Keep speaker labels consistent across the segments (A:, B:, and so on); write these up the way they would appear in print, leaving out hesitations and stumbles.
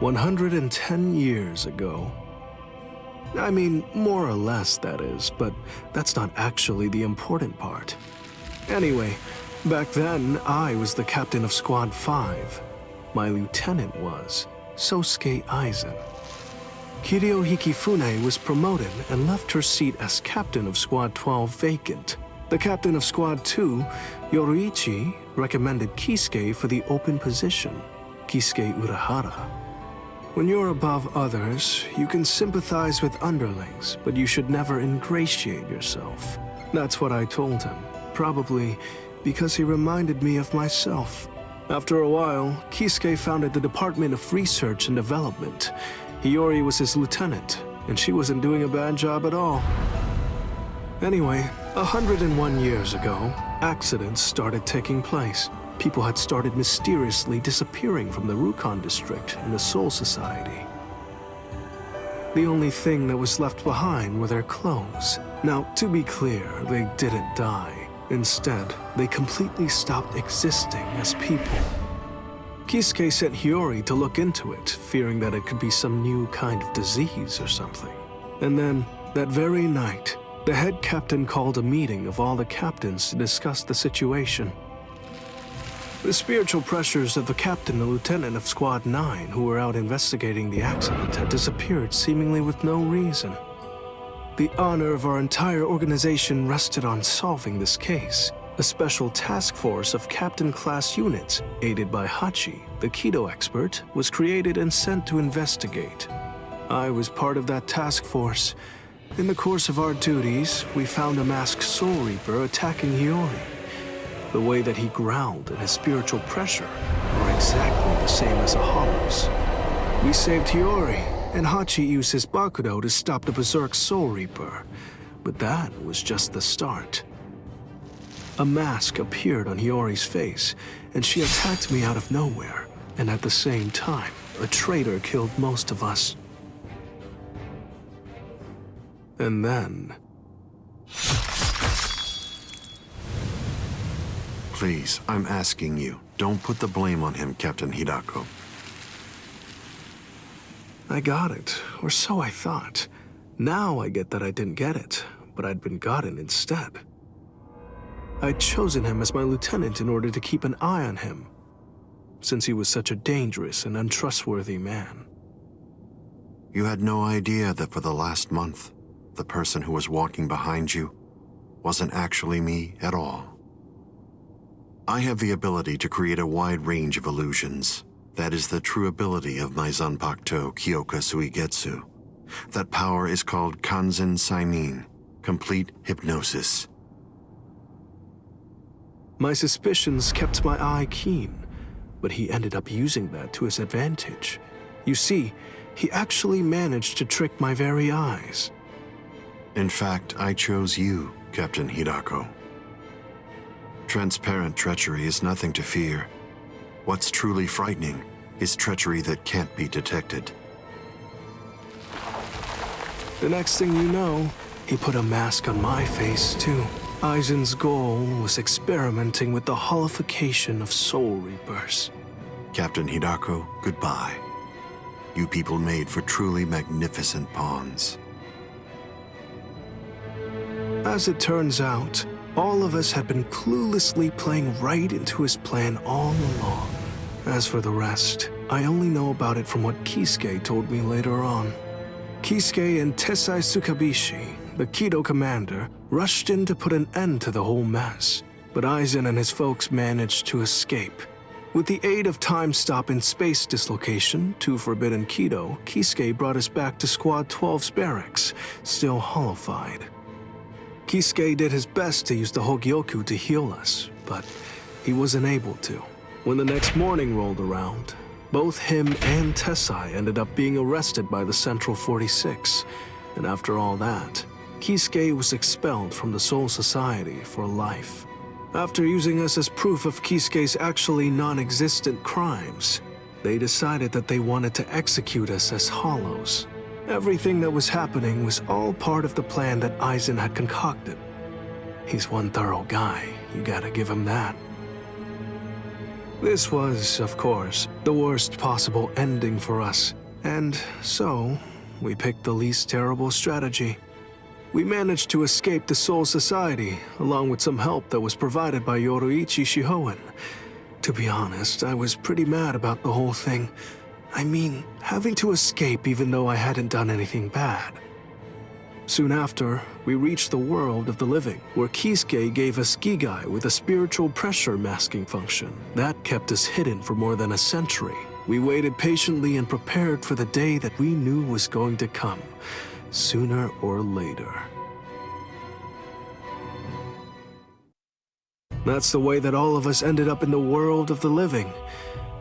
A: 110 years ago. I mean, more or less, that is, but that's not actually the important part. Anyway, back then, I was the captain of Squad 5. My lieutenant was Sosuke Aizen. Kiryo Hikifune was promoted and left her seat as captain of Squad 12 vacant. The captain of Squad 2, Yoruichi, recommended Kisuke for the open position, Kisuke Urahara. When you're above others, you can sympathize with underlings, but you should never ingratiate yourself. That's what I told him, probably because he reminded me of myself. After a while, Kisuke founded the Department of Research and Development. Hiyori was his lieutenant, and she wasn't doing a bad job at all. Anyway, 101 years ago, accidents started taking place. People had started mysteriously disappearing from the Rukon district and the Soul Society. The only thing that was left behind were their clothes. Now, to be clear, they didn't die. Instead, they completely stopped existing as people. Kisuke sent Hiyori to look into it, fearing that it could be some new kind of disease or something. And then, that very night, the head captain called a meeting of all the captains to discuss the situation. The spiritual pressures of the captain and lieutenant of Squad 9 who were out investigating the accident had disappeared seemingly with no reason. The honor of our entire organization rested on solving this case. A special task force of captain-class units, aided by Hachi, the Kido expert, was created and sent to investigate. I was part of that task force. In the course of our duties, we found a masked Soul Reaper attacking Hiyori. The way that he growled and his spiritual pressure were exactly the same as a hollow's. We saved Hiyori, and Hachi used his Bakudo to stop the Berserk Soul Reaper. But that was just the start. A mask appeared on Hiyori's face, and she attacked me out of nowhere. And at the same time, a traitor killed most of us. And then...
B: Please, I'm asking you, don't put the blame on him, Captain Hidako.
A: I got it, or so I thought. Now I get that I didn't get it, but I'd been gotten instead. I'd chosen him as my lieutenant in order to keep an eye on him, since he was such a dangerous and untrustworthy man.
B: You had no idea that for the last month, the person who was walking behind you wasn't actually me at all. I have the ability to create a wide range of illusions. That is the true ability of my Zanpakuto Kyoka Suigetsu. That power is called Kanzen Saimin, complete hypnosis.
A: My suspicions kept my eye keen, but he ended up using that to his advantage. You see, he actually managed to trick my very eyes.
B: In fact, I chose you, Captain Hidako. Transparent treachery is nothing to fear. What's truly frightening is treachery that can't be detected.
A: The next thing you know, he put a mask on my face, too. Aizen's goal was experimenting with the holification of Soul Reapers.
B: Captain Hidako, goodbye. You people made for truly magnificent pawns.
A: As it turns out, all of us had been cluelessly playing right into his plan all along. As for the rest, I only know about it from what Kisuke told me later on. Kisuke and Tessai Tsukabishi, the Kido commander, rushed in to put an end to the whole mess, but Aizen and his folks managed to escape. With the aid of time stop and space dislocation to Forbidden Kido, Kisuke brought us back to Squad 12's barracks, still hollowified. Kisuke did his best to use the Hogyoku to heal us, but he wasn't able to. When the next morning rolled around, both him and Tessai ended up being arrested by the Central 46, and after all that, Kisuke was expelled from the Soul Society for life. After using us as proof of Kisuke's actually non-existent crimes, they decided that they wanted to execute us as hollows. Everything that was happening was all part of the plan that Aizen had concocted. He's one thorough guy, you gotta give him that. This was, of course, The worst possible ending for us. And so, we picked the least terrible strategy. We managed to escape the Soul Society, along with some help that was provided by Yoruichi Shihoen. To be honest, I was pretty mad about the whole thing. I mean, having to escape even though I hadn't done anything bad. Soon after, we reached the world of the living, where Kisuke gave us Gigai with a spiritual pressure masking function. That kept us hidden for more than a century. We waited patiently and prepared for the day that we knew was going to come, sooner or later. That's the way that all of us ended up in the world of the living,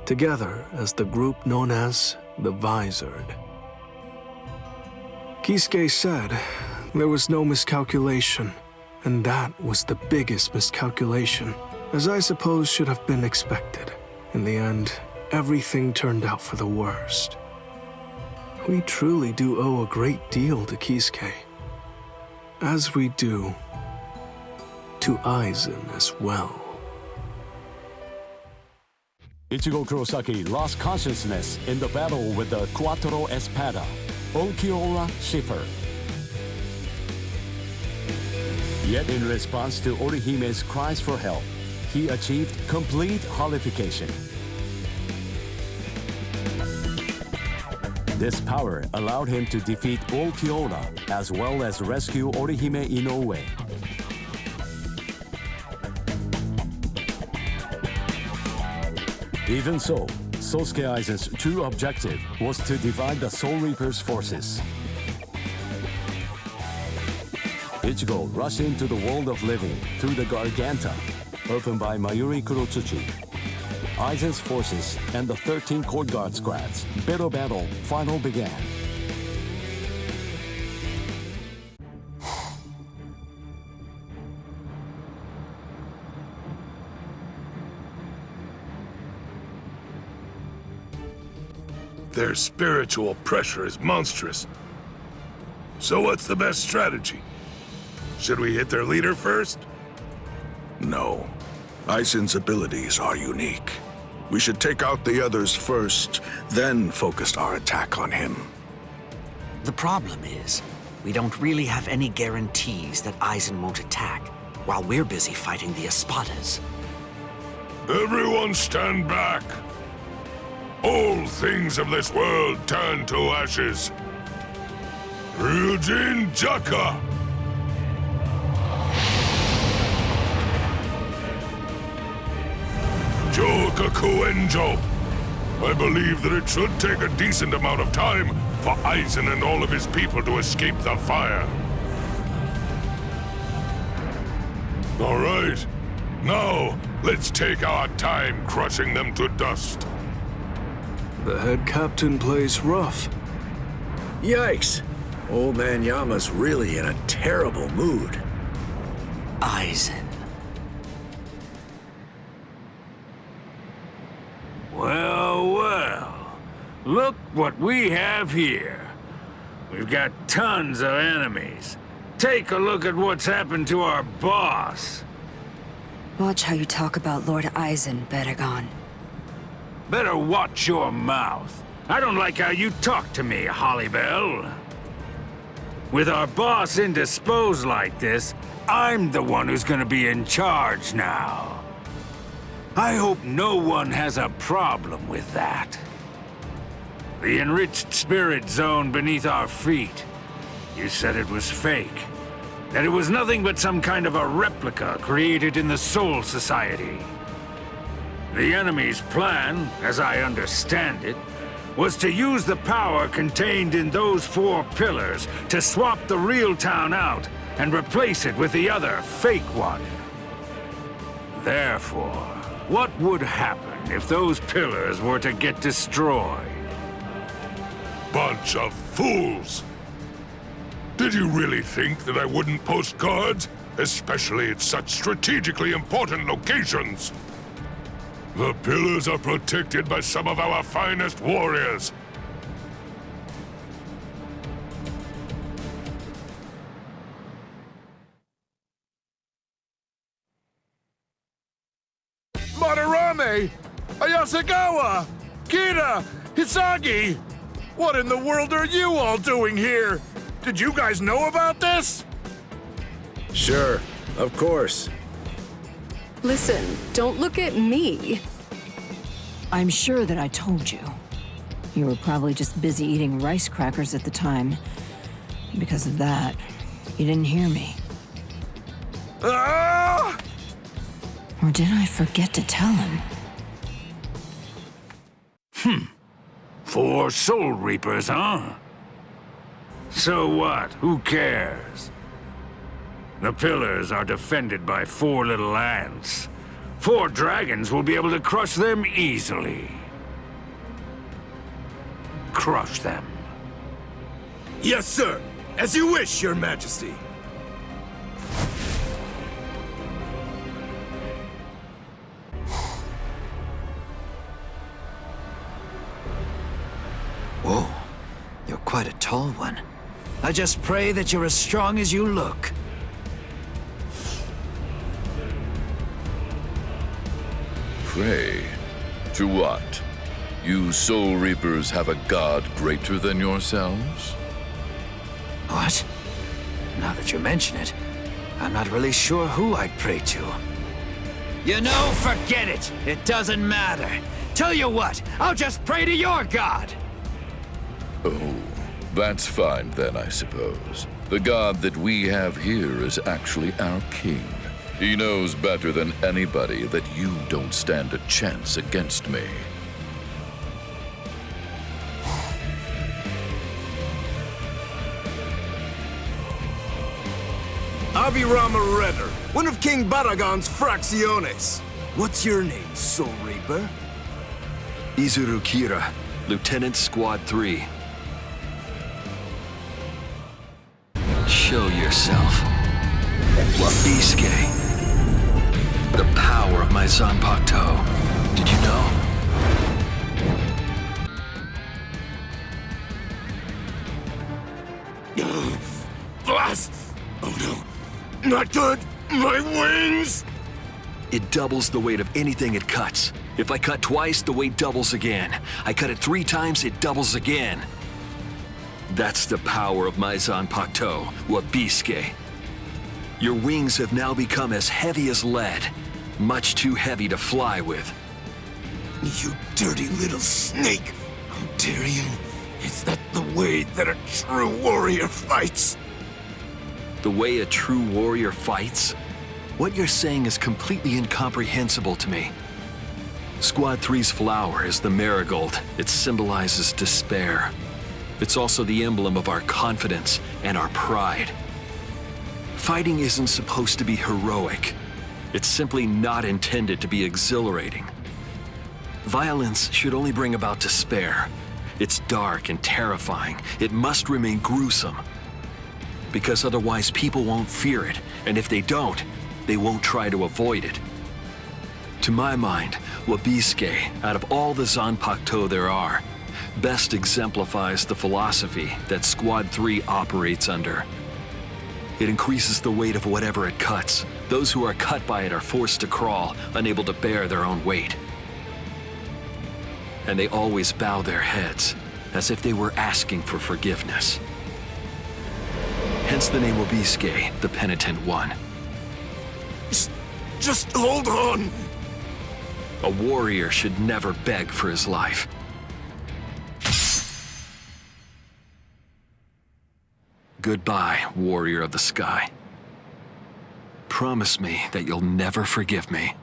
A: together as the group known as the Visored. Kisuke said there was no miscalculation, and that was the biggest miscalculation, as I suppose should have been expected. In the end, everything turned out for the worst. We truly do owe a great deal to Kisuke, as we do to Aizen as well.
C: Ichigo Kurosaki lost consciousness in the battle with the Quattro Espada, Ulquiorra Schiffer. Yet in response to Orihime's cries for help, he achieved complete holification. This power allowed him to defeat Ulquiorra as well as rescue Orihime Inoue. Even so, Sosuke Aizen's true objective was to divide the Soul Reaper's forces. Ichigo rushed into the world of living through the Garganta, opened by Mayuri Kurotsuchi. Aizen's forces and the 13 Court Guard squads' bitter battle finally began.
D: Their spiritual pressure is monstrous. So what's the best strategy? Should we hit their leader first?
E: No. Aizen's abilities are unique. We should take out the others first, then focus our attack on him.
F: The problem is, we don't really have any guarantees that Aizen won't attack, while we're busy fighting the Espadas.
D: Everyone stand back! All things of this world turn to ashes. Ryujin Jaka! Jokaku Enjo! I believe that it should take a decent amount of time for Aizen and all of his people to escape the fire. All right, now let's take our time crushing them to dust.
A: The head captain plays rough.
G: Yikes! Old man Yama's really in a terrible mood.
F: Aizen.
H: Well, well. Look what we have here. We've got tons of enemies. Take a look at what's happened to our boss.
I: Watch how you talk about Lord Aizen, Bedagon.
H: Better watch your mouth. I don't like how you talk to me, Hollybell. With our boss indisposed like this, I'm the one who's gonna be in charge now. I hope no one has a problem with that. The enriched spirit zone beneath our feet. You said it was fake. That it was nothing but some kind of a replica created in the Soul Society. The enemy's plan, as I understand it, was to use the power contained in those 4 pillars to swap the real town out and replace it with the other, fake one. Therefore, what would happen if those pillars were to get destroyed?
D: Bunch of fools! Did you really think that I wouldn't post guards, especially at such strategically important locations? The pillars are protected by some of our finest warriors.
J: Madarame! Ayasagawa!
E: Kira! Hisagi! What in the world are you all doing here? Did you guys know about this?
G: Sure, of course.
J: Listen, don't look at me.
K: I'm sure that I told you. You were probably just busy eating rice crackers at the time. Because of that, you didn't hear me.
E: Ah!
K: Or did I forget to tell him?
H: 4 Soul Reapers, huh? So what? Who cares? The pillars are defended by 4 little ants. 4 dragons will be able to crush them easily. Crush them.
G: Yes, sir. As you wish, Your Majesty.
F: Whoa, you're quite a tall one. I just pray that you're as strong as you look.
L: Pray? To what? You Soul Reapers have a god greater than yourselves?
F: What? Now that you mention it, I'm not really sure who I'd pray to. You know, forget it! It doesn't matter. Tell you what, I'll just pray to your god!
L: Oh, that's fine then, I suppose. The god that we have here is actually our king. He knows better than anybody that you don't stand a chance against me.
G: Abirama Redder, one of King Baragon's fracciones. What's your name, Soul Reaper?
M: Izuru Kira, Lieutenant Squad 3. Show yourself. Wabisuke. The power of my Zanpakuto. Did you know?
G: Blast! Oh no, not good! My wings!
M: It doubles the weight of anything it cuts. If I cut twice, the weight doubles again. I cut it 3 times, it doubles again. That's the power of my Zanpakuto, Wabisuke. Your wings have now become as heavy as lead. Much too heavy to fly with.
G: You dirty little snake! How dare you? Is that the way that a true warrior fights?
M: The way a true warrior fights? What you're saying is completely incomprehensible to me. Squad 3's flower is the marigold. It symbolizes despair. It's also the emblem of our confidence and our pride. Fighting isn't supposed to be heroic. It's simply not intended to be exhilarating. Violence should only bring about despair. It's dark and terrifying. It must remain gruesome. Because otherwise people won't fear it, and if they don't, they won't try to avoid it. To my mind, Wabisuke, out of all the Zanpakuto there are, best exemplifies the philosophy that Squad 3 operates under. It increases the weight of whatever it cuts. Those who are cut by it are forced to crawl, unable to bear their own weight. And they always bow their heads, as if they were asking for forgiveness. Hence the name Wabisuke, the penitent one.
G: Just hold on!
M: A warrior should never beg for his life. Goodbye, warrior of the sky. Promise me that you'll never forgive me.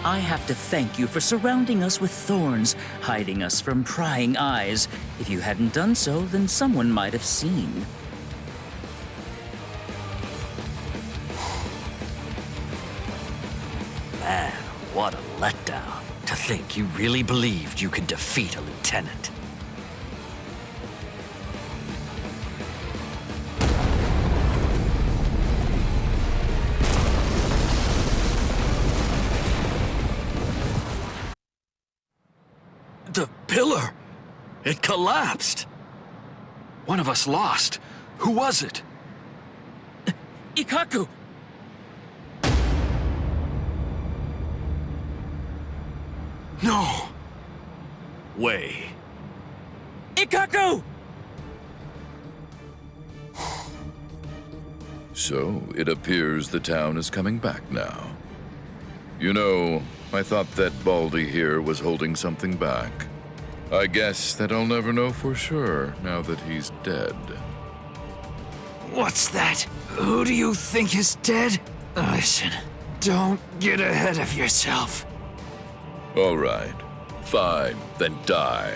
N: I have to thank you for surrounding us with thorns, hiding us from prying eyes. If you hadn't done so, then someone might have seen.
F: Man, what a letdown. To think you really believed you could defeat a lieutenant.
M: The pillar! It collapsed! One of us lost. Who was it?
N: Ikaku!
F: No! Way.
N: Ikaku!
L: So, it appears the town is coming back now. You know, I thought that Baldy here was holding something back. I guess that I'll never know for sure now that he's dead.
F: What's that? Who do you think is dead? Listen, don't get ahead of yourself.
L: All right. Fine, then die.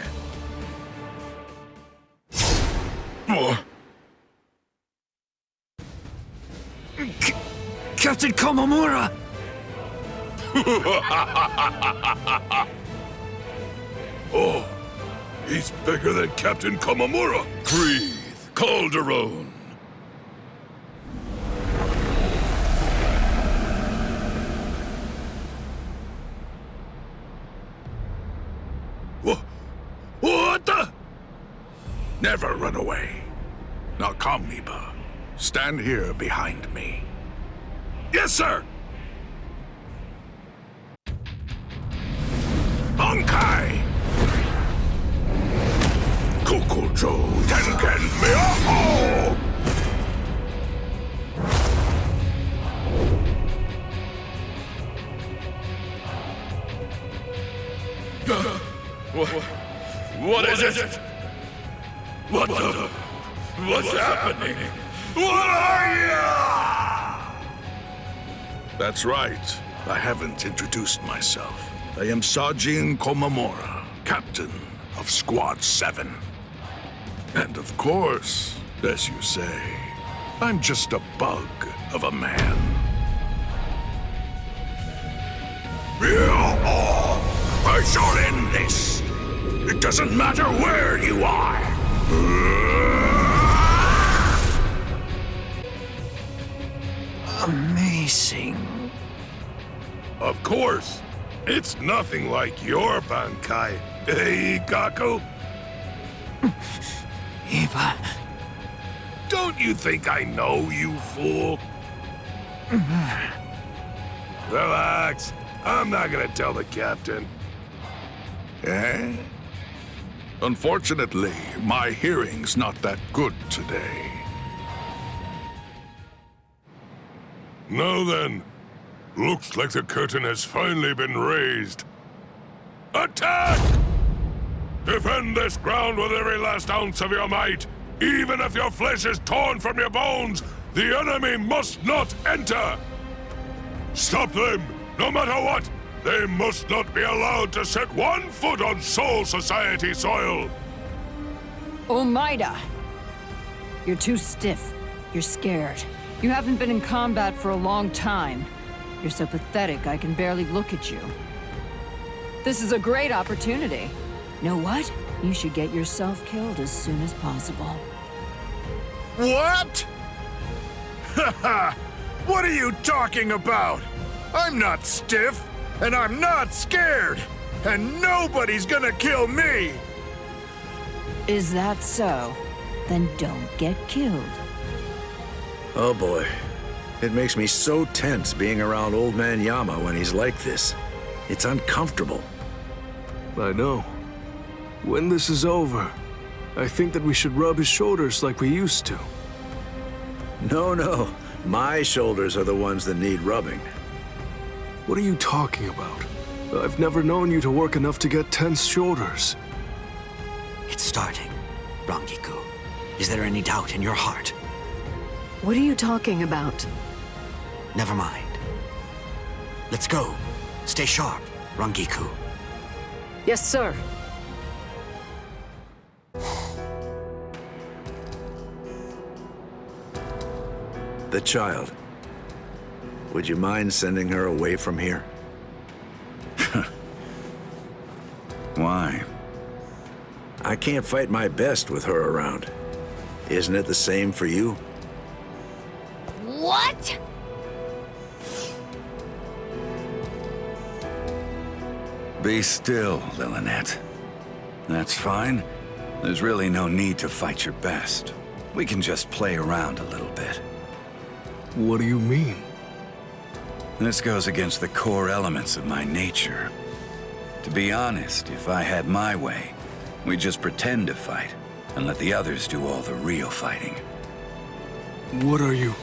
F: Captain Komamura!
D: Oh, he's bigger than Captain Komamura. Breathe, Calderon. What the?
E: Never run away. Now come, Iba. Stand here behind me.
D: Yes, sir.
E: Honkai! Kokujo Tengen Myoho!
D: What is it? What the? What's happening? What are you?
E: That's right. I haven't introduced myself. I am Sajin Komamura, captain of Squad 7. And of course, as you say, I'm just a bug of a man. I shall end this. It doesn't matter where you are.
F: Amazing.
D: Of course. It's nothing like your Bankai, eh, Ikaku?
F: Iba.
D: Don't you think I know, you fool? Relax. I'm not gonna tell the captain.
E: Eh? Unfortunately, my hearing's not that good today.
D: Now then, looks like the curtain has finally been raised. Attack! Defend this ground with every last ounce of your might. Even if your flesh is torn from your bones, the enemy must not enter. Stop them, no matter what. They must not be allowed to set one foot on Soul Society soil.
K: Omaida! You're too stiff. You're scared. You haven't been in combat for a long time. You're so pathetic I can barely look at you. This is a great opportunity. Know what? You should get yourself killed as soon as possible.
O: What? Haha! What are you talking about? I'm not stiff, and I'm not scared, and nobody's gonna kill me!
K: Is that so? Then don't get killed.
O: Oh boy. It makes me so tense being around Old Man Yama when he's like this. It's uncomfortable.
A: I know. When this is over, I think that we should rub his shoulders like we used to.
O: No. My shoulders are the ones that need rubbing.
A: What are you talking about? I've never known you to work enough to get tense shoulders.
F: It's starting, Rangiku. Is there any doubt in your heart?
J: What are you talking about?
F: Never mind. Let's go. Stay sharp, Rangiku.
J: Yes, sir.
O: The child. Would you mind sending her away from here? Why? I can't fight my best with her around. Isn't it the same for you?
P: What?
O: Be still, Lillinette. That's fine. There's really no need to fight your best. We can just play around a little bit.
A: What do you mean?
P: This goes against the core elements of my nature. To be honest, if I had my way, we'd just pretend to fight and let the others do all the real fighting.
A: What are you?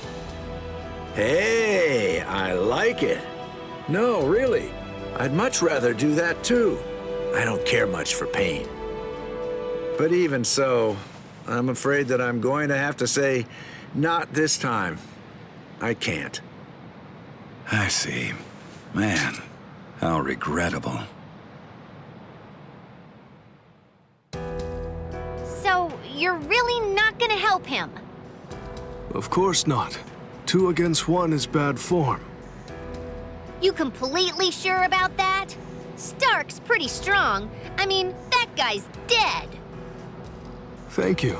Q: Hey, I like it. No, really. I'd much rather do that too. I don't care much for pain. But even so, I'm afraid that I'm going to have to say, not this time. I can't.
P: I see. Man, how regrettable.
R: So, you're really not gonna help him?
A: Of course not. 2 against 1 is bad form.
R: You completely sure about that? Stark's pretty strong. I mean, that guy's dead.
A: Thank you.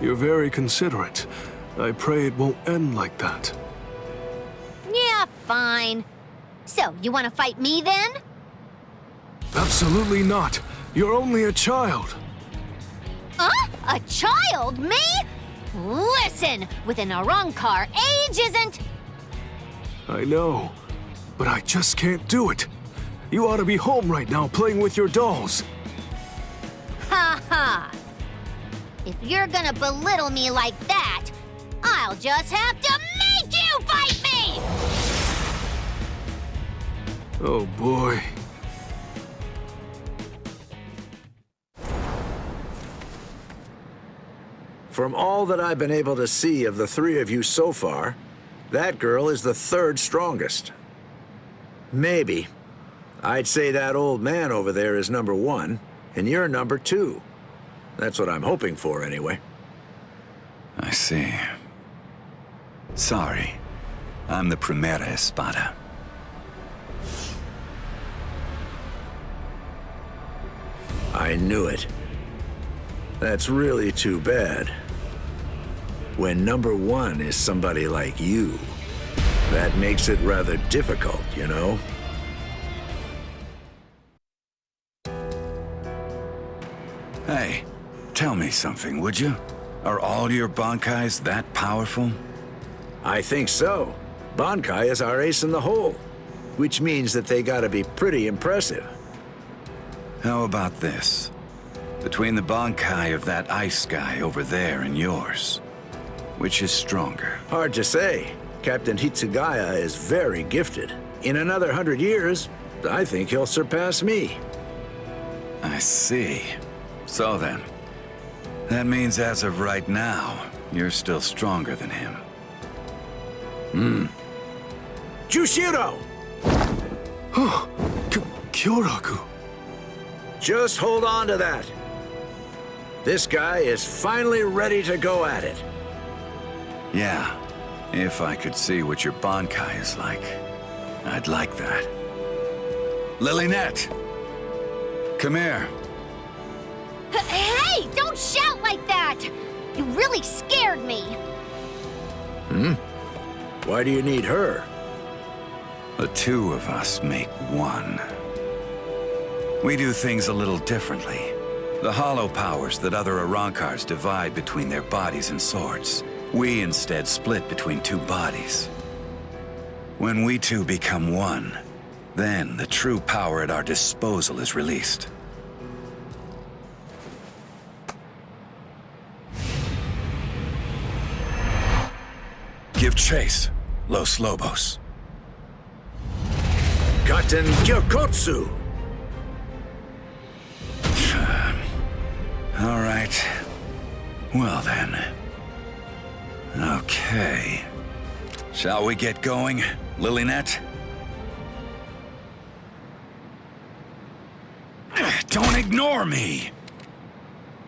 A: You're very considerate. I pray it won't end like that.
R: Yeah, fine. So, you want to fight me then?
A: Absolutely not. You're only a child.
R: Huh? A child? Me? Listen, with an Arrancar, age isn't...
A: I know, but I just can't do it. You ought to be home right now playing with your dolls.
R: Ha ha! If you're gonna belittle me like that, I'll just have to make you fight me!
A: Oh boy.
Q: From all that I've been able to see of the 3 of you so far, that girl is the 3rd strongest. Maybe. I'd say that old man over there is number 1, and you're number 2. That's what I'm hoping for, anyway.
P: I see. Sorry. I'm the Primera Espada.
Q: I knew it. That's really too bad. When number 1 is somebody like you, that makes it rather difficult, you know?
P: Hey, tell me something, would you? Are all your Bankais that powerful?
Q: I think so. Bankai is our ace in the hole, which means that they gotta be pretty impressive.
P: How about this? Between the Bankai of that ice guy over there and yours, which is stronger?
Q: Hard to say. Captain Hitsugaya is very gifted. In another 100 years, I think he'll surpass me.
P: I see. So then, that means as of right now, you're still stronger than him.
Q: Jushiro!
A: Kyoraku.
Q: Just hold on to that. This guy is finally ready to go at it.
P: Yeah, if I could see what your Bankai is like, I'd like that. Lilynette! Come here.
R: Hey, don't shout like that! You really scared me.
Q: Why do you need her?
P: The 2 of us make 1. We do things a little differently. The hollow powers that other Arrancars divide between their bodies and swords, we instead split between 2 bodies. When we 2 become 1, then the true power at our disposal is released. Give chase, Los Lobos.
Q: Katen Gyokotsu!
P: All right. Well then. Okay. Shall we get going, Lilynette? Don't ignore me!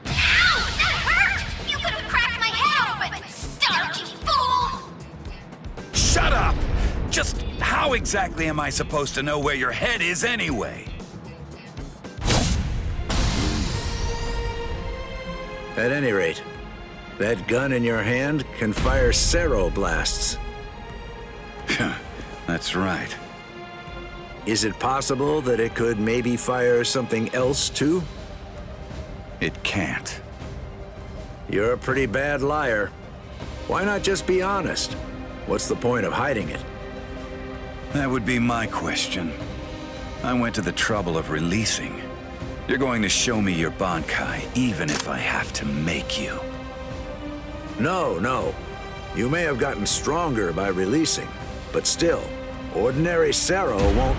R: Ow! That hurt! You could have cracked my head open! Stark, you fool!
P: Shut up! Just how exactly am I supposed to know where your head is anyway?
Q: At any rate, that gun in your hand can fire Cero blasts.
P: That's right.
Q: Is it possible that it could maybe fire something else too?
P: It can't.
Q: You're a pretty bad liar. Why not just be honest? What's the point of hiding it?
P: That would be my question. I went to the trouble of releasing. You're going to show me your Bankai, even if I have to make you.
Q: No. You may have gotten stronger by releasing, but still, ordinary Zero won't...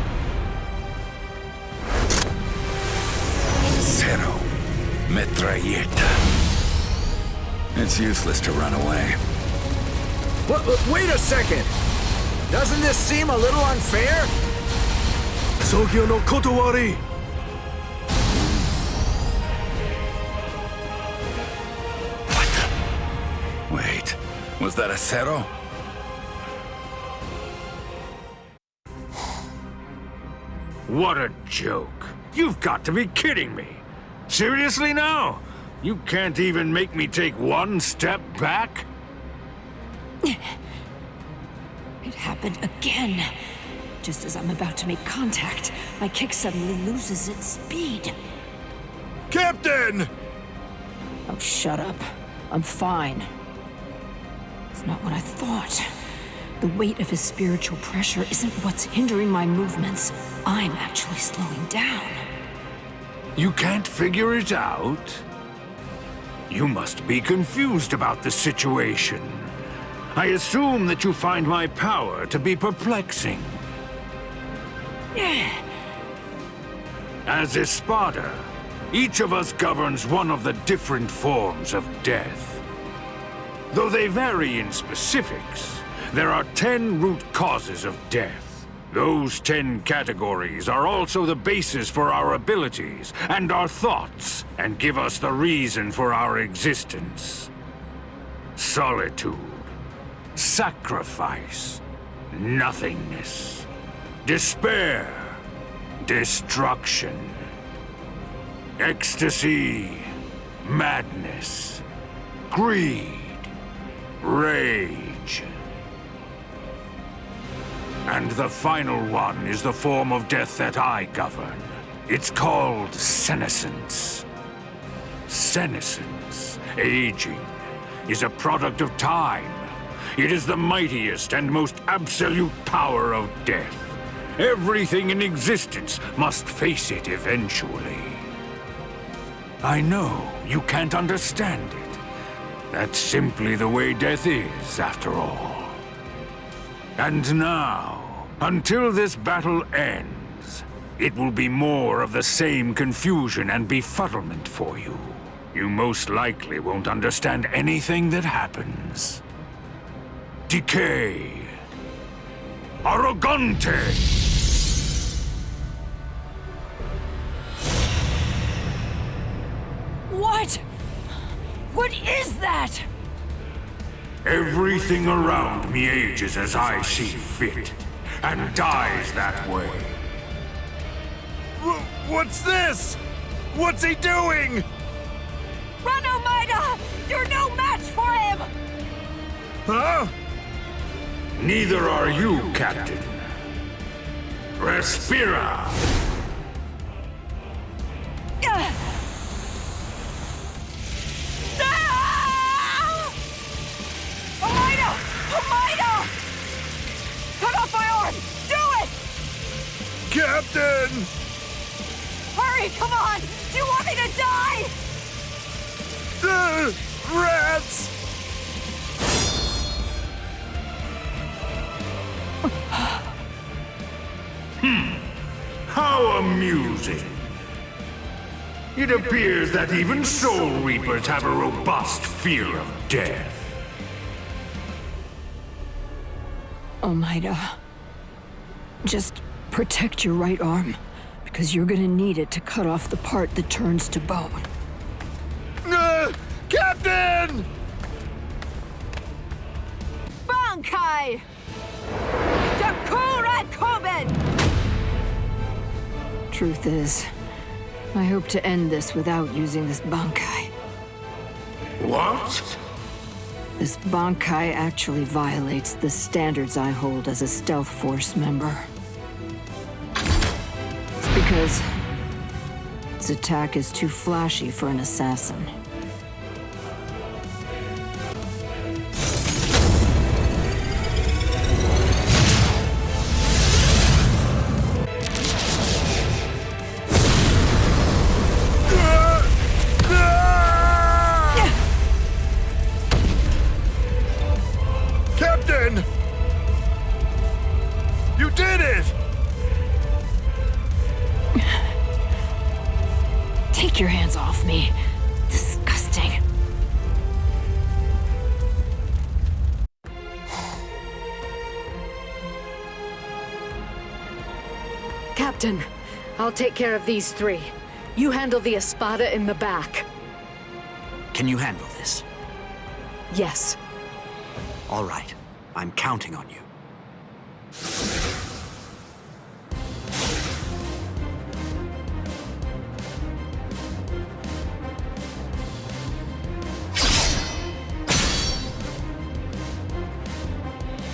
P: Zero. Metralleta. It's useless to run away.
Q: Wait a second! Doesn't this seem a little unfair?
A: Sogyo no Kotowari!
P: Wait, was that a Zero?
H: What a joke. You've got to be kidding me. Seriously now? You can't even make me take one step back?
K: It happened again. Just as I'm about to make contact, my kick suddenly loses its speed.
O: Captain!
K: Oh, shut up. I'm fine. It's not what I thought. The weight of his spiritual pressure isn't what's hindering my movements. I'm actually slowing down.
H: You can't figure it out? You must be confused about the situation. I assume that you find my power to be perplexing. As Espada, each of us governs one of the different forms of death. Though they vary in specifics, there are 10 root causes of death. Those 10 categories are also the basis for our abilities and our thoughts, and give us the reason for our existence. Solitude, sacrifice, nothingness, despair, destruction, ecstasy, madness, greed, rage. And the final one is the form of death that I govern. It's called senescence. Senescence, aging, is a product of time. It is the mightiest and most absolute power of death. Everything in existence must face it eventually. I know you can't understand it. That's simply the way death is, after all. And now, until this battle ends, it will be more of the same confusion and befuddlement for you. You most likely won't understand anything that happens. Decay. Arrogante!
K: What? What is that?
H: Everything around me ages as I see fit, and dies that way.
O: What's this? What's he doing?
K: Run, Omaida! You're no match for him!
O: Huh?
H: Neither are you, Captain. Respira!
K: Omaida! Cut off my arm! Do it!
O: Captain!
K: Hurry, come on! Do you want me to die?
O: Rats!
H: How amusing. It appears that even Soul Reapers have a robust fear of death.
K: Omaida, just protect your right arm, because you're gonna need it to cut off the part that turns to bone.
O: Captain!
K: Bankai! Karakura Koben! Truth is, I hope to end this without using this Bankai.
H: What?
K: This Bankai actually violates the standards I hold as a Stealth Force member. It's because its attack is too flashy for an assassin. Take your hands off me. Disgusting.
J: Captain, I'll take care of these three. You handle the Espada in the back.
F: Can you handle this?
J: Yes.
F: All right. I'm counting on you.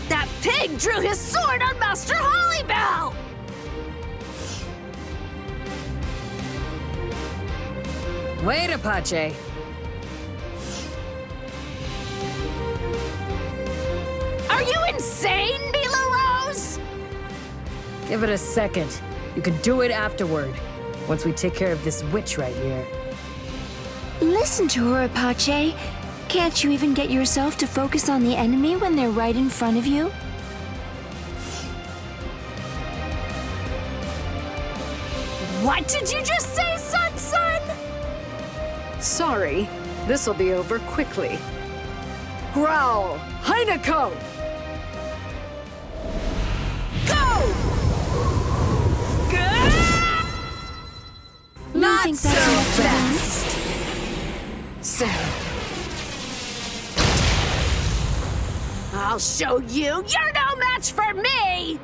K: That pig drew his sword on Master Hollybell!
S: Wait, Apache.
K: Are you insane, Mila Rose?
S: Give it a second. You can do it afterward, once we take care of this witch right here.
I: Listen to her, Apache. Can't you even get yourself to focus on the enemy when they're right in front of you?
K: What did you just say, son?
J: Sorry. This'll be over quickly. Growl! Hueco!
K: Go!
I: Not
K: Not
I: so
K: so
I: fast.
J: Sam.
K: I'll show you. You're no match for me!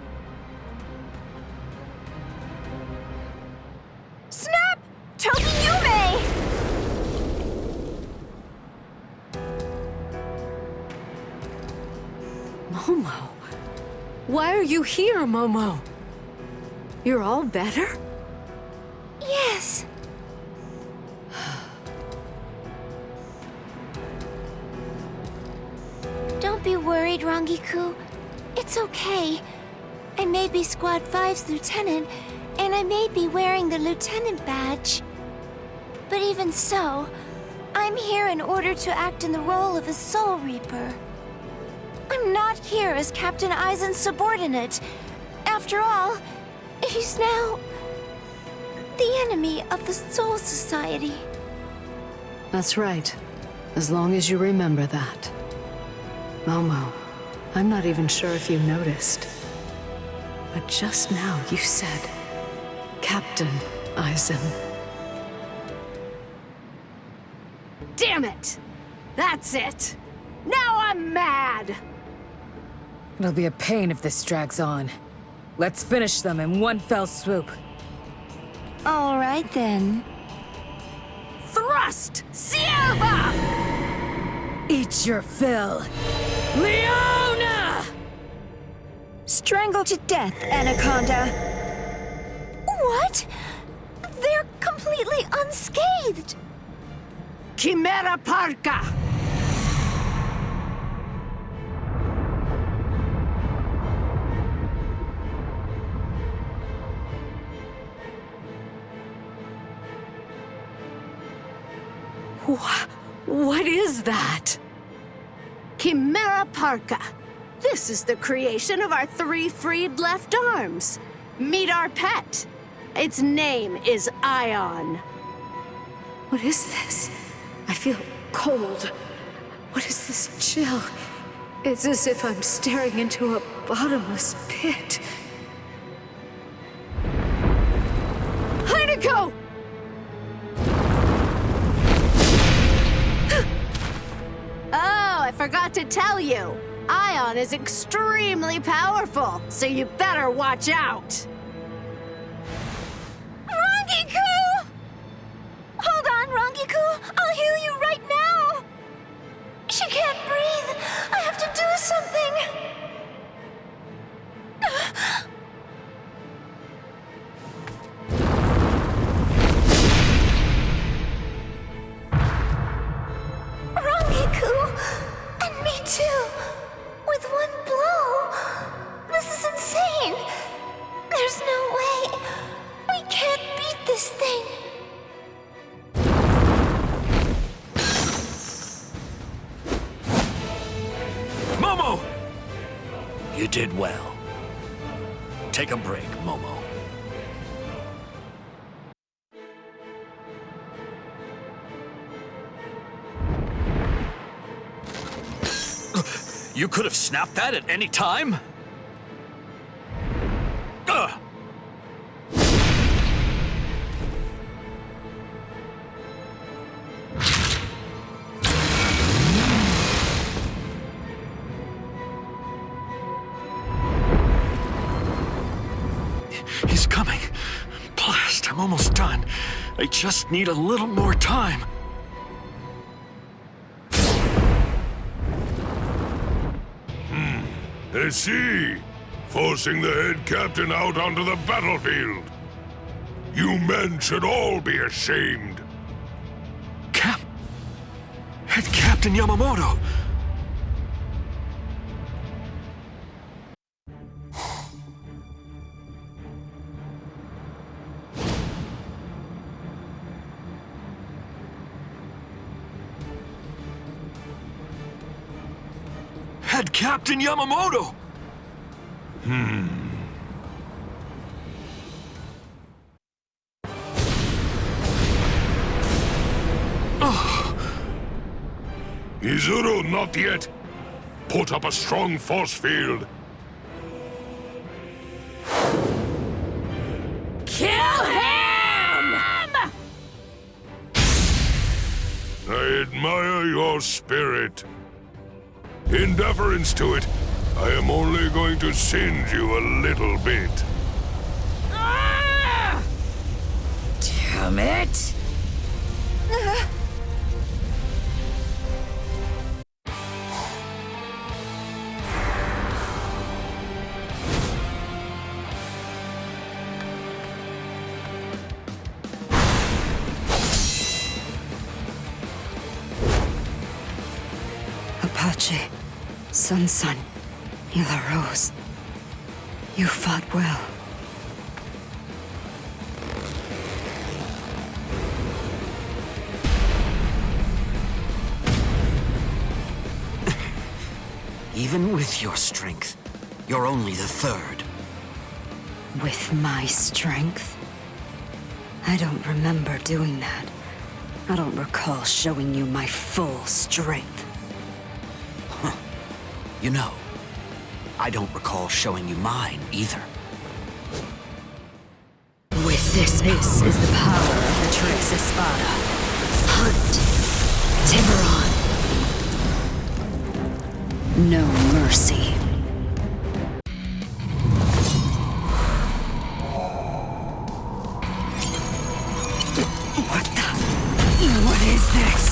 R: Snap! Tokiyume!
J: Momo. Why are you here, Momo? You're all better?
R: Yes. Don't be worried, Rangiku. It's okay. I may be Squad 5's lieutenant, and I may be wearing the lieutenant badge. But even so, I'm here in order to act in the role of a Soul Reaper. I'm not here as Captain Aizen's subordinate. After all, he's now the enemy of the Soul Society.
J: That's right. As long as you remember that. Momo, I'm not even sure if you noticed. But just now you said, Captain Aizen.
K: Damn it! That's it! Now I'm mad!
S: It'll be a pain if this drags on. Let's finish them in one fell swoop.
I: All right, then.
K: Thrust! Sierva!
S: Eat your fill. Leona!
I: Strangle to death, Anaconda.
R: What? They're completely unscathed.
K: Chimera Parka!
J: What is that?
K: Chimera Parka. This is the creation of our 3 freed left arms. Meet our pet. Its name is Ion.
J: What is this? I feel cold. What is this chill? It's as if I'm staring into a bottomless pit.
K: Hueco! Oh, I forgot to tell you. Ion is extremely powerful, so you better watch out.
R: Rangiku! Hold on, Rangiku. I'll heal you right now. She can't breathe. I have to do something. Rangiku! And me too. With one blow. This is insane. There's no way. We can't beat this thing.
F: Momo! You did well. Take a break, Momo.
M: You could have snapped that at any time? Ugh! He's coming. Blast, I'm almost done. I just need a little more time.
D: I see. Forcing the head captain out onto the battlefield. You men should all be ashamed.
M: Head Captain Yamamoto! Head Captain Yamamoto!
D: Izuru, not yet. Put up a strong force field.
S: Kill him!
D: I admire your spirit. In deference to it, I am only going to singe you a little bit.
S: Damn it!
T: Apache, Sun, Hila Rose. You fought well.
F: Even with your strength, you're only the third.
T: With my strength? I don't remember doing that. I don't recall showing you my full strength.
F: You know, I don't recall showing you mine either.
T: With this is the power of the Trix Espada. Hunt! Tiburon! No mercy.
F: What is this?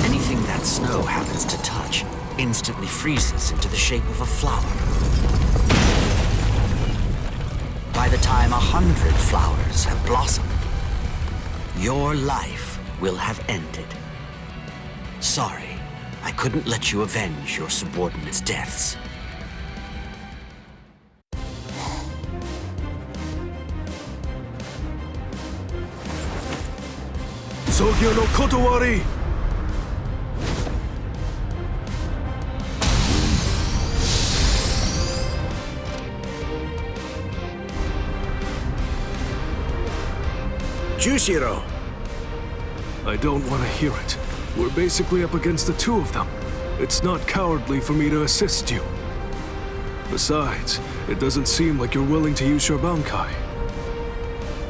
F: Anything that snow happens to touch instantly freezes into the shape of a flower. By the time 100 flowers have blossomed, your life will have ended. Sorry, I couldn't let you avenge your subordinates' deaths.
A: Sogyo no Kotowari!
Q: Jushiro!
A: I don't want to hear it. We're basically up against the two of them. It's not cowardly for me to assist you. Besides, it doesn't seem like you're willing to use your Bankai.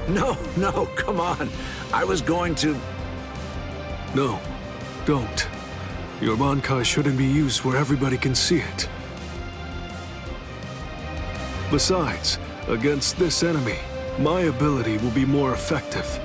Q: No, come on. I was going to...
A: No, don't. Your Bankai shouldn't be used where everybody can see it. Besides, against this enemy, my ability will be more effective.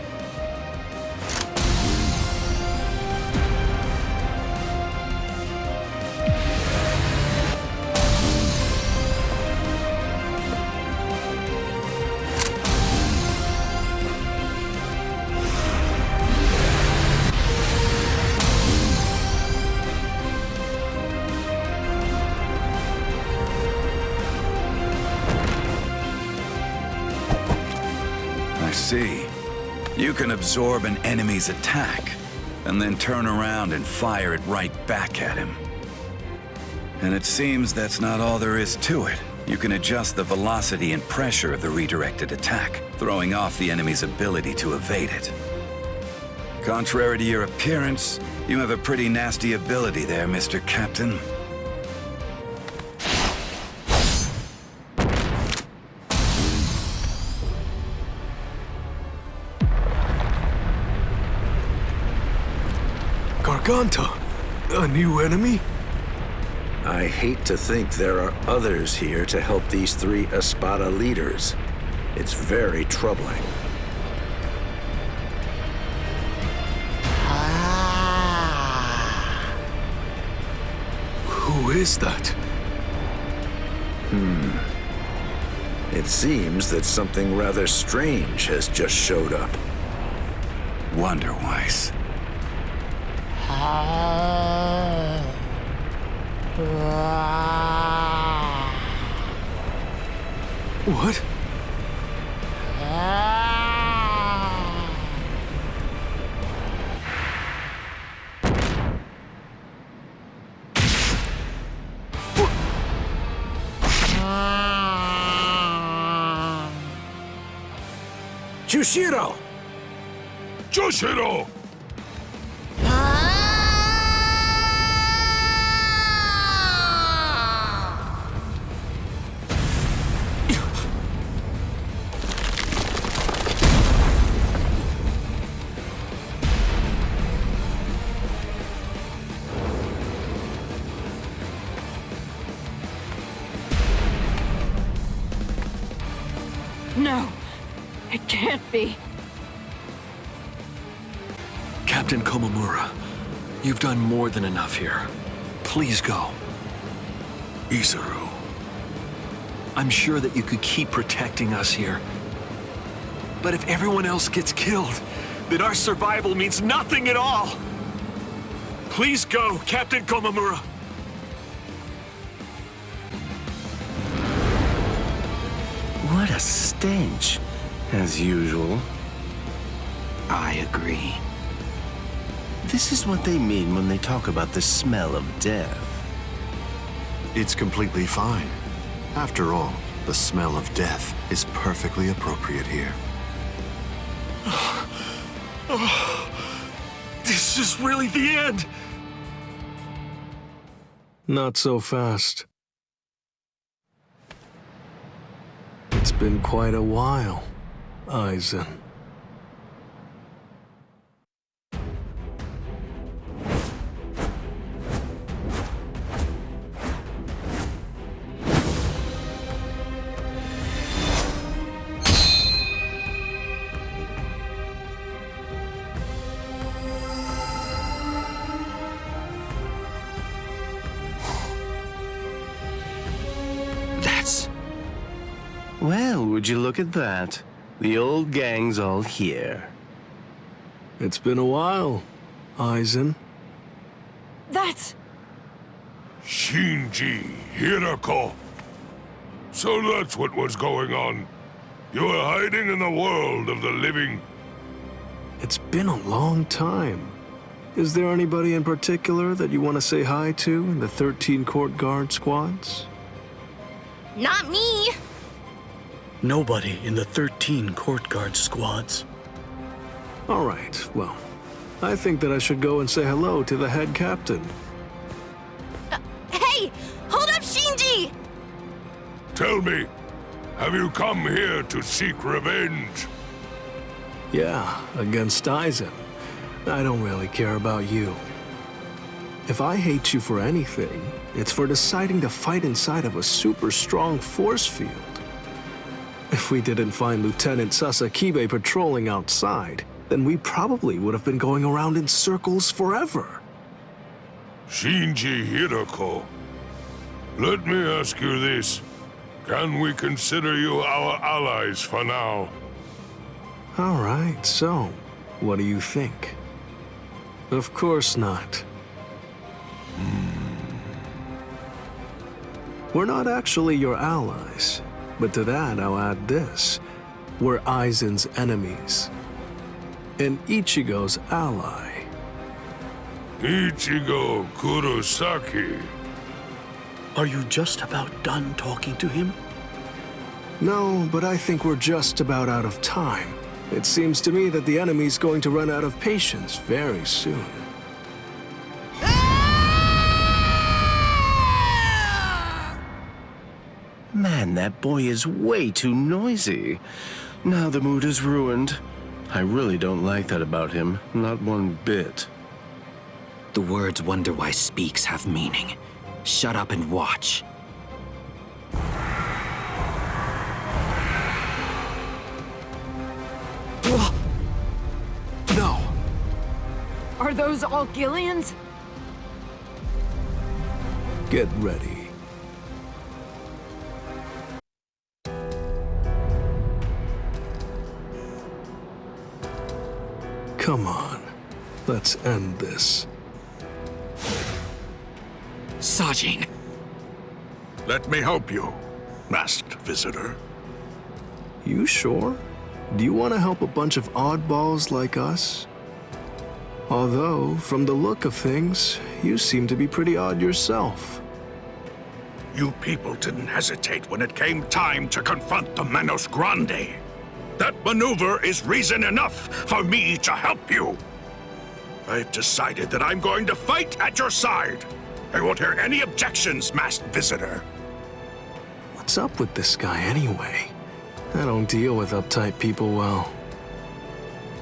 P: See, you can absorb an enemy's attack, and then turn around and fire it right back at him. And it seems that's not all there is to it. You can adjust the velocity and pressure of the redirected attack, throwing off the enemy's ability to evade it. Contrary to your appearance, you have a pretty nasty ability there, Mr. Captain.
A: Garganta? A new enemy?
Q: I hate to think there are others here to help these 3 Espada leaders. It's very troubling.
A: Who is that?
Q: It seems that something rather strange has just showed up.
P: Wonder-wise.
A: What?
Q: Jushiro!
D: Jushiro!
K: No, it can't be.
M: Captain Komamura, you've done more than enough here. Please go.
E: Isuru.
M: I'm sure that you could keep protecting us here. But if everyone else gets killed, then our survival means nothing at all. Please go, Captain Komamura.
U: What a stench, as usual. I agree. This is what they mean when they talk about the smell of death.
B: It's completely fine. After all, the smell of death is perfectly appropriate here.
M: This is really the end.
A: Not so fast. It's been quite a while, Aizen.
U: Well, would you look at that? The old gang's all here.
A: It's been a while, Aizen.
K: That's...
D: Shinji Hirako. So that's what was going on. You were hiding in the world of the living.
A: It's been a long time. Is there anybody in particular that you want to say hi to in the 13 Court Guard squads?
R: Not me!
V: Nobody in the 13 Court Guard squads.
A: All right, well, I think that I should go and say hello to the head captain.
R: Hey! Hold up, Shinji!
D: Tell me, have you come here to seek revenge?
A: Yeah, against Aizen. I don't really care about you. If I hate you for anything, it's for deciding to fight inside of a super strong force field. If we didn't find Lieutenant Sasakibe patrolling outside, then we probably would have been going around in circles forever.
D: Shinji Hirako, let me ask you this. Can we consider you our allies for now?
A: All right, so, what do you think? Of course not. We're not actually your allies. But to that, I'll add this. We're Aizen's enemies. And Ichigo's ally.
D: Ichigo Kurosaki.
V: Are you just about done talking to him?
A: No, but I think we're just about out of time. It seems to me that the enemy's going to run out of patience very soon.
U: Man, that boy is way too noisy. Now the mood is ruined. I really don't like that about him, not one bit.
F: The words "wonder why speaks" have meaning. Shut up and watch. No!
K: Are those all Gillians?
A: Get ready. Come on. Let's end this.
F: Sajin!
E: Let me help you, masked visitor.
A: You sure? Do you want to help a bunch of oddballs like us? Although, from the look of things, you seem to be pretty odd yourself.
E: You people didn't hesitate when it came time to confront the Manos Grande. That maneuver is reason enough for me to help you. I've decided that I'm going to fight at your side. I won't hear any objections, masked visitor.
A: What's up with this guy anyway? I don't deal with uptight people well.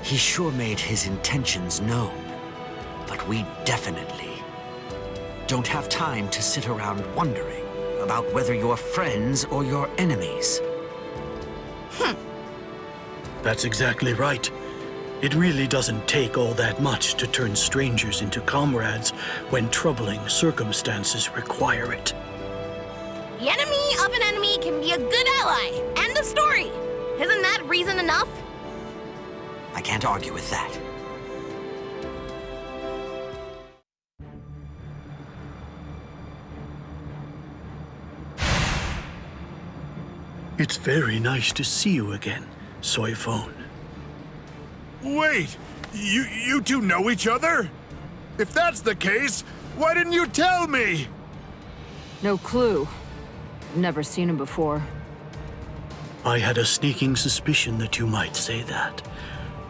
F: He sure made his intentions known, but we definitely don't have time to sit around wondering about whether you're friends or you're enemies.
V: That's exactly right. It really doesn't take all that much to turn strangers into comrades when troubling circumstances require it.
C: The enemy of an enemy can be a good ally. End of story. Isn't that reason enough?
F: I can't argue with that.
V: It's very nice to see you again, Soy Phone.
O: Wait, you two know each other? If that's the case, why didn't you tell me?
K: No clue. Never seen him before.
V: I had a sneaking suspicion that you might say that.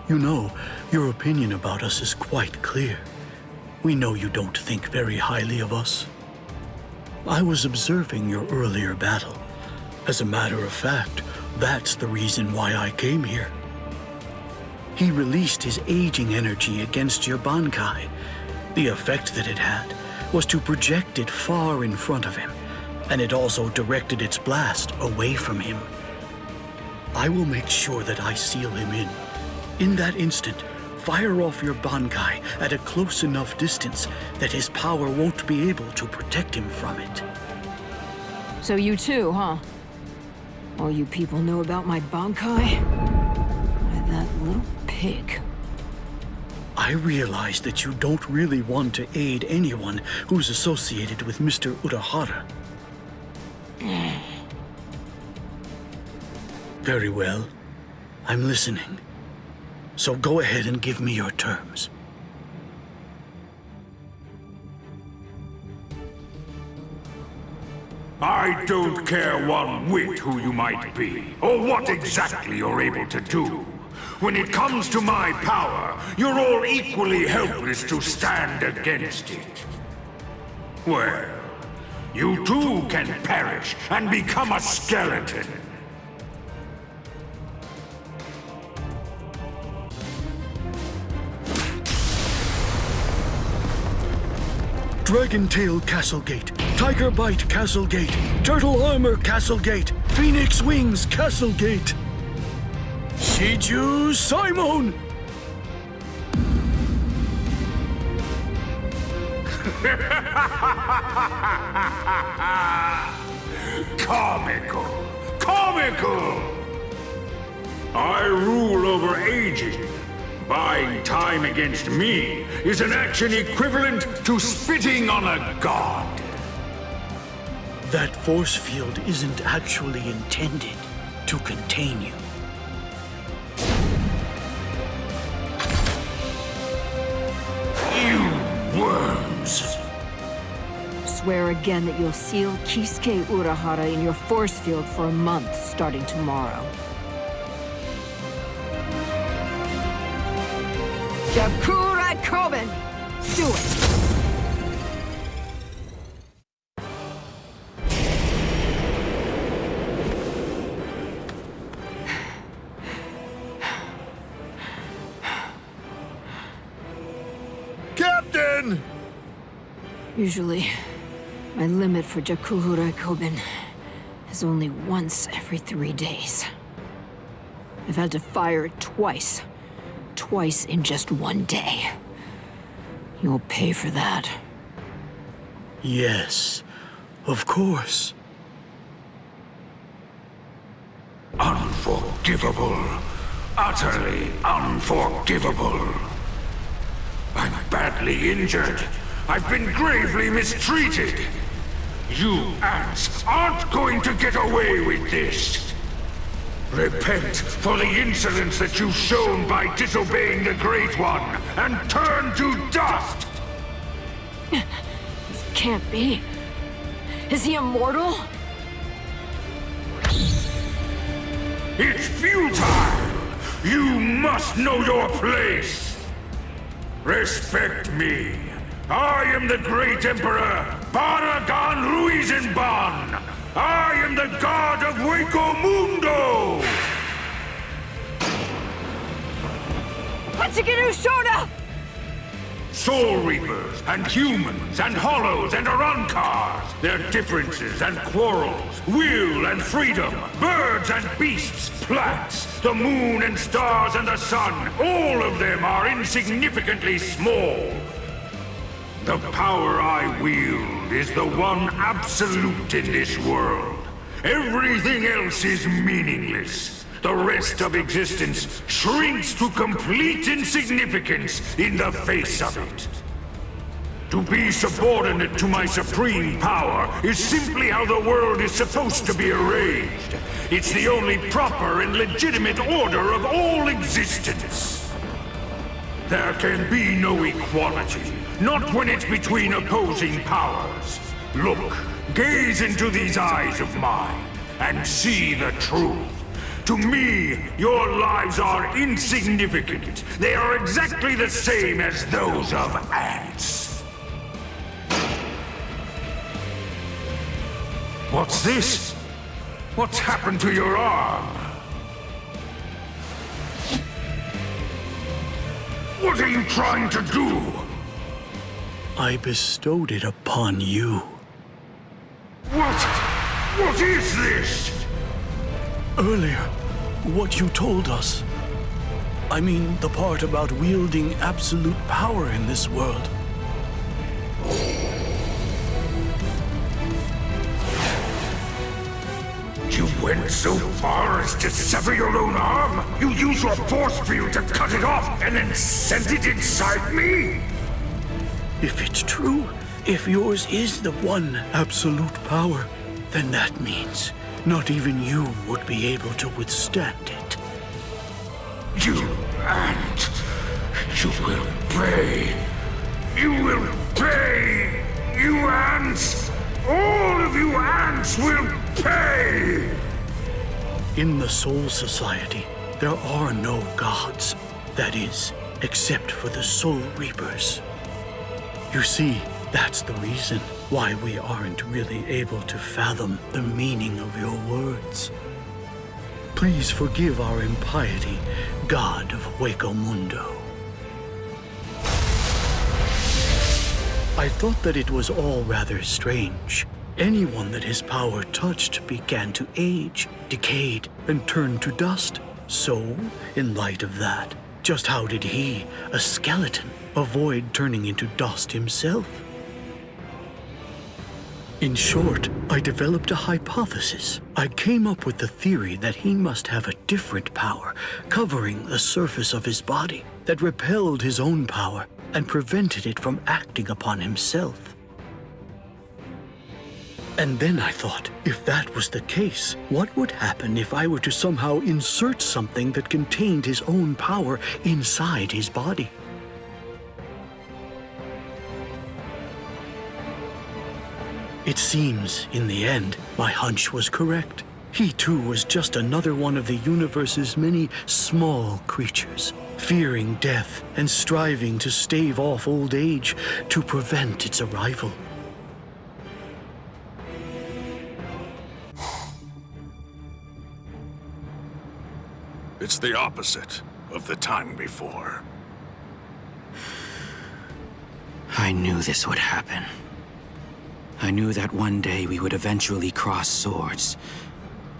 V: You know, your opinion about us is quite clear. We know you don't think very highly of us. I was observing your earlier battle. As a matter of fact, that's the reason why I came here. He released his aging energy against your Bankai. The effect that it had was to project it far in front of him, and it also directed its blast away from him. I will make sure that I seal him in. In that instant, fire off your Bankai at a close enough distance that his power won't be able to protect him from it.
K: So you too, huh? All you people know about my Bankai? Why, that little pig.
V: I realize that you don't really want to aid anyone who's associated with Mr. Urahara. Very well. I'm listening. So go ahead and give me your terms.
H: I don't care one whit who you might be, or what exactly you're able to do. When it comes to my power, you're all equally helpless to stand against it. Well, you too can perish and become a skeleton.
V: Dragon Tail Castle Gate, Tiger Bite Castle Gate, Turtle Armor Castle Gate, Phoenix Wings Castle Gate. Shiju Simon!
H: Comical! Comical! I rule over aging. Buying time against me is an action equivalent to spitting on a god.
V: That force field isn't actually intended to contain you.
H: You worms!
K: Swear again that you'll seal Kisuke Urahara in your force field for a month starting tomorrow. Karakura Koben! Do it!
O: Captain!
K: Usually, my limit for Jakkuhura Kobin is only once every 3 days. I've had to fire it twice. Twice in just 1 day. You'll pay for that.
V: Yes, of course.
H: Unforgivable. Utterly unforgivable. I'm badly injured. I've been gravely mistreated. You ants aren't going to get away with this. Repent for the insolence that you've shown by disobeying the Great One, and turn to dust!
K: This can't be. Is he immortal?
H: It's futile! You must know your place! Respect me. I am the great Emperor, Baragan Ruizenban! I am the god of Hueco Mundo!
K: Hachikiru Shona!
H: Soul Reapers, and humans, and hollows, and Arankars, their differences and quarrels, will and freedom, birds and beasts, plants, the moon and stars and the sun, all of them are insignificantly small. The power I wield is the one absolute in this world. Everything else is meaningless. The rest of existence shrinks to complete insignificance in the face of it. To be subordinate to my supreme power is simply how the world is supposed to be arranged. It's the only proper and legitimate order of all existence. There can be no equality, not when it's between opposing powers. Look, gaze into these eyes of mine, and see the truth. To me, your lives are insignificant. They are exactly the same as those of ants. What's this? What's happened to your arm? What are you trying to do?
V: I bestowed it upon you.
H: What is this?
V: Earlier, what you told us. I mean, the part about wielding absolute power in this world.
H: You went so far as to sever your own arm? You used your force field to cut it off and then sent it inside me?
V: If it's true, if yours is the one absolute power, then that means not even you would be able to withstand it.
H: You ant! You will pay! You will pay! You ants! All of you ants will pay!
V: In the Soul Society, there are no gods. That is, except for the Soul Reapers. You see, that's the reason why we aren't really able to fathom the meaning of your words. Please forgive our impiety, God of Hueco Mundo. I thought that it was all rather strange. Anyone that his power touched began to age, decayed, and turn to dust. So, in light of that, just how did he, a skeleton, avoid turning into dust himself? In short, I developed a hypothesis. I came up with the theory that he must have a different power covering the surface of his body that repelled his own power and prevented it from acting upon himself. And then I thought, if that was the case, what would happen if I were to somehow insert something that contained his own power inside his body? It seems, in the end, my hunch was correct. He too was just another one of the universe's many small creatures, fearing death and striving to stave off old age to prevent its arrival.
E: It's the opposite of the time before.
F: I knew this would happen. I knew that one day we would eventually cross swords.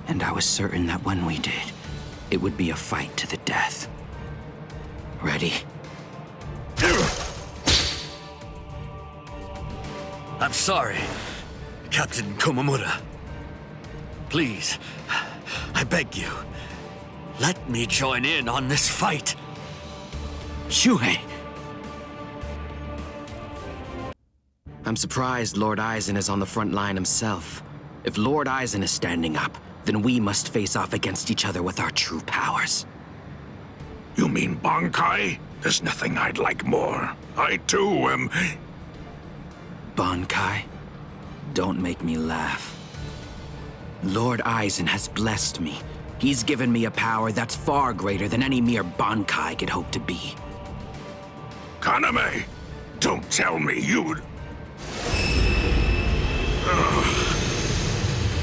F: And I was certain that when we did, it would be a fight to the death. Ready?
M: I'm sorry, Captain Komamura. Please, I beg you, let me join in on this fight.
F: Shuhei! I'm surprised Lord Aizen is on the front line himself. If Lord Aizen is standing up, then we must face off against each other with our true powers.
E: You mean Bankai? There's nothing I'd like more. I too am...
F: Bankai? Don't make me laugh. Lord Aizen has blessed me. He's given me a power that's far greater than any mere Bankai could hope to be.
E: Kaname, don't tell me you'd...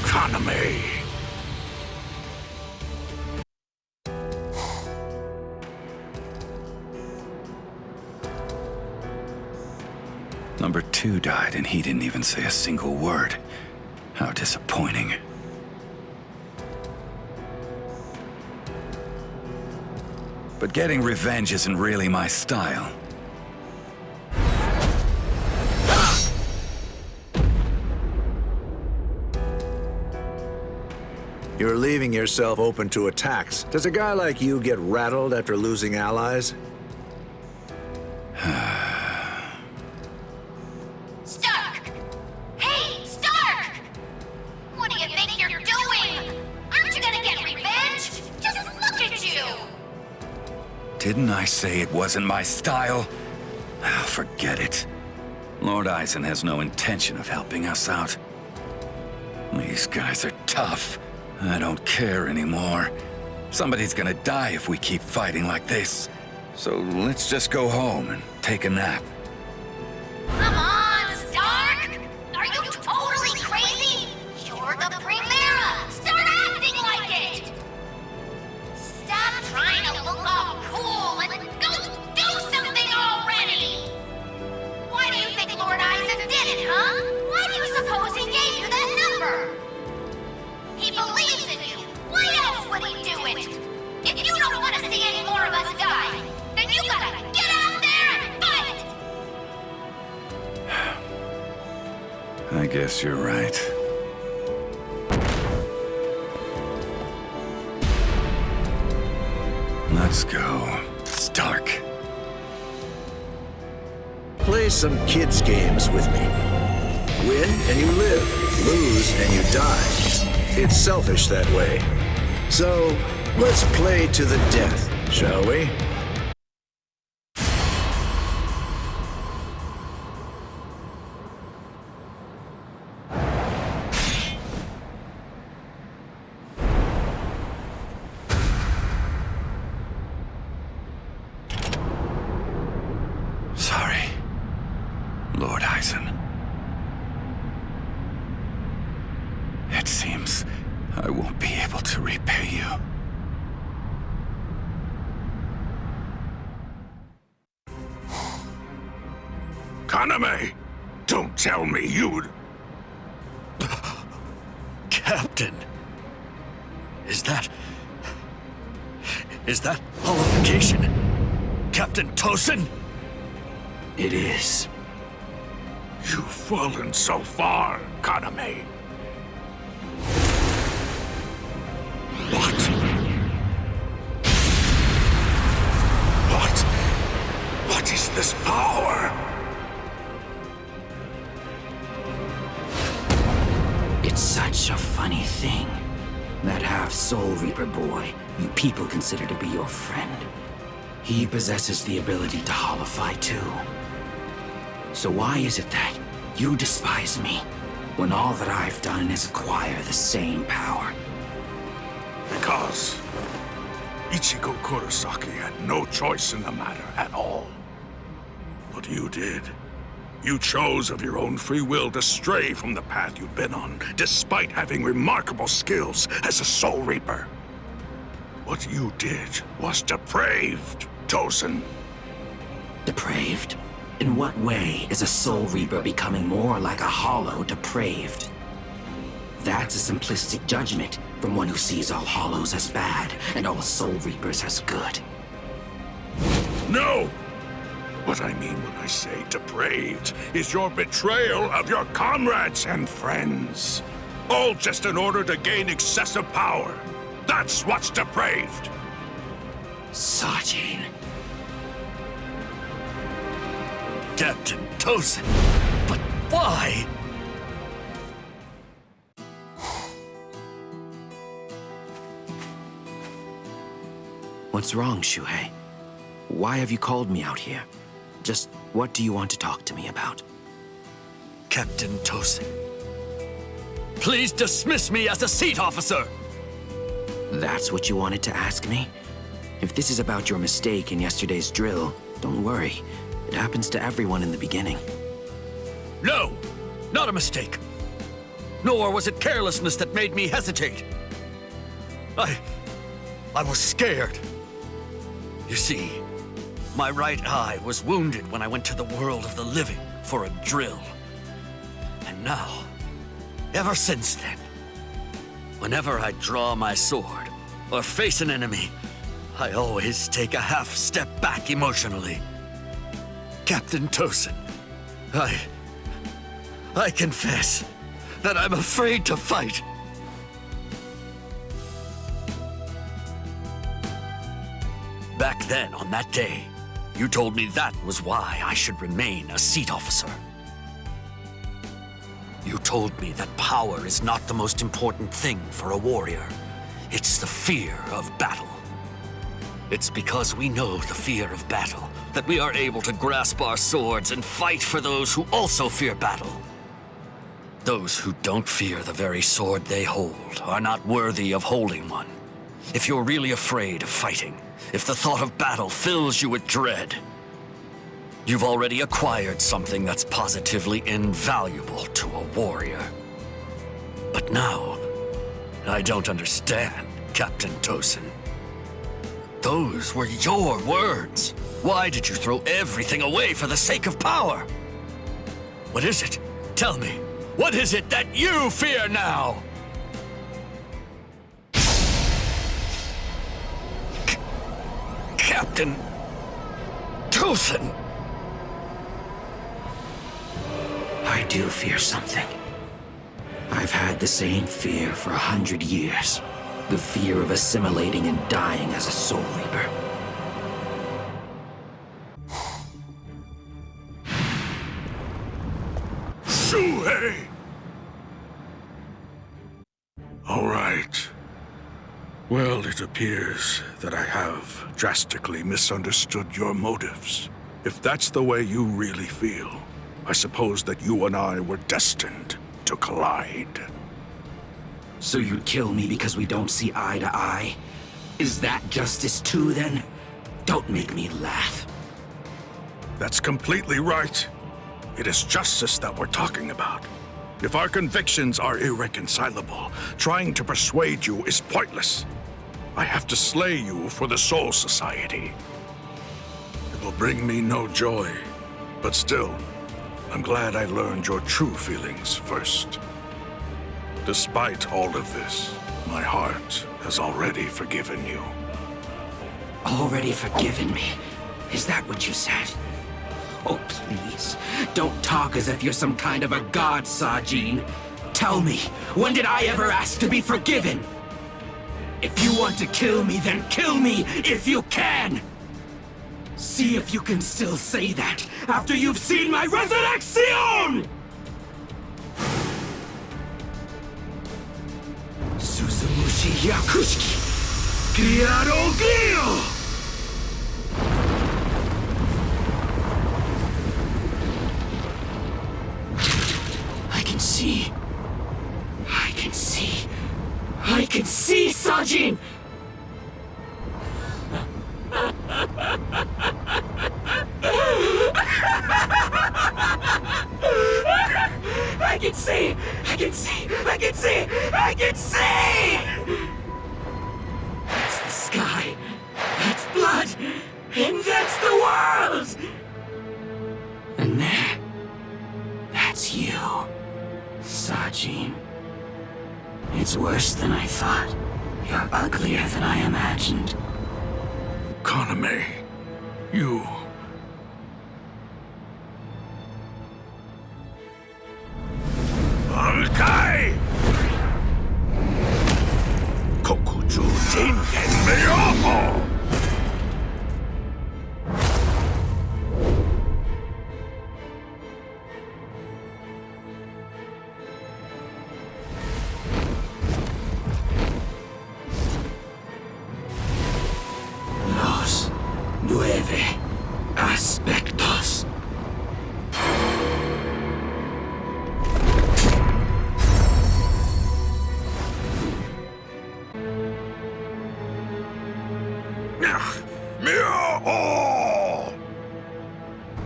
E: Kaname...
P: Number 2 died and he didn't even say a single word. How disappointing. But getting revenge isn't really my style.
Q: You're leaving yourself open to attacks. Does a guy like you get rattled after losing allies?
C: Stark! Hey, Stark! What do you think you're doing? Aren't you gonna get revenge? Just look at you!
P: Didn't I say it wasn't my style? Ah, forget it. Lord Aizen has no intention of helping us out. These guys are tough. I don't care anymore. Somebody's gonna die if we keep fighting like this. So let's just go home and take a nap.
C: Come on, Stark! Are you totally crazy? You're the Primera! Start acting like it! Stop trying to look all cool and go do something already! Why do you think Lord Aizen did it, huh? Why do you suppose he gave you that number? He believes in you! Why else would he do it? If you don't want to see any more of us die, then you gotta get out there and fight!
P: I guess you're right. Let's go, Stark.
Q: Play some kids' games with me. Win and you live. Lose and you die. It's selfish that way. So, let's play to the death, shall we?
P: Sorry, Lord Aizen. It seems I won't be able to repay you.
E: Kaname, don't tell me you'd...
M: Captain, is that holification? Captain Tosin?
F: It is.
E: You've fallen so far, Kaname. What is this power?
F: It's such a funny thing. That half-Soul Reaper boy you people consider to be your friend. He possesses the ability to holify too. So why is it that you despise me, when all that I've done is acquire the same power?
E: Because Ichigo Kurosaki had no choice in the matter at all. But you did. You chose of your own free will to stray from the path you'd been on, despite having remarkable skills as a Soul Reaper. What you did was depraved, Tosin.
F: Depraved?
G: In what way is a Soul Reaper becoming more like a hollow depraved? That's a simplistic judgment from one who sees all hollows as bad and all Soul Reapers as good.
E: No! What I mean when I say depraved is your betrayal of your comrades and friends. All just in order to gain excessive power. That's what's depraved!
G: Sajin.
M: Captain Tosin, but why?
G: What's wrong, Shuhei? Why have you called me out here? Just what do you want to talk to me about?
M: Captain Tosin, please dismiss me as a seat officer!
G: That's what you wanted to ask me? If this is about your mistake in yesterday's drill, don't worry. It happens to everyone in the beginning.
M: No! Not a mistake! Nor was it carelessness that made me hesitate. I was scared. You see, my right eye was wounded when I went to the world of the living for a drill. And now, ever since then, whenever I draw my sword or face an enemy, I always take a half step back emotionally. Captain Tosin, I confess that I'm afraid to fight. Back then, on that day, you told me that was why I should remain a seat officer. You told me that power is not the most important thing for a warrior. It's the fear of battle. It's because we know the fear of battle that we are able to grasp our swords and fight for those who also fear battle. Those who don't fear the very sword they hold are not worthy of holding one. If you're really afraid of fighting, if the thought of battle fills you with dread, you've already acquired something that's positively invaluable to a warrior. But now, I don't understand, Captain Tosin. Those were your words. Why did you throw everything away for the sake of power? What is it? Tell me. What is it that you fear now? Captain Tosin.
G: I do fear something. I've had the same fear for 100 years. The fear of assimilating and dying as a Soul Reaper.
E: Shuhei! All right. Well, it appears that I have drastically misunderstood your motives. If that's the way you really feel, I suppose that you and I were destined to collide.
G: So you'd kill me because we don't see eye to eye? Is that justice too, then? Don't make me laugh.
E: That's completely right. It is justice that we're talking about. If our convictions are irreconcilable, trying to persuade you is pointless. I have to slay you for the Soul Society. It will bring me no joy, but still, I'm glad I learned your true feelings first. Despite all of this, my heart has already forgiven you.
G: Already forgiven me? Is that what you said? Oh, please, don't talk as if you're some kind of a god, Sajin. Tell me, when did I ever ask to be forgiven? If you want to kill me, then kill me if you can! See if you can still say that after you've seen my resurrection! Suzumushi Yakushiki! Piaroglio! I can see, Sajin! I can see! I can see! I can see! I can see! That's the sky. That's blood. And that's the world! Wow. Sajin. It's worse than I thought. You're uglier than I imagined.
E: Kaname, you... Bankai! Kokuju Jingen Meoho!
G: Los 9 aspectos.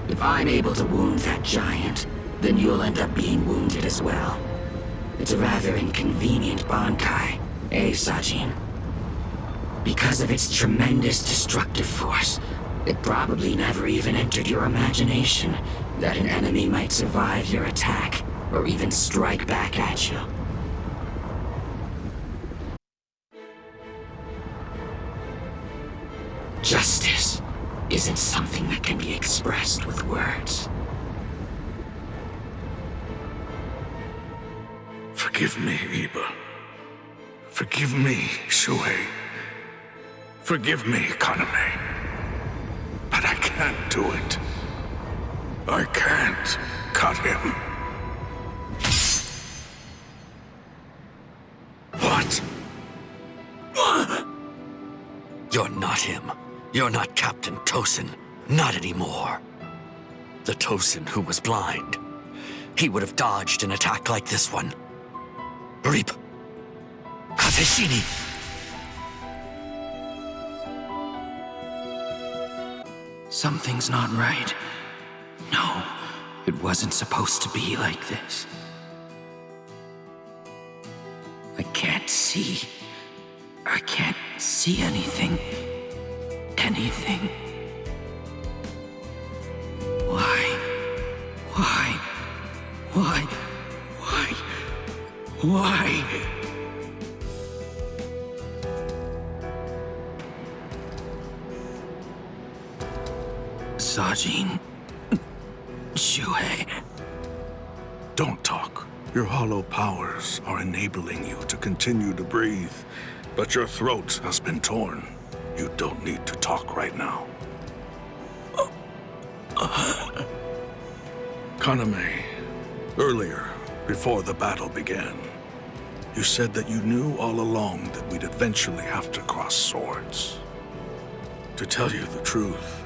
G: If I'm able to wound that giant, then you'll end up being wounded as well. It's a rather inconvenient Bankai, eh, Sajin? Because of its tremendous destructive force, it probably never even entered your imagination that an enemy might survive your attack, or even strike back at you. Justice isn't something that can be expressed with words.
E: Forgive me, Iba. Forgive me, Shuhei. Forgive me, Kaname. But I can't do it. I can't cut him. What?
M: You're not him. You're not Captain Tosin. Not anymore. The Tosin who was blind. He would have dodged an attack like this one. Reap. Kateshini.
G: Something's not right. No, it wasn't supposed to be like this. I can't see. I can't see anything. Anything. Why? Why? Why? Why? Why? Sajin. Shuhei.
E: Don't talk. Your hollow powers are enabling you to continue to breathe, but your throat has been torn. You don't need to talk right now. Kaname, earlier, before the battle began, you said that you knew all along that we'd eventually have to cross swords. To tell you the truth,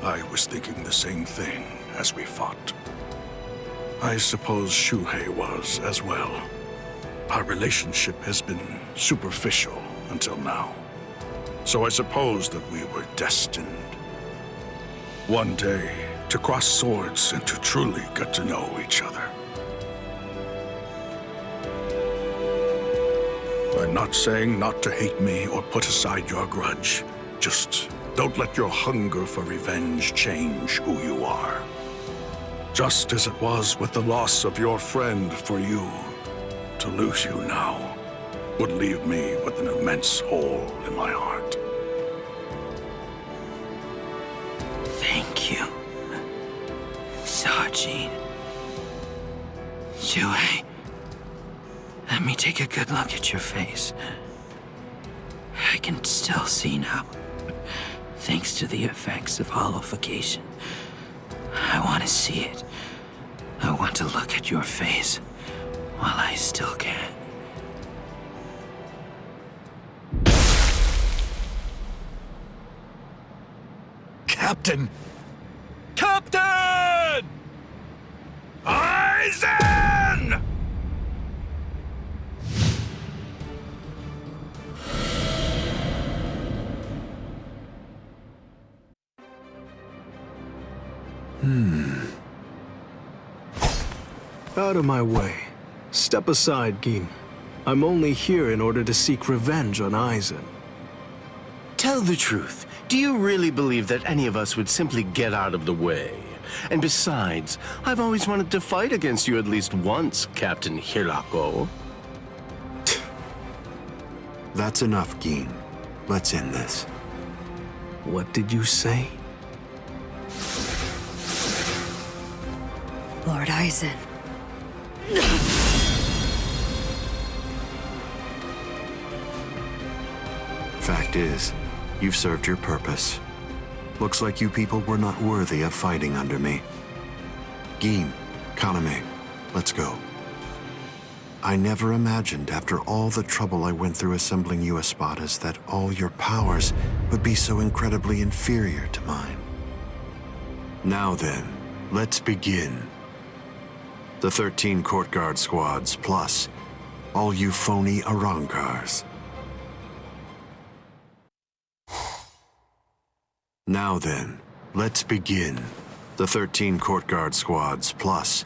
E: I was thinking the same thing as we fought. I suppose Shuhei was as well. Our relationship has been superficial until now. So I suppose that we were destined. One day, to cross swords and to truly get to know each other. I'm not saying not to hate me or put aside your grudge. Just don't let your hunger for revenge change who you are. Just as it was with the loss of your friend for you, to lose you now would leave me with an immense hole in my heart.
G: Thank you, Sajin. Shuhei, let me take a good look at your face. I can still see now, thanks to the effects of hollowification. I want to see it. I want to look at your face while I still can.
M: Captain! Captain!
E: Aizen!
A: Out of my way. Step aside, Gin. I'm only here in order to seek revenge on Aizen.
U: Tell the truth. Do you really believe that any of us would simply get out of the way? And besides, I've always wanted to fight against you at least once, Captain Hueco.
B: That's enough, Geen. Let's end this.
A: What did you say?
T: Lord Aizen.
B: Fact is, you've served your purpose. Looks like you people were not worthy of fighting under me. Geen, Kaname, let's go. I never imagined, after all the trouble I went through assembling you Espadas, that all your powers would be so incredibly inferior to mine. Now then, let's begin. The 13 court guard squads, plus all you phony Arrancars. Now then, let's begin. The 13 court guard squads, plus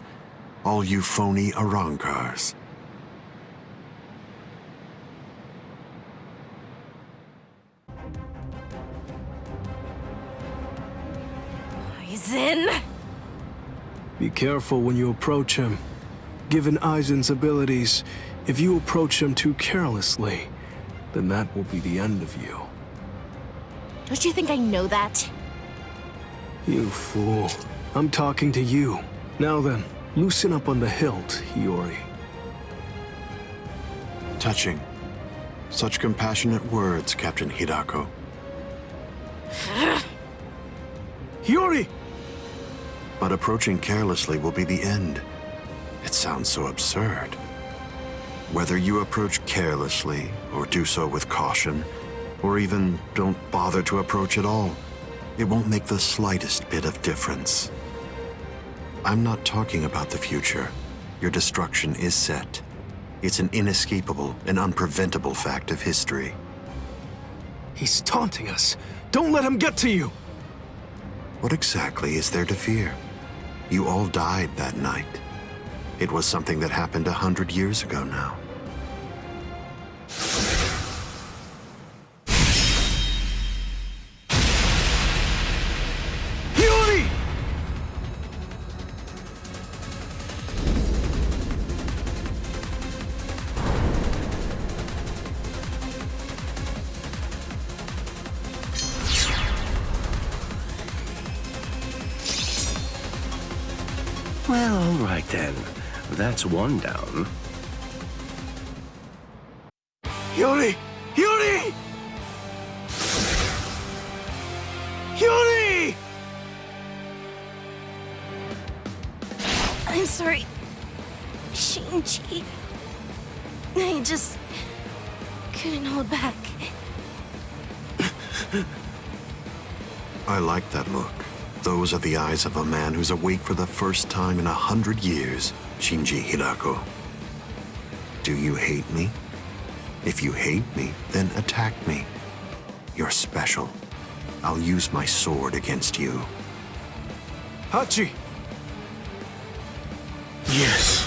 B: all you phony Arrancars.
L: Aizen?
A: Be careful when you approach him. Given Aizen's abilities, if you approach him too carelessly, then that will be the end of you.
L: Don't you think I know that?
A: You fool. I'm talking to you. Now then, loosen up on the hilt, Hiyori.
B: Touching. Such compassionate words, Captain Hidako.
A: Hiyori!
B: But approaching carelessly will be the end. It sounds so absurd. Whether you approach carelessly, or do so with caution, or even don't bother to approach at all, it won't make the slightest bit of difference. I'm not talking about the future. Your destruction is set. It's an inescapable and unpreventable fact of history.
A: He's taunting us. Don't let him get to you!
B: What exactly is there to fear? You all died that night. It was something that happened 100 years ago now.
A: Hiyori!
U: Well, all right then. That's one down.
A: Hiyori! Hiyori! Hiyori!
L: I'm sorry, Shinji. I just couldn't hold back.
B: I like that look. Those are the eyes of a man who's awake for the first time in 100 years, Shinji Hidako. Do you hate me? If you hate me, then attack me. You're special. I'll use my sword against you.
A: Hachi!
V: Yes.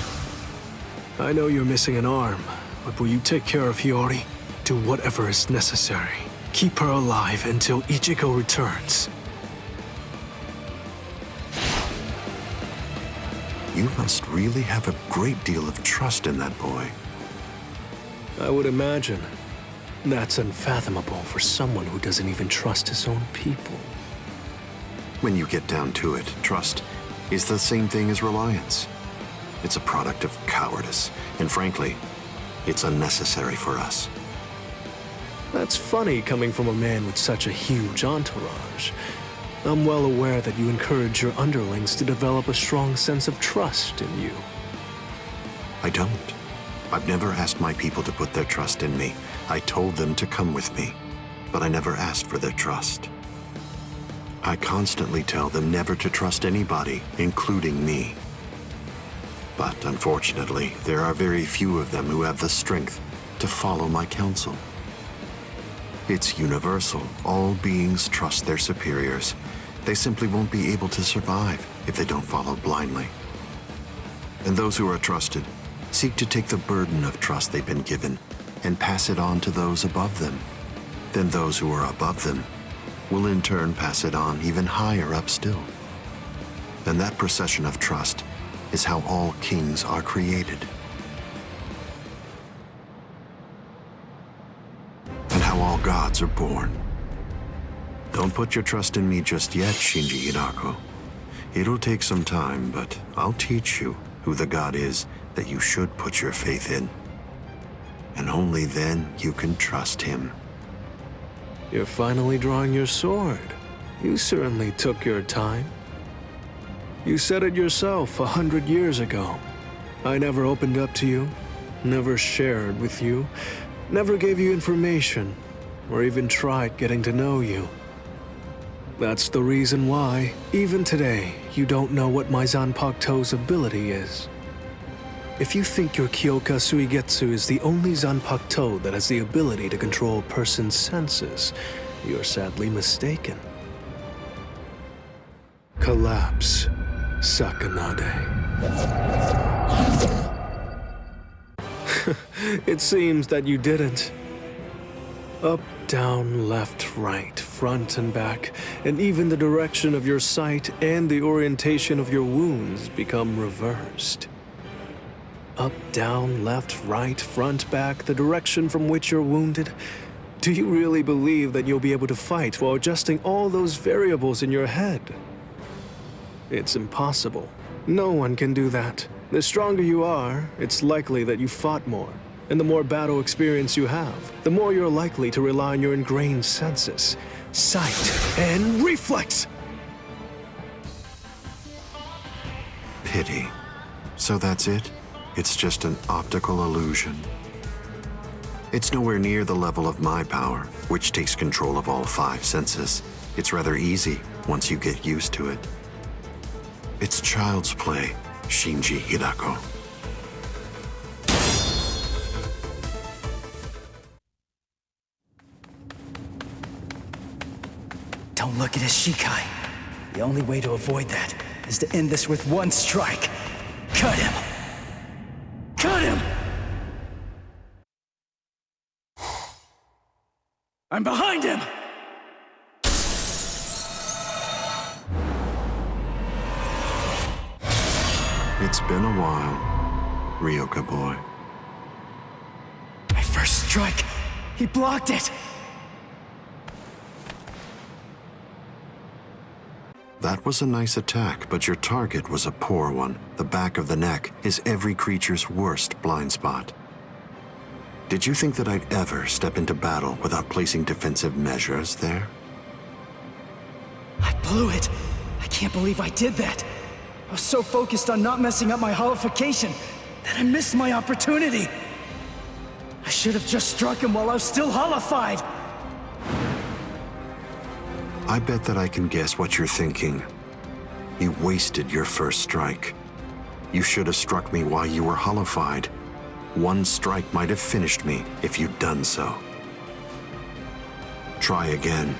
A: I know you're missing an arm, but will you take care of Hiyori? Do whatever is necessary. Keep her alive until Ichigo returns.
B: You must really have a great deal of trust in that boy.
A: I would imagine. That's unfathomable for someone who doesn't even trust his own people.
B: When you get down to it, trust is the same thing as reliance. It's a product of cowardice, and frankly, it's unnecessary for us.
A: That's funny coming from a man with such a huge entourage. I'm well aware that you encourage your underlings to develop a strong sense of trust in you.
B: I don't. I've never asked my people to put their trust in me. I told them to come with me, but I never asked for their trust. I constantly tell them never to trust anybody, including me. But unfortunately, there are very few of them who have the strength to follow my counsel. It's universal. All beings trust their superiors. They simply won't be able to survive if they don't follow blindly. And those who are trusted seek to take the burden of trust they've been given and pass it on to those above them. Then those who are above them will in turn pass it on even higher up still. And that procession of trust is how all kings are created. And how all gods are born. Don't put your trust in me just yet, Shinji Hidako. It'll take some time, but I'll teach you who the god is that you should put your faith in. And only then you can trust him.
A: You're finally drawing your sword. You certainly took your time. You said it yourself 100 years ago. I never opened up to you, never shared with you, never gave you information, or even tried getting to know you. That's the reason why, even today, you don't know what my Zanpakuto's ability is. If you think your Kyoka Suigetsu is the only Zanpakuto that has the ability to control a person's senses, you're sadly mistaken. Collapse, Sakanade. It seems that you didn't. Up, down, left, right, front and back, and even the direction of your sight and the orientation of your wounds become reversed. Up, down, left, right, front, back, the direction from which you're wounded. Do you really believe that you'll be able to fight while adjusting all those variables in your head? It's impossible. No one can do that. The stronger you are, it's likely that you fought more. And the more battle experience you have, the more you're likely to rely on your ingrained senses, sight, and reflex!
B: Pity. So that's it? It's just an optical illusion. It's nowhere near the level of my power, which takes control of all 5 senses. It's rather easy once you get used to it. It's child's play, Shinji Hidako.
I: Don't look at his Shikai. The only way to avoid that is to end this with one strike. Cut him! Cut him! I'm behind him!
B: It's been a while, Ryoka boy.
I: My first strike! He blocked it!
B: That was a nice attack, but your target was a poor one. The back of the neck is every creature's worst blind spot. Did you think that I'd ever step into battle without placing defensive measures there?
I: I blew it! I can't believe I did that! I was so focused on not messing up my holification that I missed my opportunity! I should have just struck him while I was still holified!
B: I bet that I can guess what you're thinking. You wasted your first strike. You should have struck me while you were holified. One strike might have finished me if you'd done so. Try again.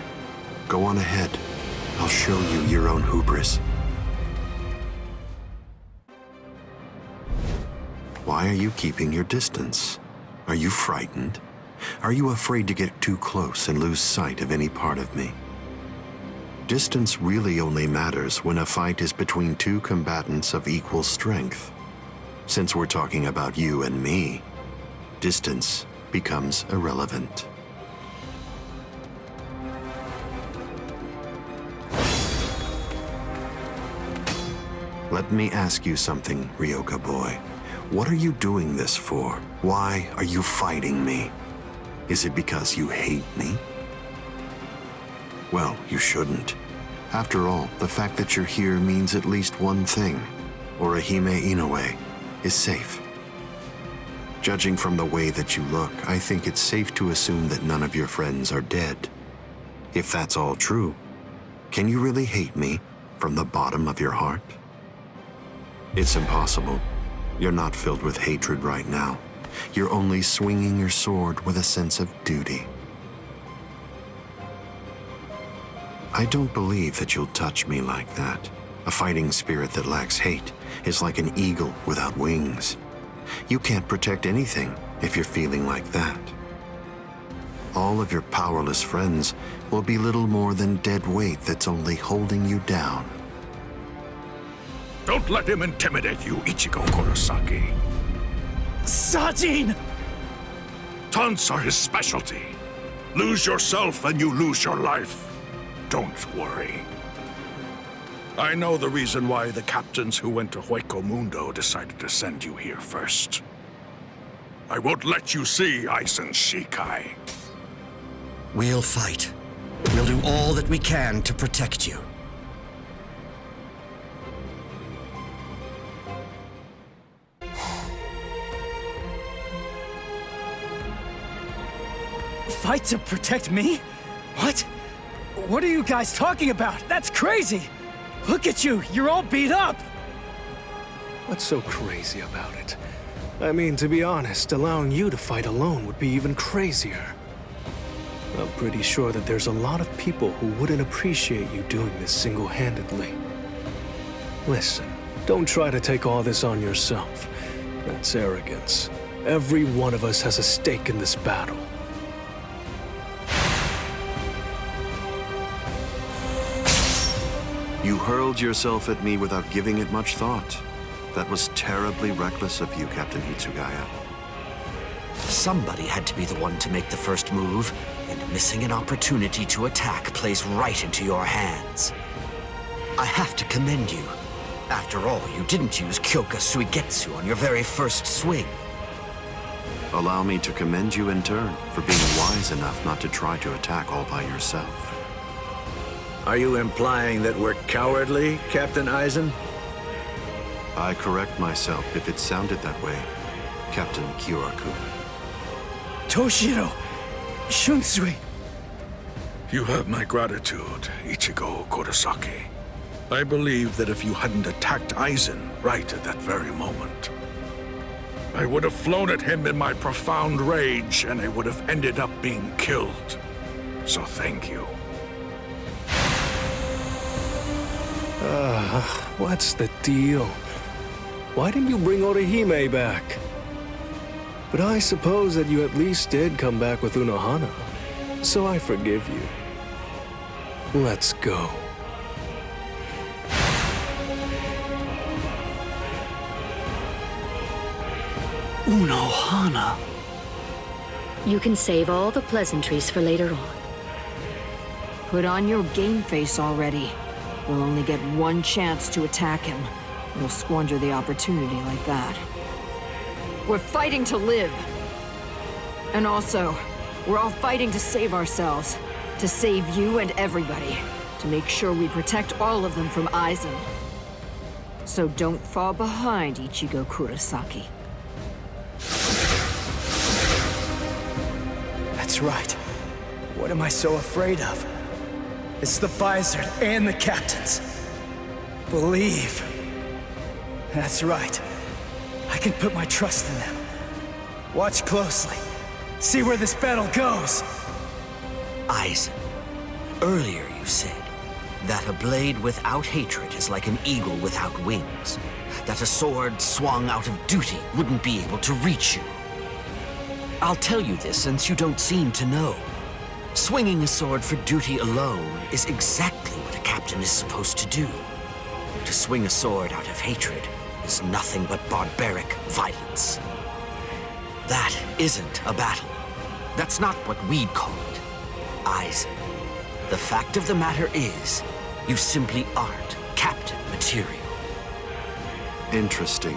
B: Go on ahead. I'll show you your own hubris. Why are you keeping your distance? Are you frightened? Are you afraid to get too close and lose sight of any part of me? Distance really only matters when a fight is between 2 combatants of equal strength. Since we're talking about you and me, distance becomes irrelevant. Let me ask you something, Ryoka boy. What are you doing this for? Why are you fighting me? Is it because you hate me? Well, you shouldn't. After all, the fact that you're here means at least one thing. Orihime Inoue is safe. Judging from the way that you look, I think it's safe to assume that none of your friends are dead. If that's all true, can you really hate me from the bottom of your heart? It's impossible. You're not filled with hatred right now. You're only swinging your sword with a sense of duty. I don't believe that you'll touch me like that. A fighting spirit that lacks hate is like an eagle without wings. You can't protect anything if you're feeling like that. All of your powerless friends will be little more than dead weight that's only holding you down.
E: Don't let him intimidate you, Ichigo Kurosaki.
I: Sajin!
E: Taunts are his specialty. Lose yourself and you lose your life. Don't worry. I know the reason why the captains who went to Hueco Mundo decided to send you here first. I won't let you see Aizen Shikai.
G: We'll fight. We'll do all that we can to protect you.
I: Fight to protect me? What? What are you guys talking about? That's crazy! Look at you, you're all beat up!
A: What's so crazy about it? I mean, to be honest, allowing you to fight alone would be even crazier. I'm pretty sure that there's a lot of people who wouldn't appreciate you doing this single-handedly. Listen, don't try to take all this on yourself. That's arrogance. Every one of us has a stake in this battle.
B: You hurled yourself at me without giving it much thought. That was terribly reckless of you, Captain Hitsugaya.
G: Somebody had to be the one to make the first move, and missing an opportunity to attack plays right into your hands. I have to commend you. After all, you didn't use Kyoka Suigetsu on your very first swing.
B: Allow me to commend you in turn for being wise enough not to try to attack all by yourself.
Q: Are you implying that we're cowardly, Captain Aizen?
B: I correct myself if it sounded that way, Captain Kyoraku.
I: Toshiro! Shunsui!
E: You have my gratitude, Ichigo Kurosaki. I believe that if you hadn't attacked Aizen right at that very moment, I would have flown at him in my profound rage, and I would have ended up being killed. So thank you.
A: What's the deal? Why didn't you bring Orihime back? But I suppose that you at least did come back with Unohana, so I forgive you. Let's go.
V: Unohana.
J: You can save all the pleasantries for later on.
K: Put on your game face already. We'll only get one chance to attack him. We'll squander the opportunity like that. We're fighting to live. And also, we're all fighting to save ourselves. To save you and everybody. To make sure we protect all of them from Aizen. So don't fall behind, Ichigo Kurosaki.
I: That's right. What am I so afraid of? It's the Visored and the captains. Believe. That's right. I can put my trust in them. Watch closely. See where this battle goes.
G: Aizen, earlier you said that a blade without hatred is like an eagle without wings. That a sword swung out of duty wouldn't be able to reach you. I'll tell you this since you don't seem to know. Swinging a sword for duty alone is exactly what a captain is supposed to do. To swing a sword out of hatred is nothing but barbaric violence. That isn't a battle. That's not what we'd call it. Aizen, the fact of the matter is, you simply aren't captain material.
B: Interesting.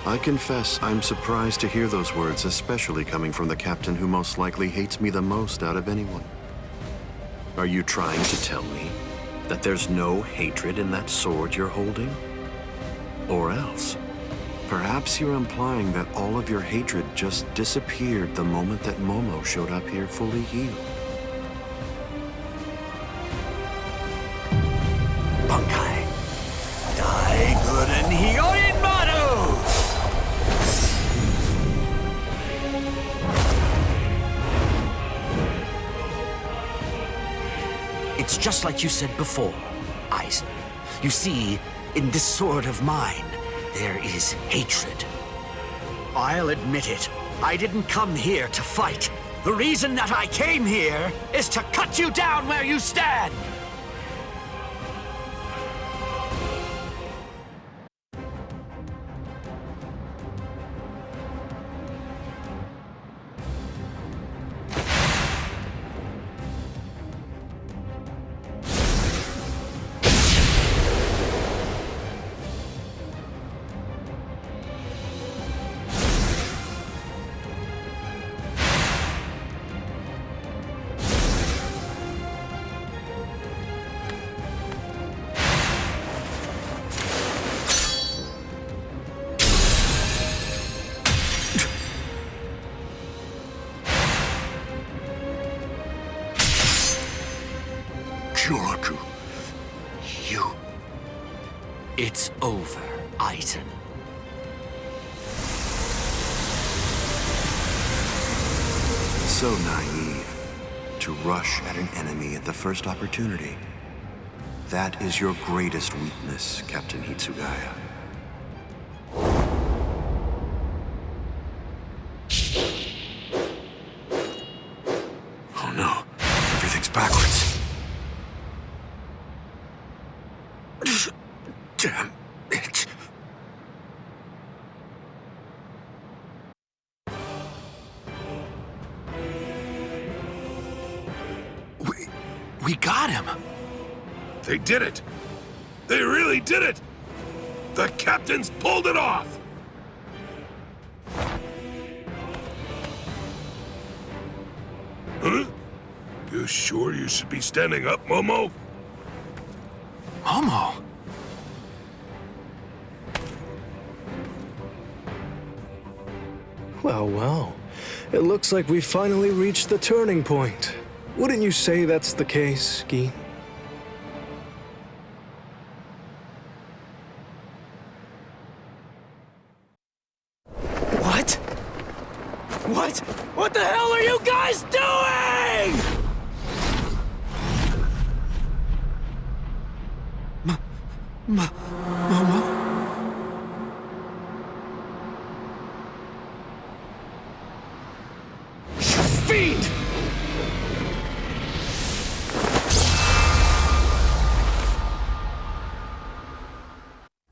B: I confess I'm surprised to hear those words, especially coming from the captain who most likely hates me the most out of anyone. Are you trying to tell me that there's no hatred in that sword you're holding? Or else, perhaps you're implying that all of your hatred just disappeared the moment that Momo showed up here fully healed.
G: Bunkai. Daiguren Hyoin Maru! It's just like you said before, Aizen. You see, in this sword of mine, there is hatred. I'll admit it. I didn't come here to fight. The reason that I came here is to cut you down where you stand!
E: Kyoraku, you...
F: It's over, Aizen.
B: So naive to rush at an enemy at the first opportunity. That is your greatest weakness, Captain Hitsugaya.
E: Oh no, everything's backwards. Damn it.
M: We got him!
D: They did it! They really did it! The captains pulled it off! Huh? You sure you should be standing up, Momo?
M: Momo?
A: Well, well. It looks like we finally reached the turning point. Wouldn't you say that's the case, Gi?
I: What? What? What the hell are you guys doing?
M: Momo?
I: Fiend!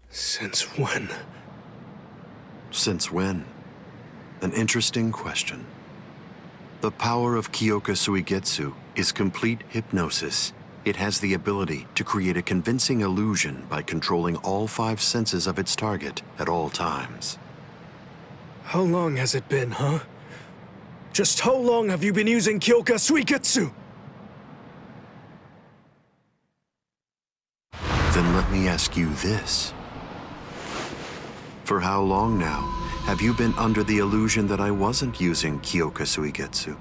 A: Since when?
B: Since when? An interesting question. The power of Kyoka Suigetsu is complete hypnosis. It has the ability to create a convincing illusion by controlling all 5 senses of its target at all times.
A: How long has it been, huh? Just how long have you been using Kyoka Suigetsu?
B: Then let me ask you this. For how long now have you been under the illusion that I wasn't using Kyoka Suigetsu?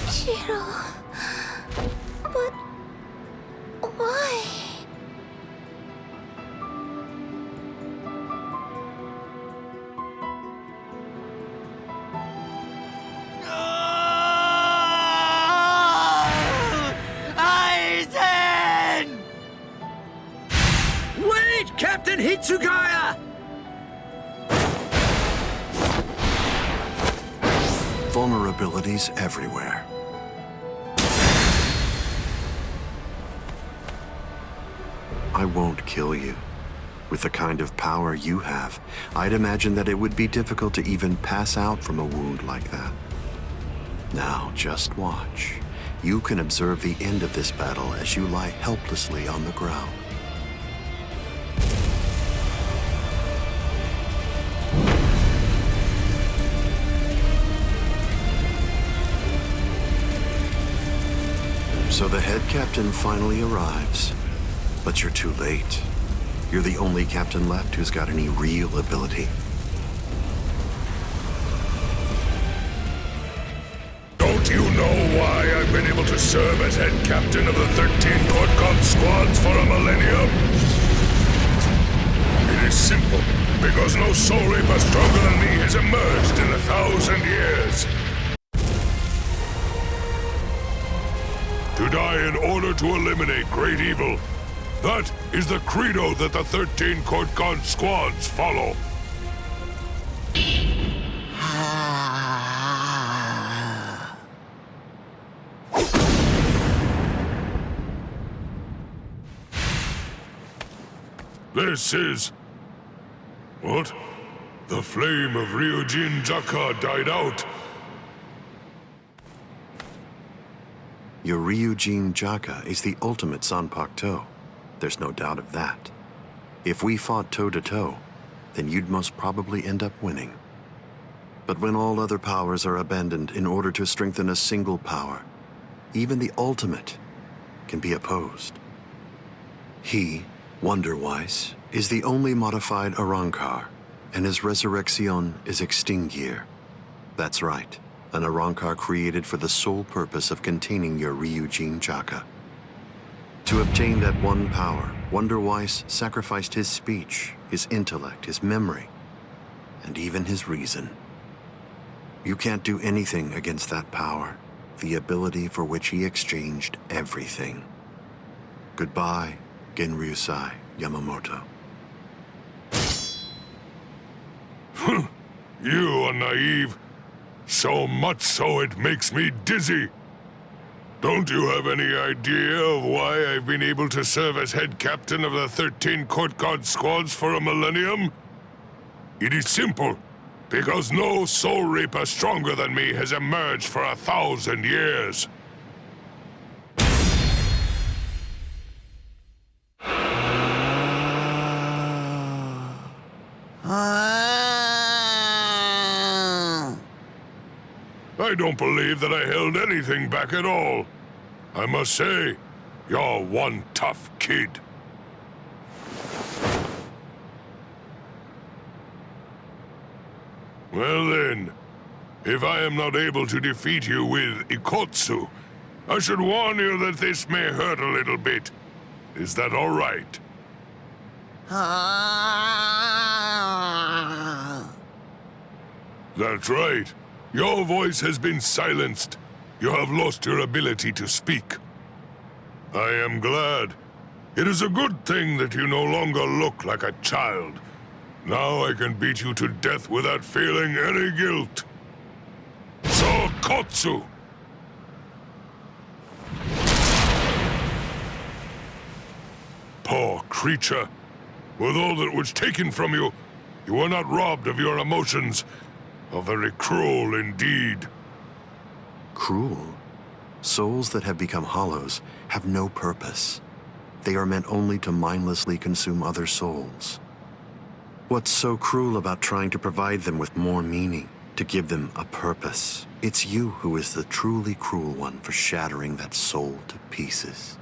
R: Shiro... But... why?
F: Aizen! Wait, Captain Hitsugaya!
B: Vulnerabilities everywhere. I won't kill you. With the kind of power you have, I'd imagine that it would be difficult to even pass out from a wound like that. Now, just watch. You can observe the end of this battle as you lie helplessly on the ground. So the head captain finally arrives, but you're too late. You're the only captain left who's got any real ability.
D: Don't you know why I've been able to serve as head captain of the 13 Court Guard squads for a millennium? It is simple, because no soul reaper stronger than me has emerged in 1,000 years. To die in order to eliminate great evil. That is the credo that the 13 Court Guard squads follow. This is... what? The flame of Ryujin Jaka died out.
B: Your Ryujin Jaka is the ultimate Zanpakuto. There's no doubt of that. If we fought toe-to-toe, then you'd most probably end up winning. But when all other powers are abandoned in order to strengthen a single power, even the ultimate can be opposed. He, Wonderwise, is the only modified Arrancar, and his resurrection is Extinguir, That's right. An Arrancar created for the sole purpose of containing your Ryujin Jaka. To obtain that one power, Wonder Weiss sacrificed his speech, his intellect, his memory, and even his reason. You can't do anything against that power, the ability for which he exchanged everything. Goodbye, Genryusai Yamamoto.
D: You are naive. So much so it makes me dizzy. Don't you have any idea of why I've been able to serve as head captain of the 13 Court Guard squads for a millennium? It is simple. Because no soul reaper stronger than me has emerged for 1,000 years. I don't believe that I held anything back at all. I must say, you're one tough kid. Well then, if I am not able to defeat you with Ikotsu, I should warn you that this may hurt a little bit. Is that all right? That's right. Your voice has been silenced. You have lost your ability to speak. I am glad. It is a good thing that you no longer look like a child. Now I can beat you to death without feeling any guilt. Sokotsu! Poor creature. With all that was taken from you, you were not robbed of your emotions. How very cruel indeed.
B: Cruel? Souls that have become hollows have no purpose. They are meant only to mindlessly consume other souls. What's so cruel about trying to provide them with more meaning, to give them a purpose? It's you who is the truly cruel one for shattering that soul to pieces.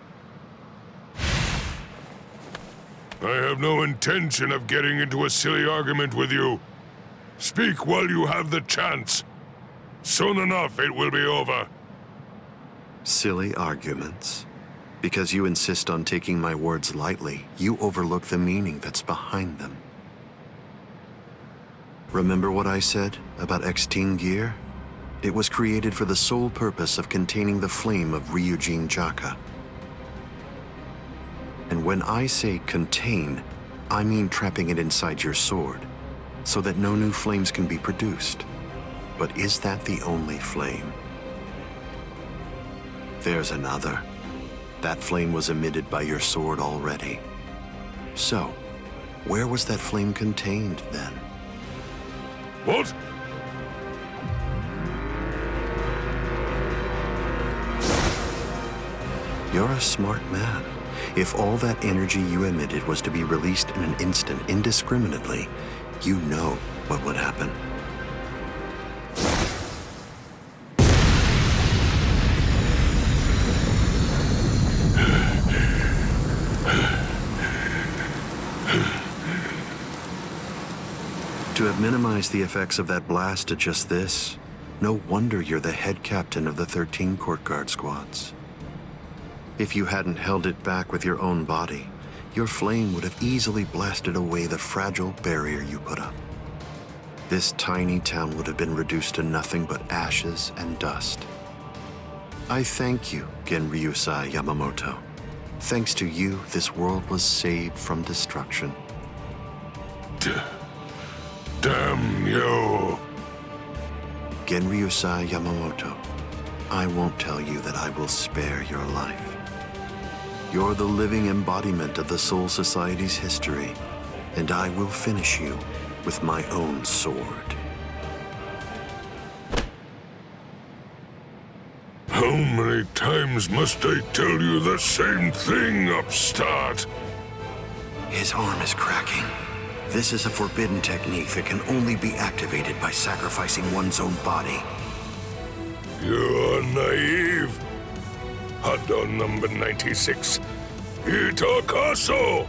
D: I have no intention of getting into a silly argument with you. Speak while you have the chance. Soon enough, it will be over.
B: Silly arguments? Because you insist on taking my words lightly, you overlook the meaning that's behind them. Remember what I said about X-Teen gear? It was created for the sole purpose of containing the flame of Ryujin Jaka. And when I say contain, I mean trapping it inside your sword, so that no new flames can be produced. But is that the only flame? There's another. That flame was emitted by your sword already. So, where was that flame contained then?
D: What?
B: You're a smart man. If all that energy you emitted was to be released in an instant indiscriminately, you know what would happen. To have minimized the effects of that blast to just this, no wonder you're the head captain of the 13 Court Guard squads. If you hadn't held it back with your own body, your flame would have easily blasted away the fragile barrier you put up. This tiny town would have been reduced to nothing but ashes and dust. I thank you, Genryusai Yamamoto. Thanks to you, this world was saved from destruction.
D: Damn you!
B: Genryusai Yamamoto, I won't tell you that I will spare your life. You're the living embodiment of the Soul Society's history, and I will finish you with my own sword.
D: How many times must I tell you the same thing, upstart?
B: His arm is cracking. This is a forbidden technique that can only be activated by sacrificing one's own body.
D: You're naive. Hado number 96. Itakaso!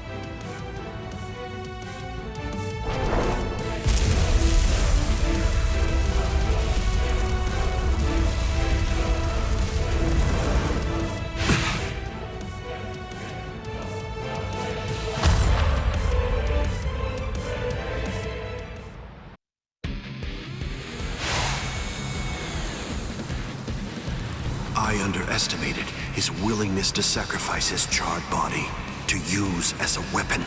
B: I underestimated his willingness to sacrifice his charred body to use as a weapon.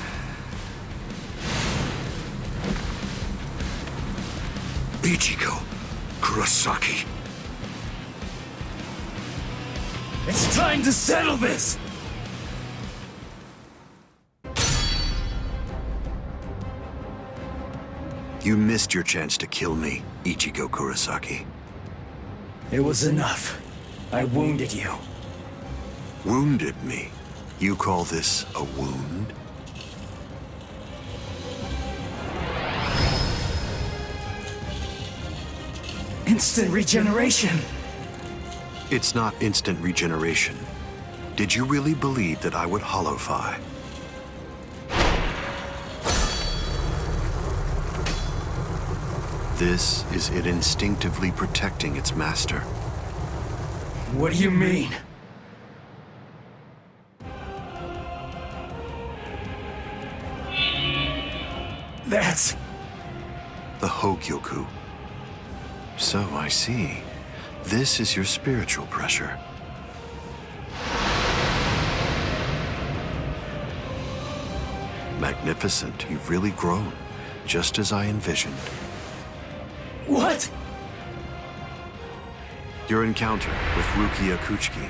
B: Ichigo Kurosaki.
I: It's time to settle this!
B: You missed your chance to kill me, Ichigo Kurosaki.
I: It was enough. I wounded you.
B: Wounded me? You call this a wound?
I: Instant regeneration!
B: It's not instant regeneration. Did you really believe that I would holofy? This is it instinctively protecting its master.
I: What do you mean? That's...
B: the Hogyoku. So I see. This is your spiritual pressure. Magnificent. You've really grown, just as I envisioned.
I: What?
B: Your encounter with Rukia Kuchiki.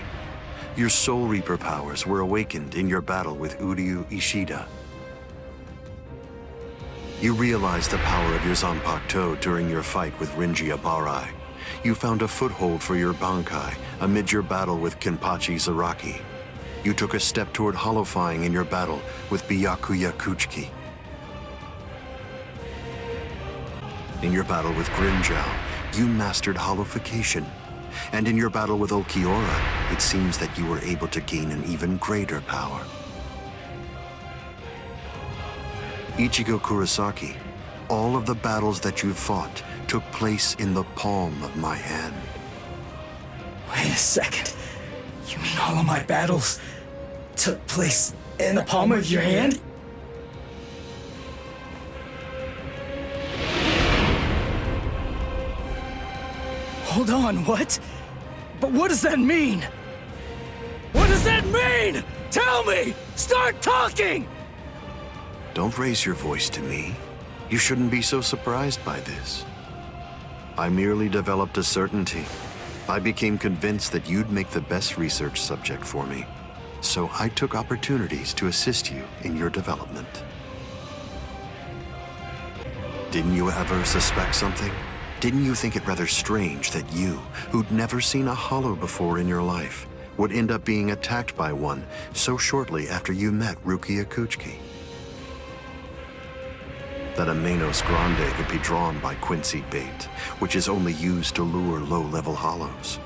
B: Your Soul Reaper powers were awakened in your battle with Uryu Ishida. You realized the power of your Zanpakuto during your fight with Rinji Abarai. You found a foothold for your Bankai amid your battle with Kenpachi Zaraki. You took a step toward holofying in your battle with Byakuya Kuchiki. In your battle with Grimjow, you mastered holofication. And in your battle with Ulquiorra, it seems that you were able to gain an even greater power. Ichigo Kurosaki, all of the battles that you fought took place in the palm of my hand.
I: Wait a second. You mean all of my battles took place in the palm of your hand? Hold on, what? But what does that mean? What does that mean? Tell me! Start talking!
B: Don't raise your voice to me. You shouldn't be so surprised by this. I merely developed a certainty. I became convinced that you'd make the best research subject for me. So I took opportunities to assist you in your development. Didn't you ever suspect something? Didn't you think it rather strange that you, who'd never seen a hollow before in your life, would end up being attacked by one so shortly after you met Rukia Kuchiki? That a Manos Grande would be drawn by Quincy bait, which is only used to lure low-level hollows.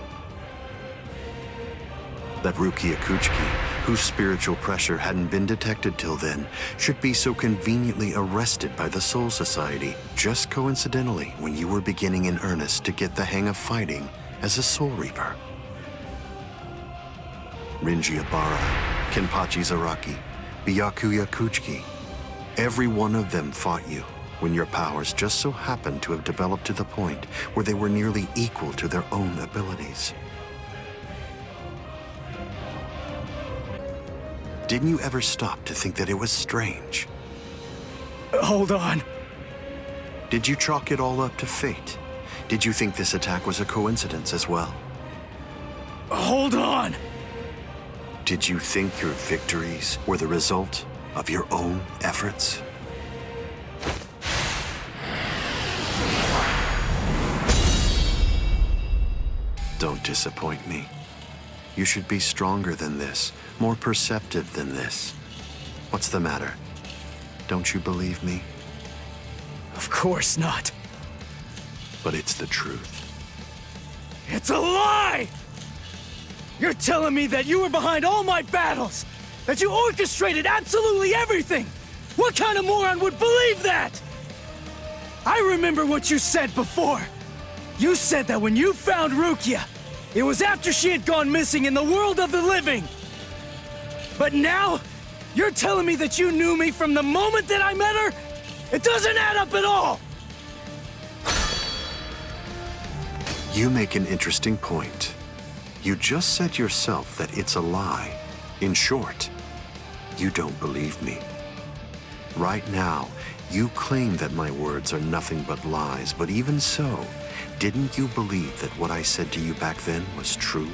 B: That Rukia Kuchiki, whose spiritual pressure hadn't been detected till then, should be so conveniently arrested by the Soul Society just coincidentally when you were beginning in earnest to get the hang of fighting as a Soul Reaper. Rinji Abarai, Kenpachi Zaraki, Byakuya Kuchiki, every one of them fought you when your powers just so happened to have developed to the point where they were nearly equal to their own abilities. Didn't you ever stop to think that it was strange?
I: Hold on.
B: Did you chalk it all up to fate? Did you think this attack was a coincidence as well?
I: Hold on!
B: Did you think your victories were the result of your own efforts? Don't disappoint me. You should be stronger than this, more perceptive than this. What's the matter? Don't you believe me?
I: Of course not.
B: But it's the truth.
I: It's a lie! You're telling me that you were behind all my battles! That you orchestrated absolutely everything! What kind of moron would believe that? I remember what you said before. You said that when you found Rukia, it was after she had gone missing in the world of the living. But now, you're telling me that you knew me from the moment that I met her? It doesn't add up at all!
B: You make an interesting point. You just said yourself that it's a lie. In short, you don't believe me. Right now, you claim that my words are nothing but lies, but even so, didn't you believe that what I said to you back then was true?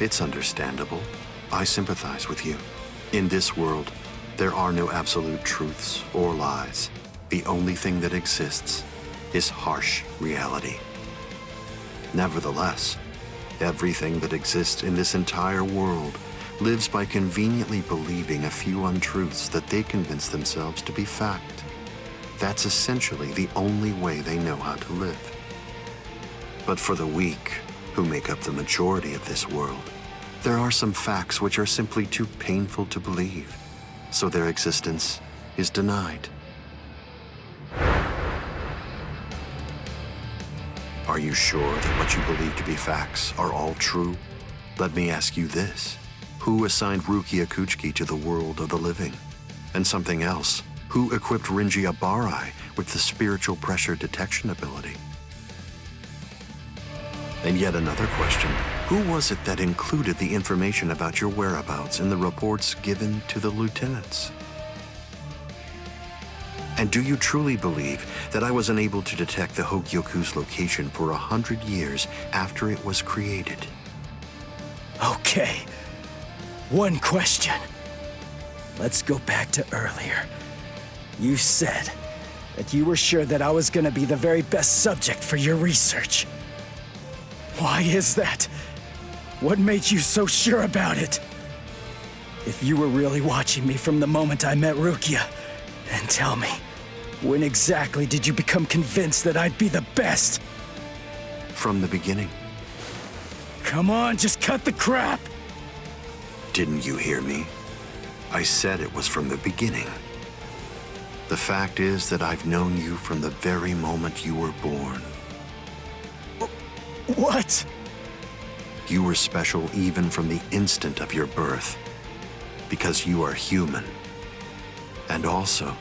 B: It's understandable. I sympathize with you. In this world, there are no absolute truths or lies. The only thing that exists is harsh reality. Nevertheless, everything that exists in this entire world lives by conveniently believing a few untruths that they convince themselves to be fact. That's essentially the only way they know how to live. But for the weak, who make up the majority of this world, there are some facts which are simply too painful to believe, so their existence is denied. Are you sure that what you believe to be facts are all true? Let me ask you this. Who assigned Rukia Kuchiki to the world of the living? And something else, who equipped Rinji Abarai with the spiritual pressure detection ability? And yet another question, who was it that included the information about your whereabouts in the reports given to the lieutenants? And do you truly believe that I was unable to detect the Hogyoku's location for 100 years after it was created?
I: Okay. One question. Let's go back to earlier. You said that you were sure that I was gonna be the very best subject for your research. Why is that? What made you so sure about it? If you were really watching me from the moment I met Rukia, then tell me, when exactly did you become convinced that I'd be the best?
B: From the beginning.
I: Come on, just cut the crap!
B: Didn't you hear me? I said it was from the beginning. The fact is that I've known you from the very moment you were born.
I: What?
B: You were special even from the instant of your birth, because you are human. And also...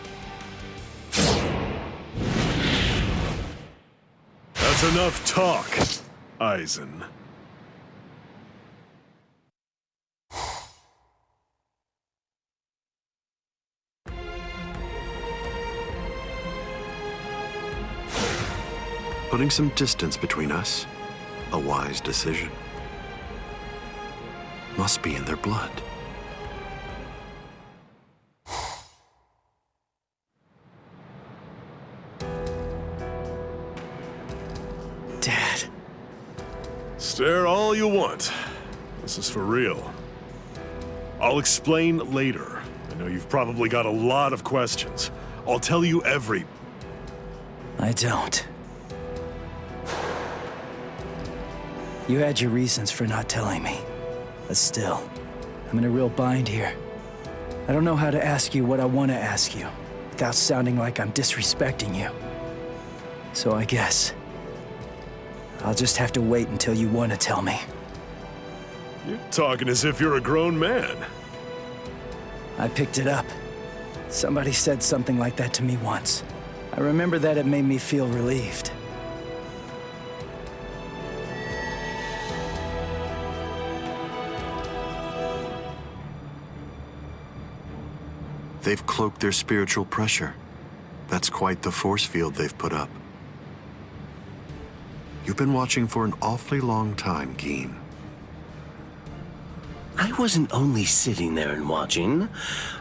N: That's enough talk, Aizen.
B: Putting some distance between us, a wise decision. Must be in their blood.
I: Dad.
N: Stare all you want. This is for real. I'll explain later. I know you've probably got a lot of questions. I'll tell you every...
I: I don't. You had your reasons for not telling me. But still, I'm in a real bind here. I don't know how to ask you what I want to ask you, without sounding like I'm disrespecting you. So I guess... I'll just have to wait until you want to tell me.
N: You're talking as if you're a grown man.
I: I picked it up. Somebody said something like that to me once. I remember that it made me feel relieved.
B: They've cloaked their spiritual pressure. That's quite the force field they've put up. You've been watching for an awfully long time, Geen.
U: I wasn't only sitting there and watching.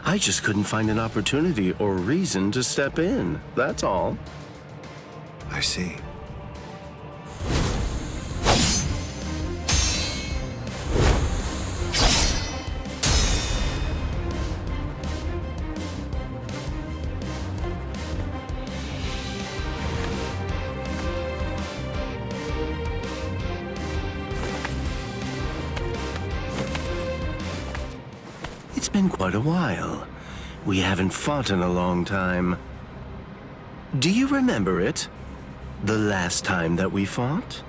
U: I just couldn't find an opportunity or reason to step in, that's all.
B: I see.
U: It's been quite a while. We haven't fought in a long time. Do you remember it? The last time that we fought?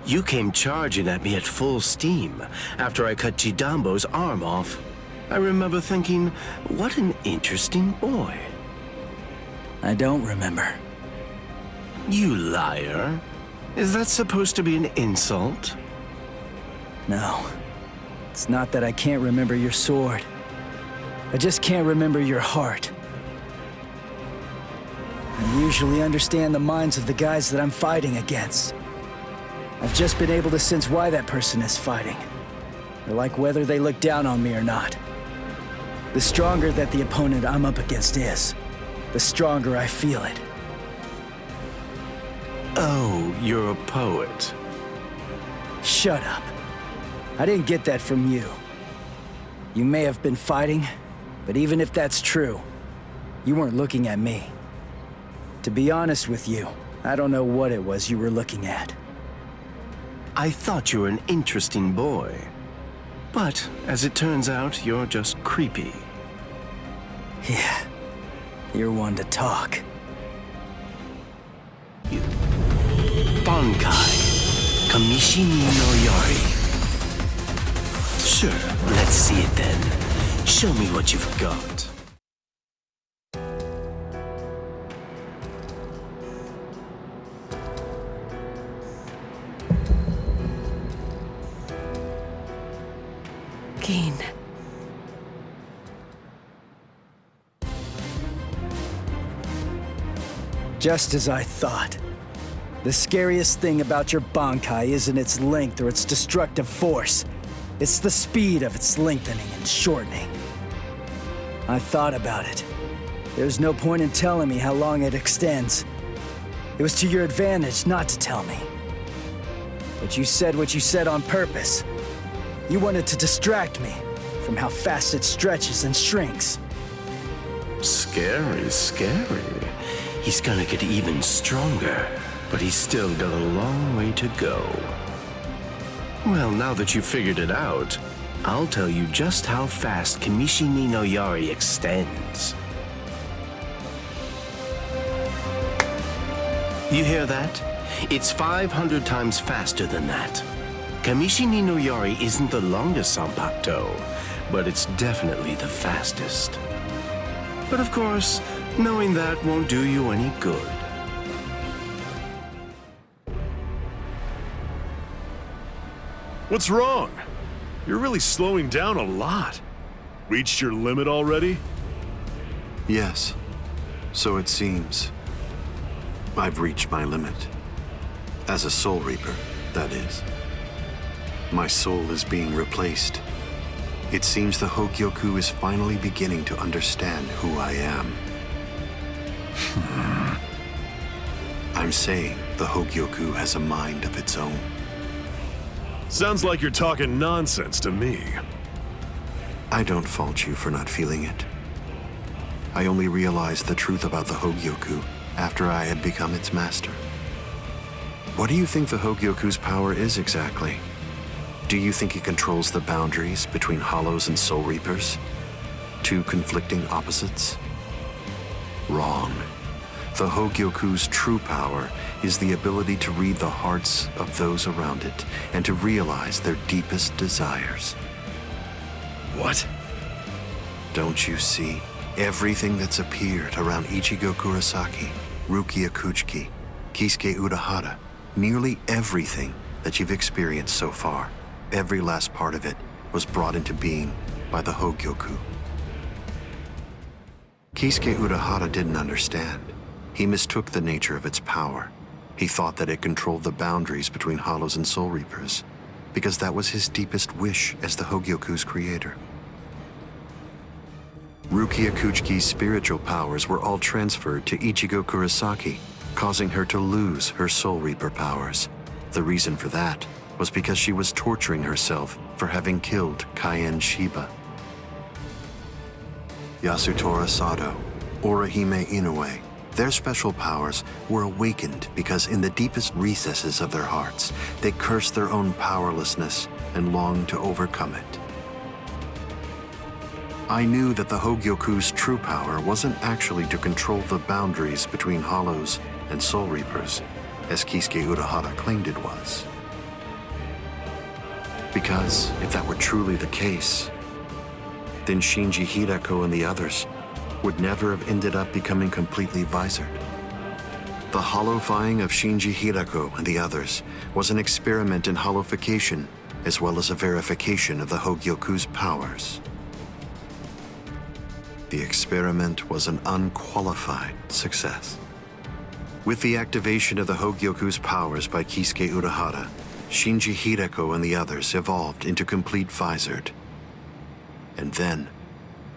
U: You came charging at me at full steam after I cut Chidambo's arm off. I remember thinking, what an interesting boy.
I: I don't remember.
U: You liar. Is that supposed to be an insult?
I: No. It's not that I can't remember your sword. I just can't remember your heart. I usually understand the minds of the guys that I'm fighting against. I've just been able to sense why that person is fighting. I like whether they look down on me or not. The stronger that the opponent I'm up against is, the stronger I feel it.
U: Oh, you're a poet.
I: Shut up. I didn't get that from you. You may have been fighting, but even if that's true, you weren't looking at me. To be honest with you, I don't know what it was you were looking at.
U: I thought you were an interesting boy. But, as it turns out, you're just creepy.
I: Yeah, you're one to talk.
U: Bankai. Kamishi no Yari. Sure, let's see it then. Show me what you've got.
K: Keen.
I: Just as I thought. The scariest thing about your Bankai isn't its length or its destructive force. It's the speed of its lengthening and shortening. I thought about it. There's no point in telling me how long it extends. It was to your advantage not to tell me. But you said what you said on purpose. You wanted to distract me from how fast it stretches and shrinks.
U: Scary, scary. He's gonna get even stronger, but he's still got a long way to go. Well, now that you've figured it out, I'll tell you just how fast Kamishi no Yari extends. You hear that? It's 500 times faster than that. Kamishi no Yari isn't the longest Sanpakuto, but it's definitely the fastest. But of course, knowing that won't do you any good.
N: What's wrong? You're really slowing down a lot. Reached your limit already?
B: Yes, so it seems. I've reached my limit. As a Soul Reaper, that is. My soul is being replaced. It seems the Hogyoku is finally beginning to understand who I am. I'm saying the Hogyoku has a mind of its own.
N: Sounds like you're talking nonsense to me.
B: I don't fault you for not feeling it. I only realized the truth about the Hogyoku after I had become its master. What do you think the Hogyoku's power is exactly? Do you think it controls the boundaries between Hollows and Soul Reapers? Two conflicting opposites? Wrong. The Hogyoku's true power is the ability to read the hearts of those around it and to realize their deepest desires.
N: What?
B: Don't you see? Everything that's appeared around Ichigo Kurosaki, Rukia Kuchiki, Kisuke Urahara, nearly everything that you've experienced so far, every last part of it was brought into being by the Hogyoku. Kisuke Urahara didn't understand. He mistook the nature of its power. He thought that it controlled the boundaries between Hollows and Soul Reapers, because that was his deepest wish as the Hogyoku's creator. Rukia Kuchiki's spiritual powers were all transferred to Ichigo Kurosaki, causing her to lose her Soul Reaper powers. The reason for that was because she was torturing herself for having killed Kaien Shiba. Yasutora Sado, Orihime Inoue, their special powers were awakened because in the deepest recesses of their hearts, they cursed their own powerlessness and longed to overcome it. I knew that the Hogyoku's true power wasn't actually to control the boundaries between Hollows and Soul Reapers, as Kisuke Urahara claimed it was. Because if that were truly the case, then Shinji Hideko and the others would never have ended up becoming completely visored. The hollowifying of Shinji Hideko and the others was an experiment in hollowification as well as a verification of the Hogyoku's powers. The experiment was an unqualified success. With the activation of the Hogyoku's powers by Kisuke Urahara, Shinji Hideko and the others evolved into complete Visored. And then,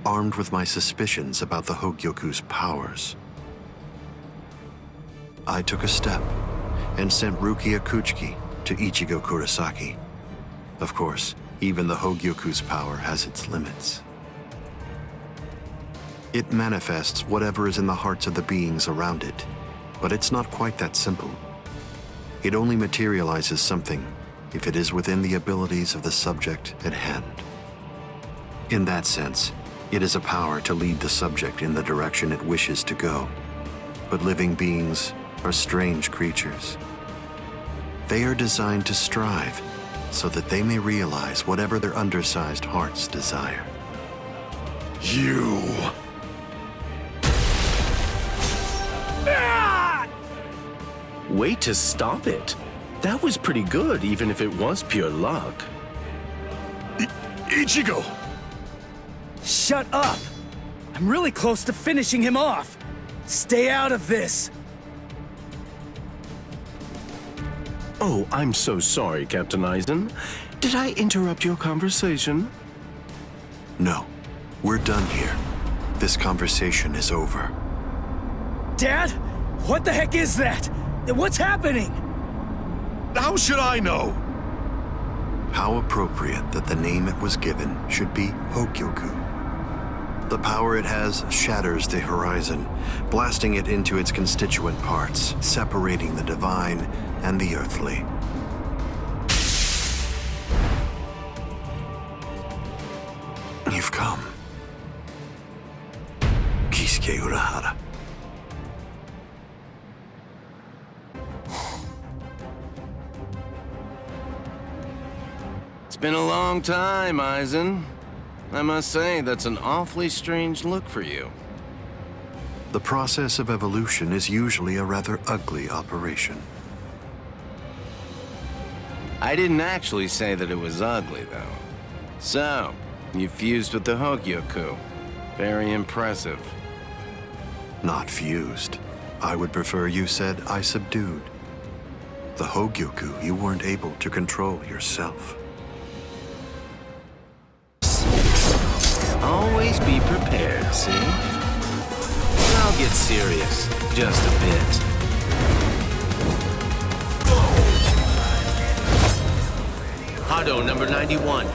B: armed with my suspicions about the Hogyoku's powers, I took a step and sent Rukia Kuchiki to Ichigo Kurosaki. Of course, even the Hogyoku's power has its limits. It manifests whatever is in the hearts of the beings around it, but it's not quite that simple. It only materializes something if it is within the abilities of the subject at hand. In that sense, it is a power to lead the subject in the direction it wishes to go. But living beings are strange creatures. They are designed to strive so that they may realize whatever their undersized hearts desire.
N: You...
U: Way to stop it. That was pretty good, even if it was pure luck.
N: Ichigo!
I: Shut up! I'm really close to finishing him off. Stay out of this.
U: Oh, I'm so sorry, Captain Eisen. Did I interrupt your conversation?
B: No, we're done here. This conversation is over.
I: Dad? What the heck is that? What's happening?
N: How should I know?
B: How appropriate that the name it was given should be Hogyoku. The power it has shatters the horizon, blasting it into its constituent parts, separating the divine and the earthly. You've come. Kisuke Urahara.
U: It's been a long time, Eisen. I must say, that's an awfully strange look for you.
B: The process of evolution is usually a rather ugly operation.
U: I didn't actually say that it was ugly, though. So, you fused with the Hogyoku. Very impressive.
B: Not fused. I would prefer you said I subdued. The Hogyoku you weren't able to control yourself.
U: Always be prepared, see? I'll get serious, just a bit.
O: Hado number 91,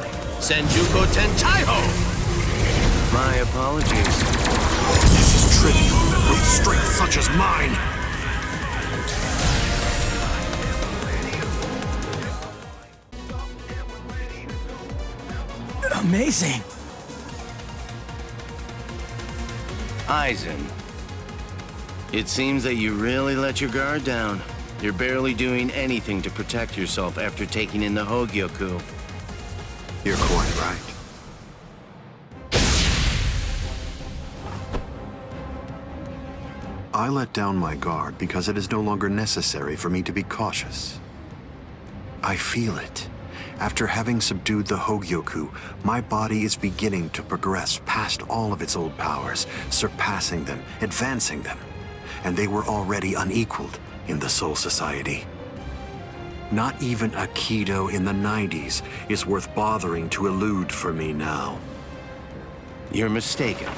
O: Senjuko Tentaiho!
U: My apologies.
B: This is trivial with strength such as mine.
I: Amazing.
U: Eisen, it seems that you really let your guard down. You're barely doing anything to protect yourself after taking in the Hogyoku.
B: You're quite right. I let down my guard because it is no longer necessary for me to be cautious. I feel it. After having subdued the Hogyoku, my body is beginning to progress past all of its old powers, surpassing them, advancing them. And they were already unequaled in the Soul Society. Not even Aikido in the 90s is worth bothering to elude for me now.
U: You're mistaken.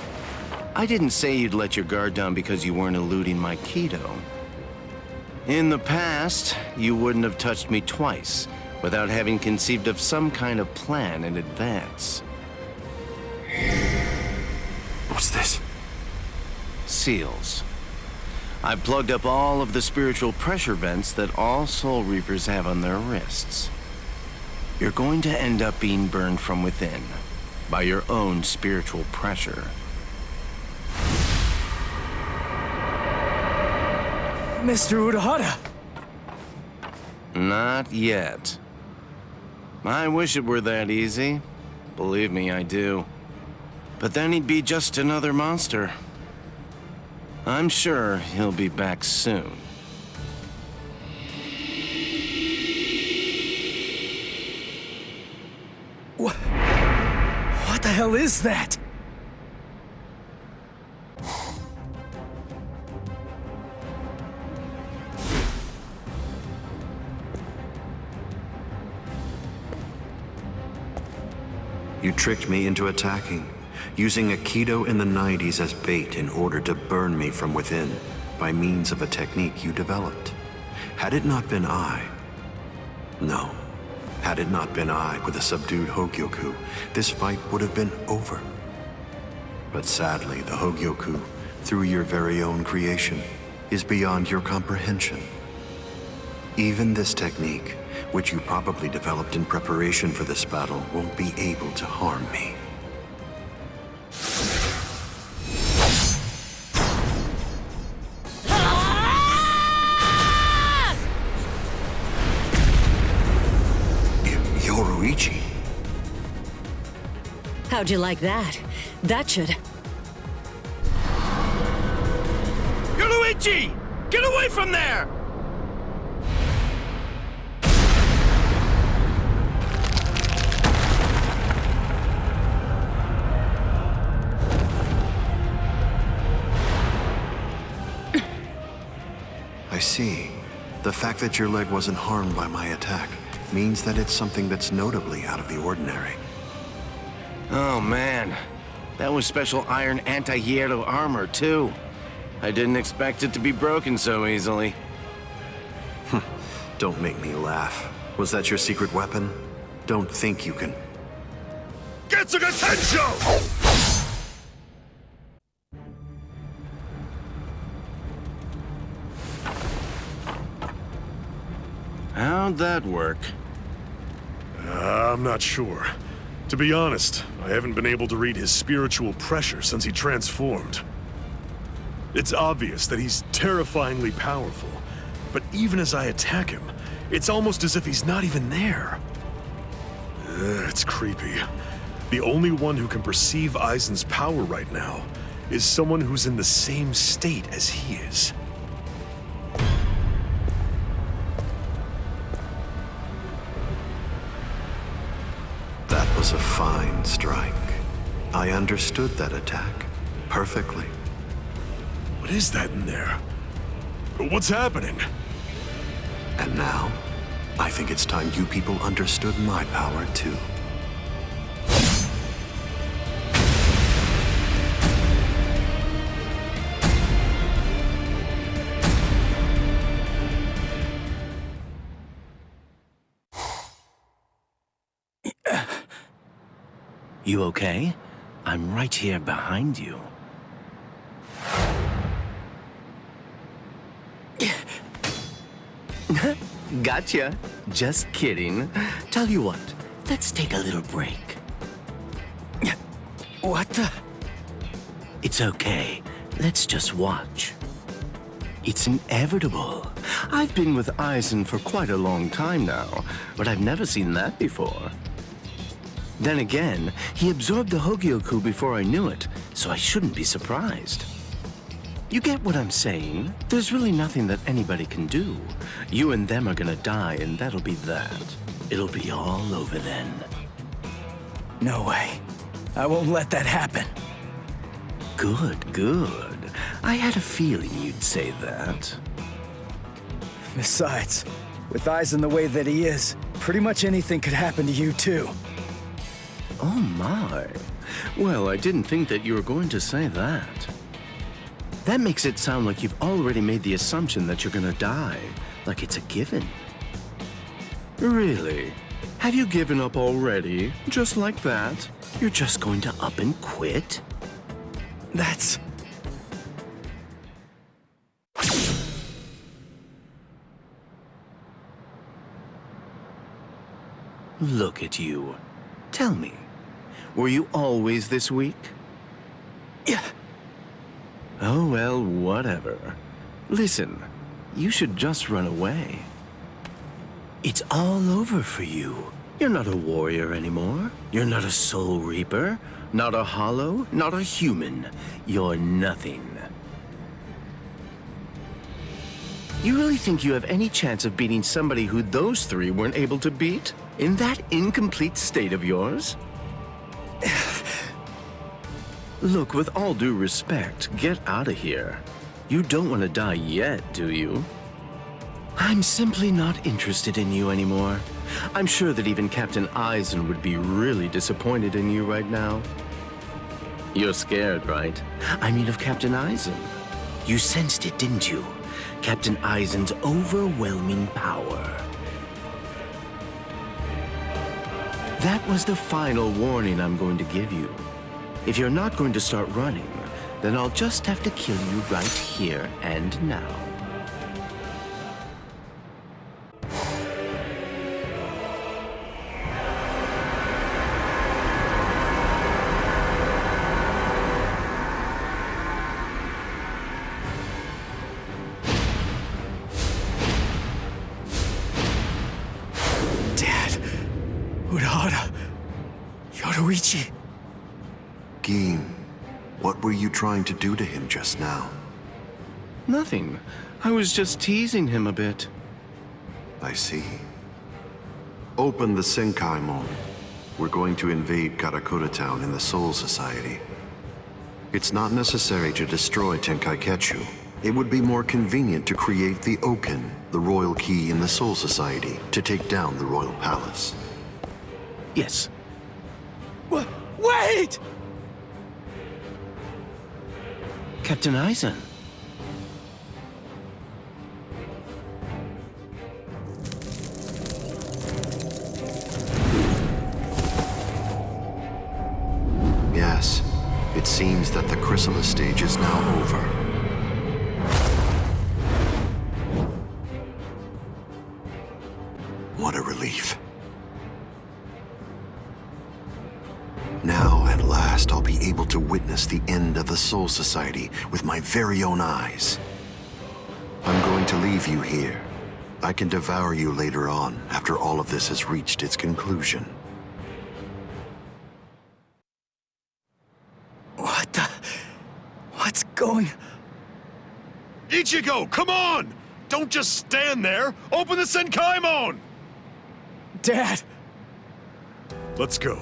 U: I didn't say you'd let your guard down because you weren't eluding my Aikido. In the past, you wouldn't have touched me twice without having conceived of some kind of plan in advance.
B: What's this?
U: Seals. I plugged up all of the spiritual pressure vents that all Soul Reapers have on their wrists. You're going to end up being burned from within by your own spiritual pressure.
I: Mr. Urahara!
U: Not yet. I wish it were that easy. Believe me, I do. But then he'd be just another monster. I'm sure he'll be back soon.
I: hell is that?
B: You tricked me into attacking, using Aikido in the 90s as bait in order to burn me from within by means of a technique you developed. Had it not been I... No. Had it not been I with a subdued Hogyoku, this fight would have been over. But sadly, the Hogyoku, through your very own creation, is beyond your comprehension. Even this technique, which you probably developed in preparation for this battle, won't be able to harm me. Yoruichi.
T: How'd you like that? That should...
G: Yoruichi! Get away from there!
B: I see. The fact that your leg wasn't harmed by my attack means that it's something that's notably out of the ordinary.
O: Oh man, that was special iron anti-hierro armor too. I didn't expect it to be broken so easily.
B: Don't make me laugh. Was that your secret weapon? Don't think you can...
D: Get some attention!
O: How'd that work?
N: I'm not sure. To be honest, I haven't been able to read his spiritual pressure since he transformed. It's obvious that he's terrifyingly powerful, but even as I attack him, it's almost as if he's not even there. It's creepy. The only one who can perceive Aizen's power right now is someone who's in the same state as he is.
B: That was a fine strike. I understood that attack perfectly.
N: What is that in there? What's happening?
B: And now, I think it's time you people understood my power too.
G: You okay? I'm right here behind you. Gotcha. Just kidding. Tell you what, let's take a little break. What the? It's okay. Let's just watch. It's inevitable. I've been with Aizen for quite a long time now, but I've never seen that before. Then again, he absorbed the Hogyoku before I knew it, so I shouldn't be surprised. You get what I'm saying? There's really nothing that anybody can do. You and them are gonna die, and that'll be that. It'll be all over then.
I: No way. I won't let that happen.
G: Good, good. I had a feeling you'd say that.
I: Besides, with Aizen the way that he is, pretty much anything could happen to you too.
G: Oh my. Well, I didn't think that you were going to say that. That makes it sound like you've already made the assumption that you're gonna die, like it's a given. Really? Have you given up already? Just like that? You're just going to up and quit?
I: That's...
G: Look at you. Tell me, were you always this weak?
I: Yeah.
G: Oh, well, whatever. Listen, you should just run away. It's all over for you. You're not a warrior anymore. You're not a soul reaper, not a hollow, not a human. You're nothing. You really think you have any chance of beating somebody who those three weren't able to beat? In that incomplete state of yours?
U: Look, with all due respect, get out of here. You don't want to die yet, do you? I'm simply not interested in you anymore. I'm sure that even Captain Eisen would be really disappointed in you right now. You're scared, right? I mean of Captain Eisen. You sensed it, didn't you? Captain Eisen's overwhelming power. That was the final warning I'm going to give you. If you're not going to start running, then I'll just have to kill you right here and now.
Q: Yoruichi.
B: Gin, what were you trying to do to him just now?
U: Nothing. I was just teasing him a bit.
B: I see. Open the Senkaimon. We're going to invade Karakura town in the Soul Society. It's not necessary to destroy Tenkaiketsu. It would be more convenient to create the Oken, the royal key in the Soul Society, to take down the royal palace.
U: Yes.
I: Wait!
U: Captain Eisen.
B: Yes, it seems that the chrysalis stage is now over. What a relief. Now, at last, I'll be able to witness the end of the Soul Society with my very own eyes. I'm going to leave you here. I can devour you later on, after all of this has reached its conclusion.
I: What's going...
N: Ichigo, come on! Don't just stand there! Open the Senkaimon!
I: Dad!
N: Let's go.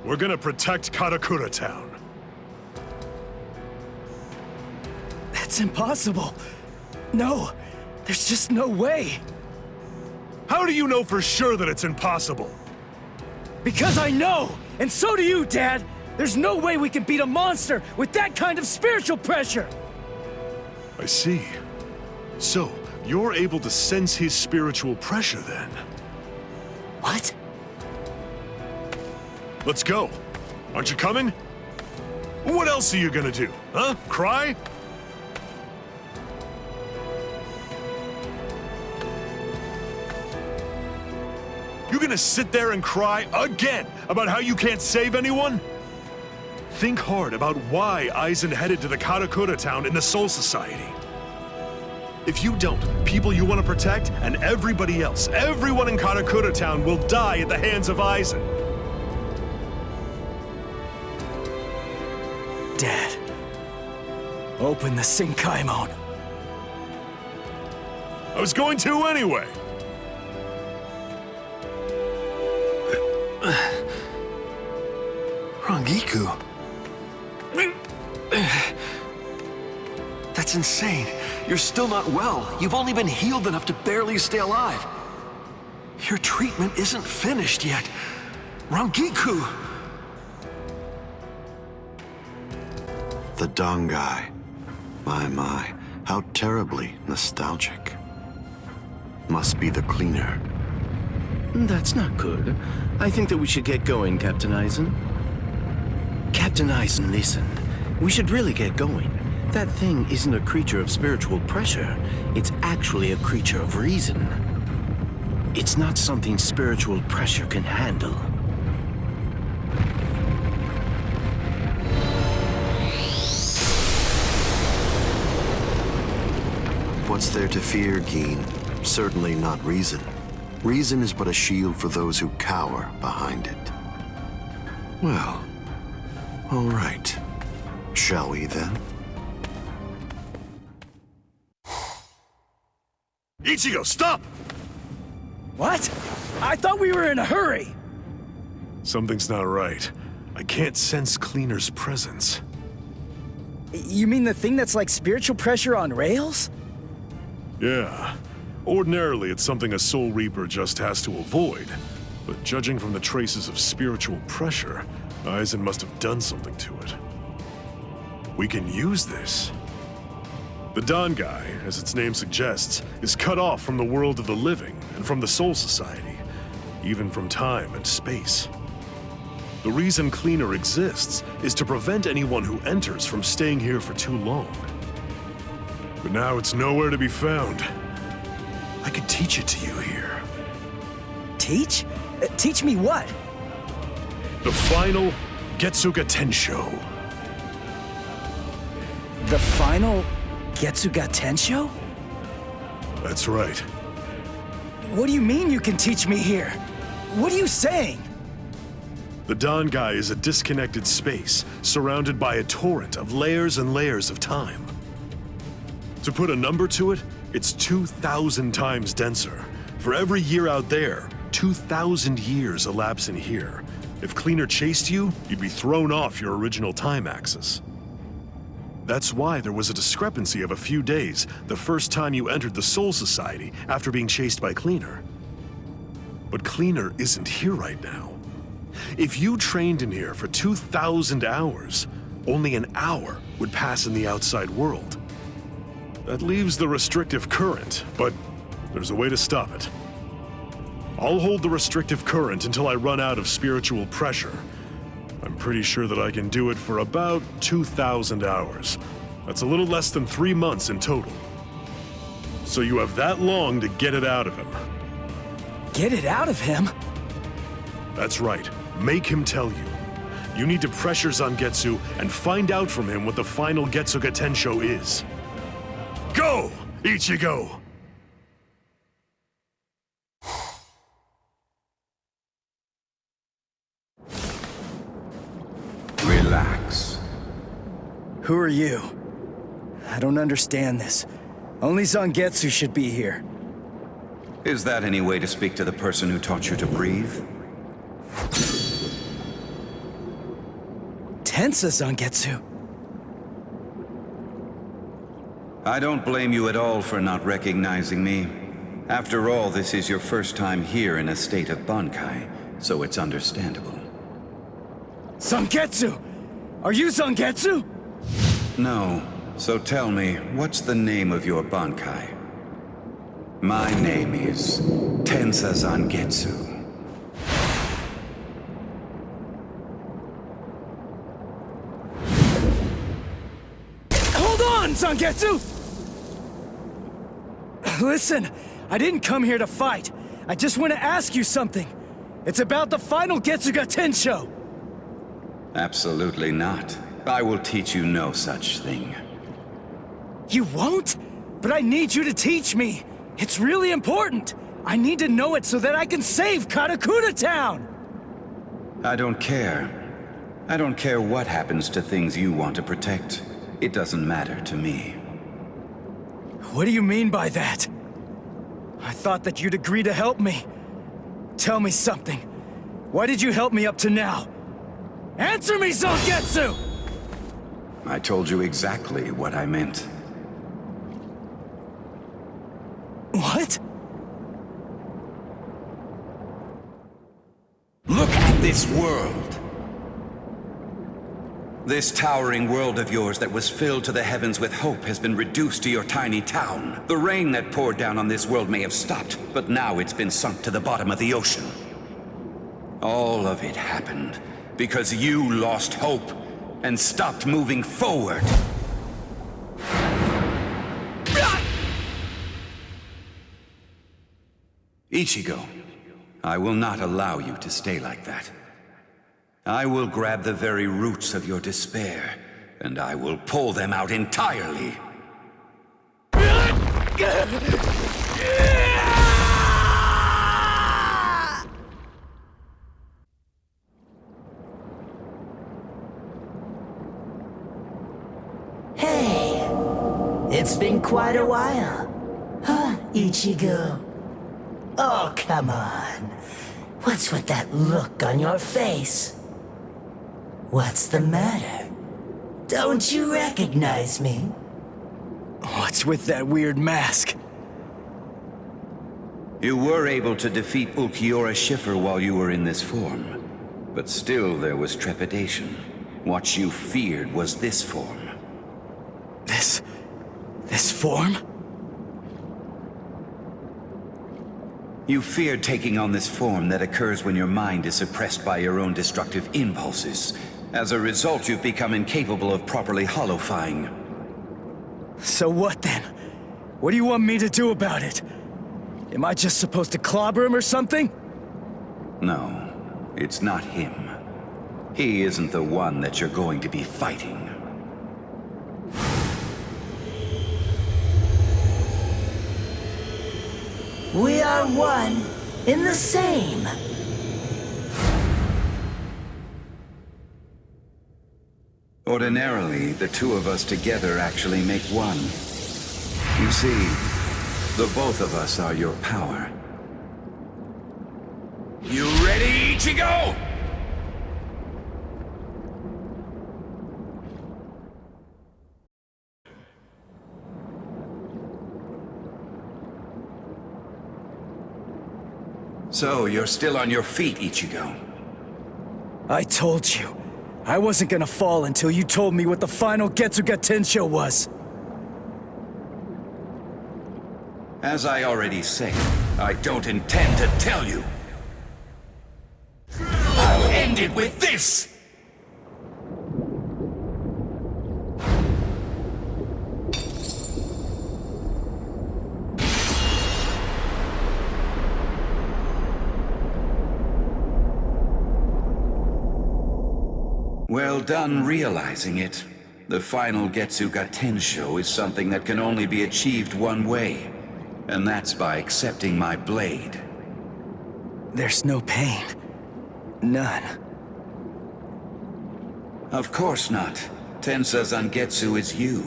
N: We're gonna protect Karakura town.
I: That's impossible. No, there's just no way.
N: How do you know for sure that it's impossible?
I: Because I know, and so do you, Dad. There's no way we can beat a monster with that kind of spiritual pressure.
N: I see. So, you're able to sense his spiritual pressure then?
I: What?
N: Let's go. Aren't you coming? What else are you gonna do, huh? Cry? You gonna sit there and cry again about how you can't save anyone? Think hard about why Eisen headed to the Karakura town in the Soul Society. If you don't, people you want to protect and everybody else, everyone in Karakura town will die at the hands of Eisen.
I: Dad, open the Senkaimon.
N: I was going to anyway.
M: Rangiku. That's insane. You're still not well. You've only been healed enough to barely stay alive. Your treatment isn't finished yet. Rangiku!
B: The Dangai. My, how terribly nostalgic. Must be the cleaner.
U: That's not good. I think that we should get going, Captain Eisen. Captain Eisen, listen. We should really get going. That thing isn't a creature of spiritual pressure. It's actually a creature of reason. It's not something spiritual pressure can handle.
B: What's there to fear, Gin? Certainly not reason. Reason is but a shield for those who cower behind it. Well, all right. Shall we then?
N: Ichigo, stop!
I: What? I thought we were in a hurry.
N: Something's not right. I can't sense Cleaner's presence.
I: You mean the thing that's like spiritual pressure on rails?
N: Yeah. Ordinarily, it's something a Soul Reaper just has to avoid. But judging from the traces of spiritual pressure, Aizen must have done something to it. We can use this. The Dawn Guy, as its name suggests, is cut off from the world of the living and from the Soul Society, even from time and space. The reason Cleaner exists is to prevent anyone who enters from staying here for too long. But now it's nowhere to be found. I could teach it to you here.
I: Teach? Teach me what?
N: The final Getsuga Tensho.
I: The final Getsuga Tensho?
N: That's right.
I: What do you mean you can teach me here? What are you saying?
N: The Dawn Guy is a disconnected space, surrounded by a torrent of layers and layers of time. To put a number to it, it's 2,000 times denser. For every year out there, 2,000 years elapse in here. If Cleaner chased you, you'd be thrown off your original time axis. That's why there was a discrepancy of a few days the first time you entered the Soul Society after being chased by Cleaner. But Cleaner isn't here right now. If you trained in here for 2,000 hours, only an hour would pass in the outside world. That leaves the restrictive current, but there's a way to stop it. I'll hold the restrictive current until I run out of spiritual pressure. I'm pretty sure that I can do it for about 2,000 hours. That's a little less than 3 months in total. So you have that long to get it out of him.
I: Get it out of him?
N: That's right. Make him tell you. You need to pressure Zangetsu and find out from him what the final Getsuga Tensho is. Go, Ichigo!
P: Relax.
I: Who are you? I don't understand this. Only Zangetsu should be here.
P: Is that any way to speak to the person who taught you to breathe?
I: Tensa Zangetsu.
P: I don't blame you at all for not recognizing me. After all, this is your first time here in a state of Bankai, so it's understandable.
I: Zangetsu! Are you Zangetsu?
P: No. So tell me, what's the name of your Bankai? My name is Tensa Zangetsu.
I: Hold on, Zangetsu! Listen, I didn't come here to fight. I just want to ask you something. It's about the final Getsuga Tensho.
P: Absolutely not. I will teach you no such thing.
I: You won't? But I need you to teach me. It's really important. I need to know it so that I can save Karakura Town!
P: I don't care. I don't care what happens to things you want to protect. It doesn't matter to me.
I: What do you mean by that? I thought that you'd agree to help me. Tell me something. Why did you help me up to now? Answer me, Zangetsu!
P: I told you exactly what I meant.
I: What?
P: Look at this world! This towering world of yours that was filled to the heavens with hope has been reduced to your tiny town. The rain that poured down on this world may have stopped, but now it's been sunk to the bottom of the ocean. All of it happened because you lost hope and stopped moving forward. Ichigo, I will not allow you to stay like that. I will grab the very roots of your despair, and I will pull them out entirely.
H: Hey, it's been quite a while. Huh, Ichigo? Oh, come on. What's with that look on your face? What's the matter? Don't you recognize me?
I: What's with that weird mask?
P: You were able to defeat Ulquiorra Schiffer while you were in this form. But still there was trepidation. What you feared was this form.
I: This form?
P: You feared taking on this form that occurs when your mind is suppressed by your own destructive impulses. As a result, you've become incapable of properly holofying.
I: So what then? What do you want me to do about it? Am I just supposed to clobber him or something?
P: No, it's not him. He isn't the one that you're going to be fighting.
H: We are one in the same.
P: Ordinarily, the two of us together actually make one. You see, the both of us are your power.
G: You ready, Ichigo?
P: So, you're still on your feet, Ichigo.
I: I told you. I wasn't gonna fall until you told me what the final Getsuga Tensho was.
P: As I already said, I don't intend to tell you.
G: I'll end it with this!
P: Well done realizing it. The final Getsuga Tensho is something that can only be achieved one way. And that's by accepting my blade.
I: There's no pain. None.
P: Of course not. Tensa Zangetsu is you.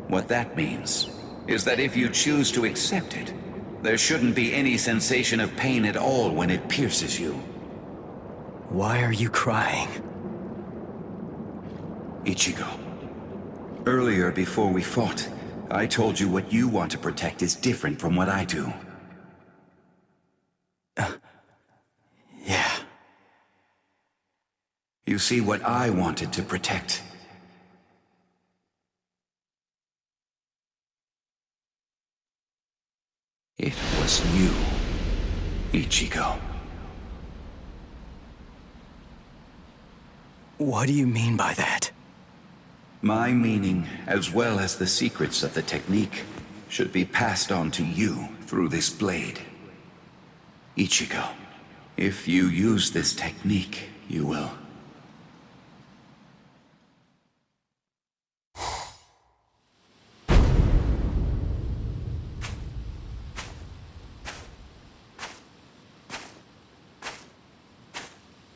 P: What that means is that if you choose to accept it, there shouldn't be any sensation of pain at all when it pierces you.
I: Why are you crying?
P: Ichigo, earlier before we fought, I told you what you want to protect is different from what I do.
I: Yeah.
P: You see, what I wanted to protect. It was you, Ichigo.
I: What do you mean by that?
P: My meaning, as well as the secrets of the technique, should be passed on to you through this blade. Ichigo, if you use this technique, you will.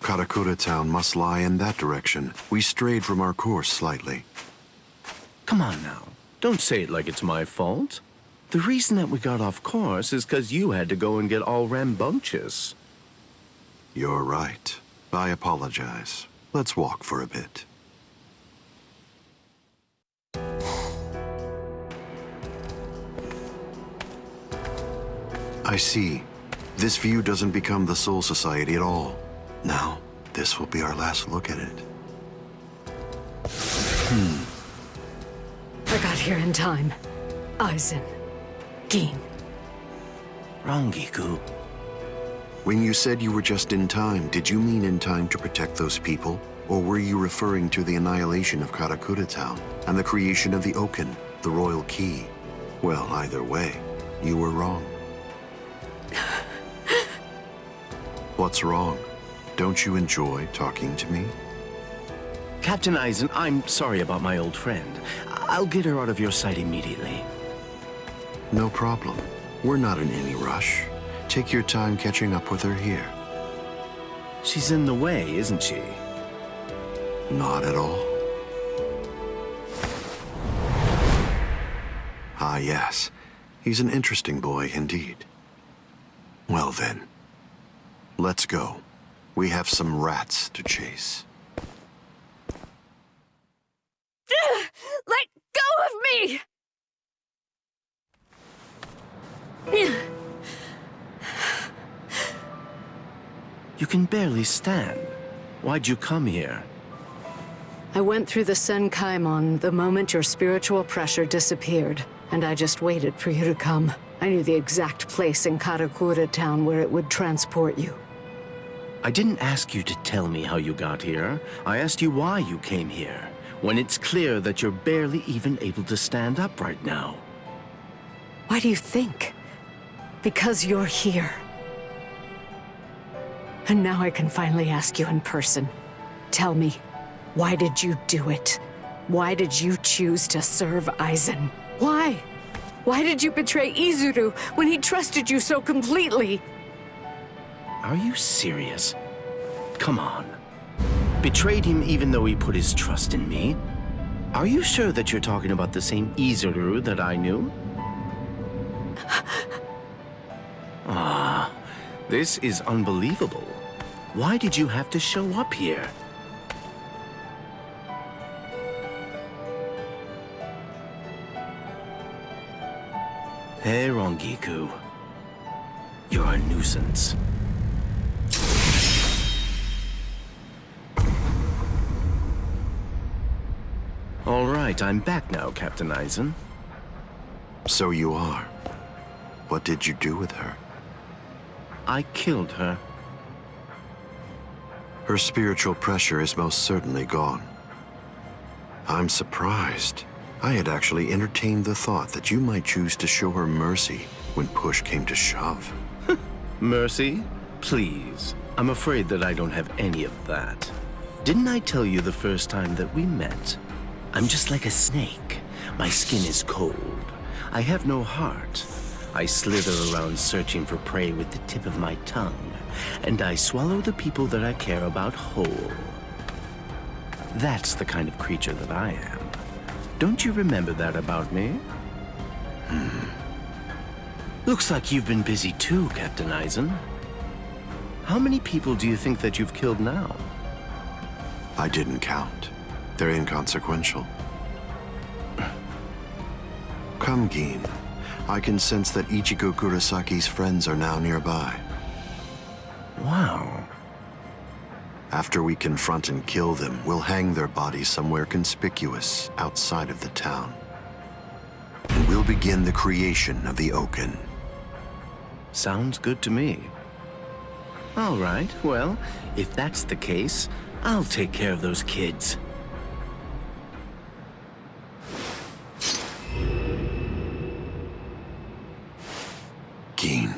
B: Karakura town must lie in that direction. We strayed from our course slightly.
U: Come on now. Don't say it like it's my fault. The reason that we got off course is because you had to go and get all rambunctious.
B: You're right. I apologize. Let's walk for a bit. I see. This view doesn't become the Soul Society at all. Now, this will be our last look at it.
J: I got here in time. Aizen. Gin.
U: Rangiku.
B: When you said you were just in time, did you mean in time to protect those people? Or were you referring to the annihilation of Karakura town and the creation of the Oaken, the royal key? Well, either way, you were wrong. What's wrong? Don't you enjoy talking to me?
U: Captain Aizen, I'm sorry about my old friend. I'll get her out of your sight immediately.
B: No problem. We're not in any rush. Take your time catching up with her here.
U: She's in the way, isn't she?
B: Not at all. Ah, yes. He's an interesting boy indeed. Well then, let's go. We have some rats to chase.
U: You can barely stand. Why'd you come here?
K: I went through the Senkaimon the moment your spiritual pressure disappeared, and I just waited for you to come. I knew the exact place in Karakura town where it would transport you.
U: I didn't ask you to tell me how you got here. I asked you why you came here, when it's clear that you're barely even able to stand up right now.
K: Why do you think? Because you're here. And now I can finally ask you in person. Tell me, why did you do it? Why did you choose to serve Aizen? Why? Why did you betray Izuru when he trusted you so completely?
U: Are you serious? Come on. Betrayed him even though he put his trust in me? Are you sure that you're talking about the same Izuru that I knew? This is unbelievable. Why did you have to show up here? Hey, Rongiku. You're a nuisance. All right, I'm back now, Captain Aizen.
B: So you are. What did you do with her?
U: I killed her.
B: Her spiritual pressure is most certainly gone. I'm surprised. I had actually entertained the thought that you might choose to show her mercy when push came to shove.
U: Mercy? Please. I'm afraid that I don't have any of that. Didn't I tell you the first time that we met? I'm just like a snake. My skin is cold. I have no heart. I slither around searching for prey with the tip of my tongue, and I swallow the people that I care about whole. That's the kind of creature that I am. Don't you remember that about me? Looks like you've been busy too, Captain Aizen. How many people do you think that you've killed now?
B: I didn't count. They're inconsequential. Come, Gin. I can sense that Ichigo Kurasaki's friends are now nearby.
U: Wow.
B: After we confront and kill them, we'll hang their bodies somewhere conspicuous outside of the town. And we'll begin the creation of the Oaken.
U: Sounds good to me. All right, well, if that's the case, I'll take care of those kids.
B: Gin.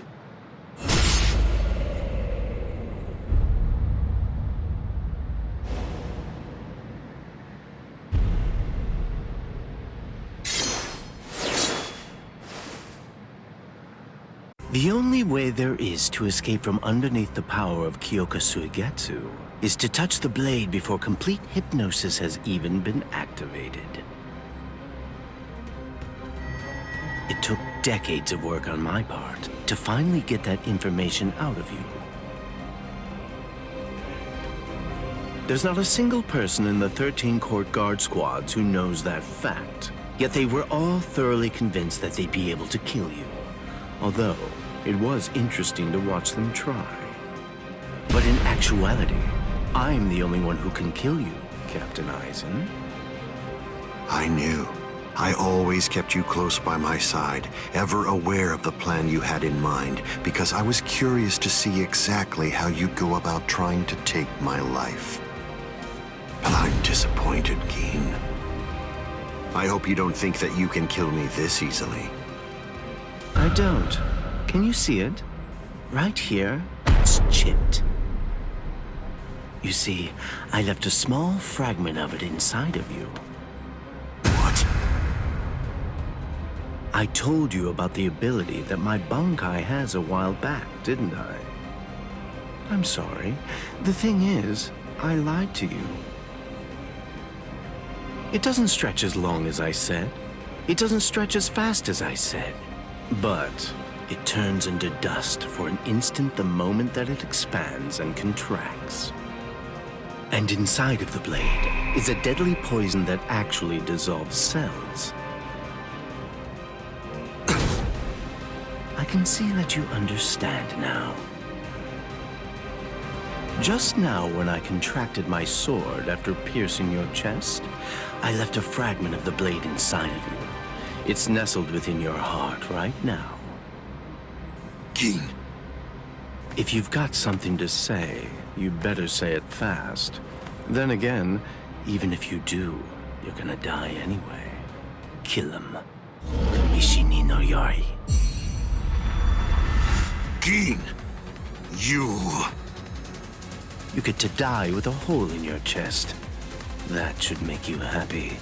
U: The only way there is to escape from underneath the power of Kyoka Suigetsu is to touch the blade before complete hypnosis has even been activated. It took decades of work on my part to finally get that information out of you. There's not a single person in the 13 court guard squads who knows that fact, yet they were all thoroughly convinced that they'd be able to kill you. Although, it was interesting to watch them try. But in actuality, I'm the only one who can kill you, Captain Aizen.
B: I knew. I always kept you close by my side, ever aware of the plan you had in mind, because I was curious to see exactly how you'd go about trying to take my life. But I'm disappointed, Gin. I hope you don't think that you can kill me this easily.
U: I don't. Can you see it? Right here, it's chipped. You see, I left a small fragment of it inside of you.
B: What?
U: I told you about the ability that my Bankai has a while back, didn't I? I'm sorry. The thing is, I lied to you. It doesn't stretch as long as I said. It doesn't stretch as fast as I said. But it turns into dust for an instant the moment that it expands and contracts. And inside of the blade is a deadly poison that actually dissolves cells. I can see that you understand now. Just now, when I contracted my sword after piercing your chest, I left a fragment of the blade inside of you. It's nestled within your heart right now.
B: Keen.
U: If you've got something to say, you better say it fast. Then again, even if you do, you're gonna die anyway. Kill him. Mishini no Yori.
B: Keen! You
U: get to die with a hole in your chest. That should make you happy.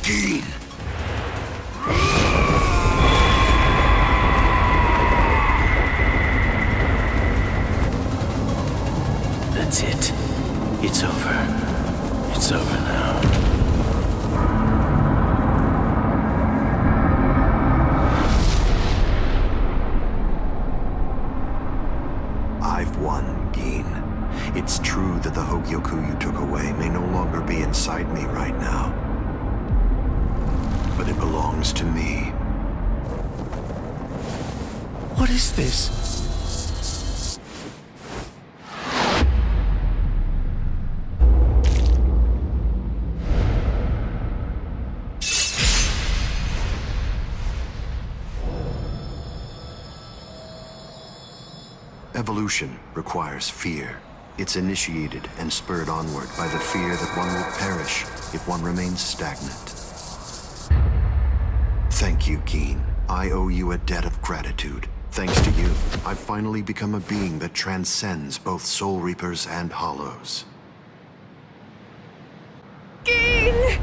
B: Keen!
U: That's it. It's over. It's over now.
B: I've won, Gin. It's true that the Hueco you took away may no longer be inside me right now. But it belongs to me.
U: What is this?
B: Evolution requires fear. It's initiated and spurred onward by the fear that one will perish if one remains stagnant. Thank you, Keen. I owe you a debt of gratitude. Thanks to you, I've finally become a being that transcends both Soul Reapers and Hollows.
L: Keen!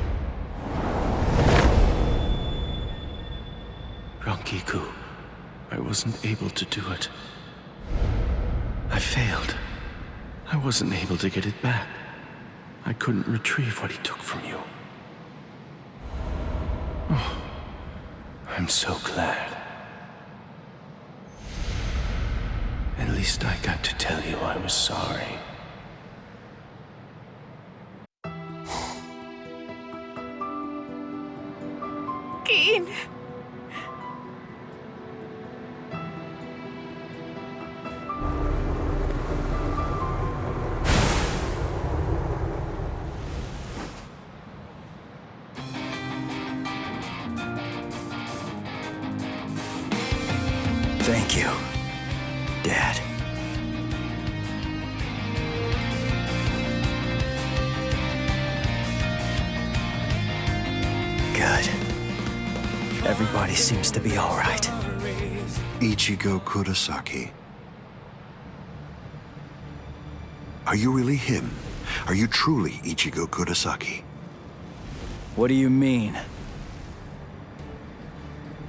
U: Rangiku, I wasn't able to do it. I failed. I wasn't able to get it back. I couldn't retrieve what he took from you. Oh, I'm so glad. At least I got to tell you I was sorry.
L: Keen!
I: Thank you, Dad. Good. Everybody seems to be all right.
B: Ichigo Kurosaki. Are you really him? Are you truly Ichigo Kurosaki?
I: What do you mean?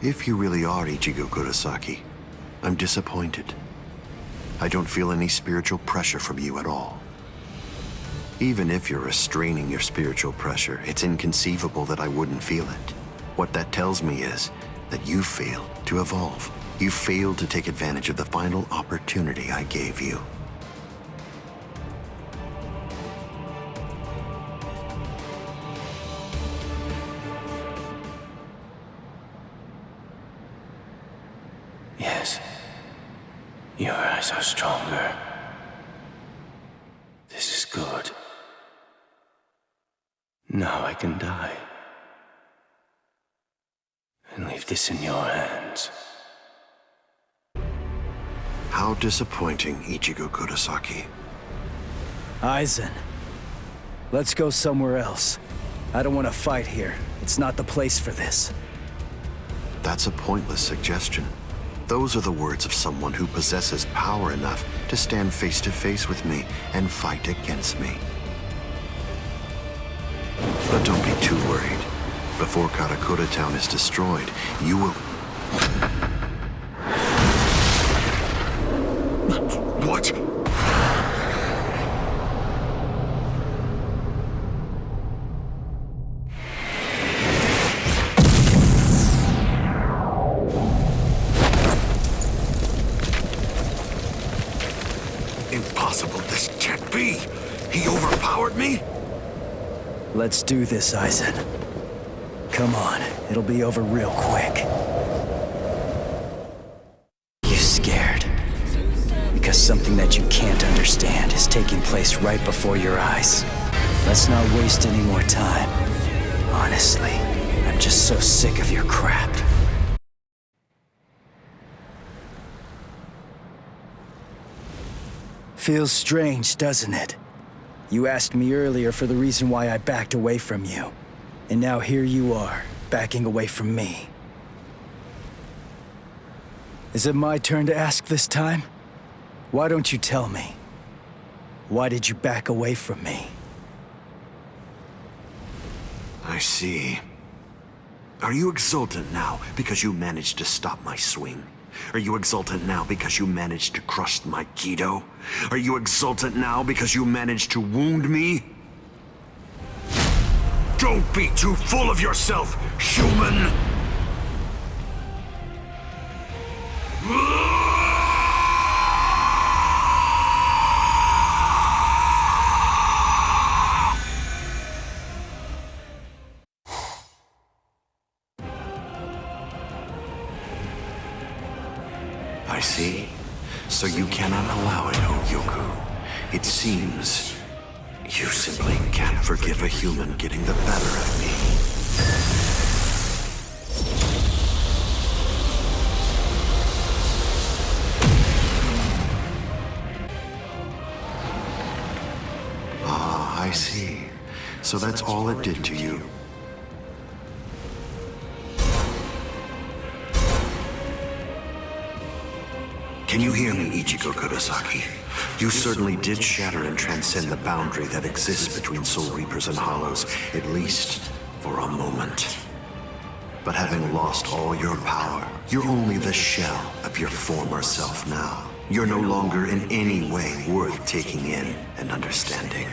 B: If you really are Ichigo Kurosaki, I'm disappointed. I don't feel any spiritual pressure from you at all. Even if you're restraining your spiritual pressure, it's inconceivable that I wouldn't feel it. What that tells me is that you failed to evolve. You failed to take advantage of the final opportunity I gave you.
U: Yes. Your eyes are stronger. This is good. Now I can die. And leave this in your hands.
B: How disappointing, Ichigo Kurosaki.
I: Aizen, let's go somewhere else. I don't want to fight here. It's not the place for this.
B: That's a pointless suggestion. Those are the words of someone who possesses power enough to stand face to face with me and fight against me. But don't be too worried. Before Karakura town is destroyed, you will... What?
E: Impossible, this can't be!
B: He overpowered me?
I: Let's do this, Aizen. Come on, it'll be over real quick. You scared? Because something that you can't understand is taking place right before your eyes. Let's not waste any more time. Honestly, I'm just so sick of your crap. Feels strange, doesn't it? You asked me earlier for the reason why I backed away from you. And now here you are, backing away from me. Is it my turn to ask this time? Why don't you tell me? Why did you back away from me?
B: I see. Are you exultant now because you managed to stop my swing? Are you exultant now because you managed to crush my Kido? Are you exultant now because you managed to wound me? Don't be too full of yourself, human! I see. So you cannot allow it, Hueco. It seems you simply can't forgive a human getting the better of me. Ah, I see. So that's all it did to you. Can you hear me, Ichigo Kurosaki? You certainly did shatter and transcend the boundary that exists between Soul Reapers and Hollows, at least for a moment. But having lost all your power, you're only the shell of your former self now. You're no longer in any way worth taking in and understanding.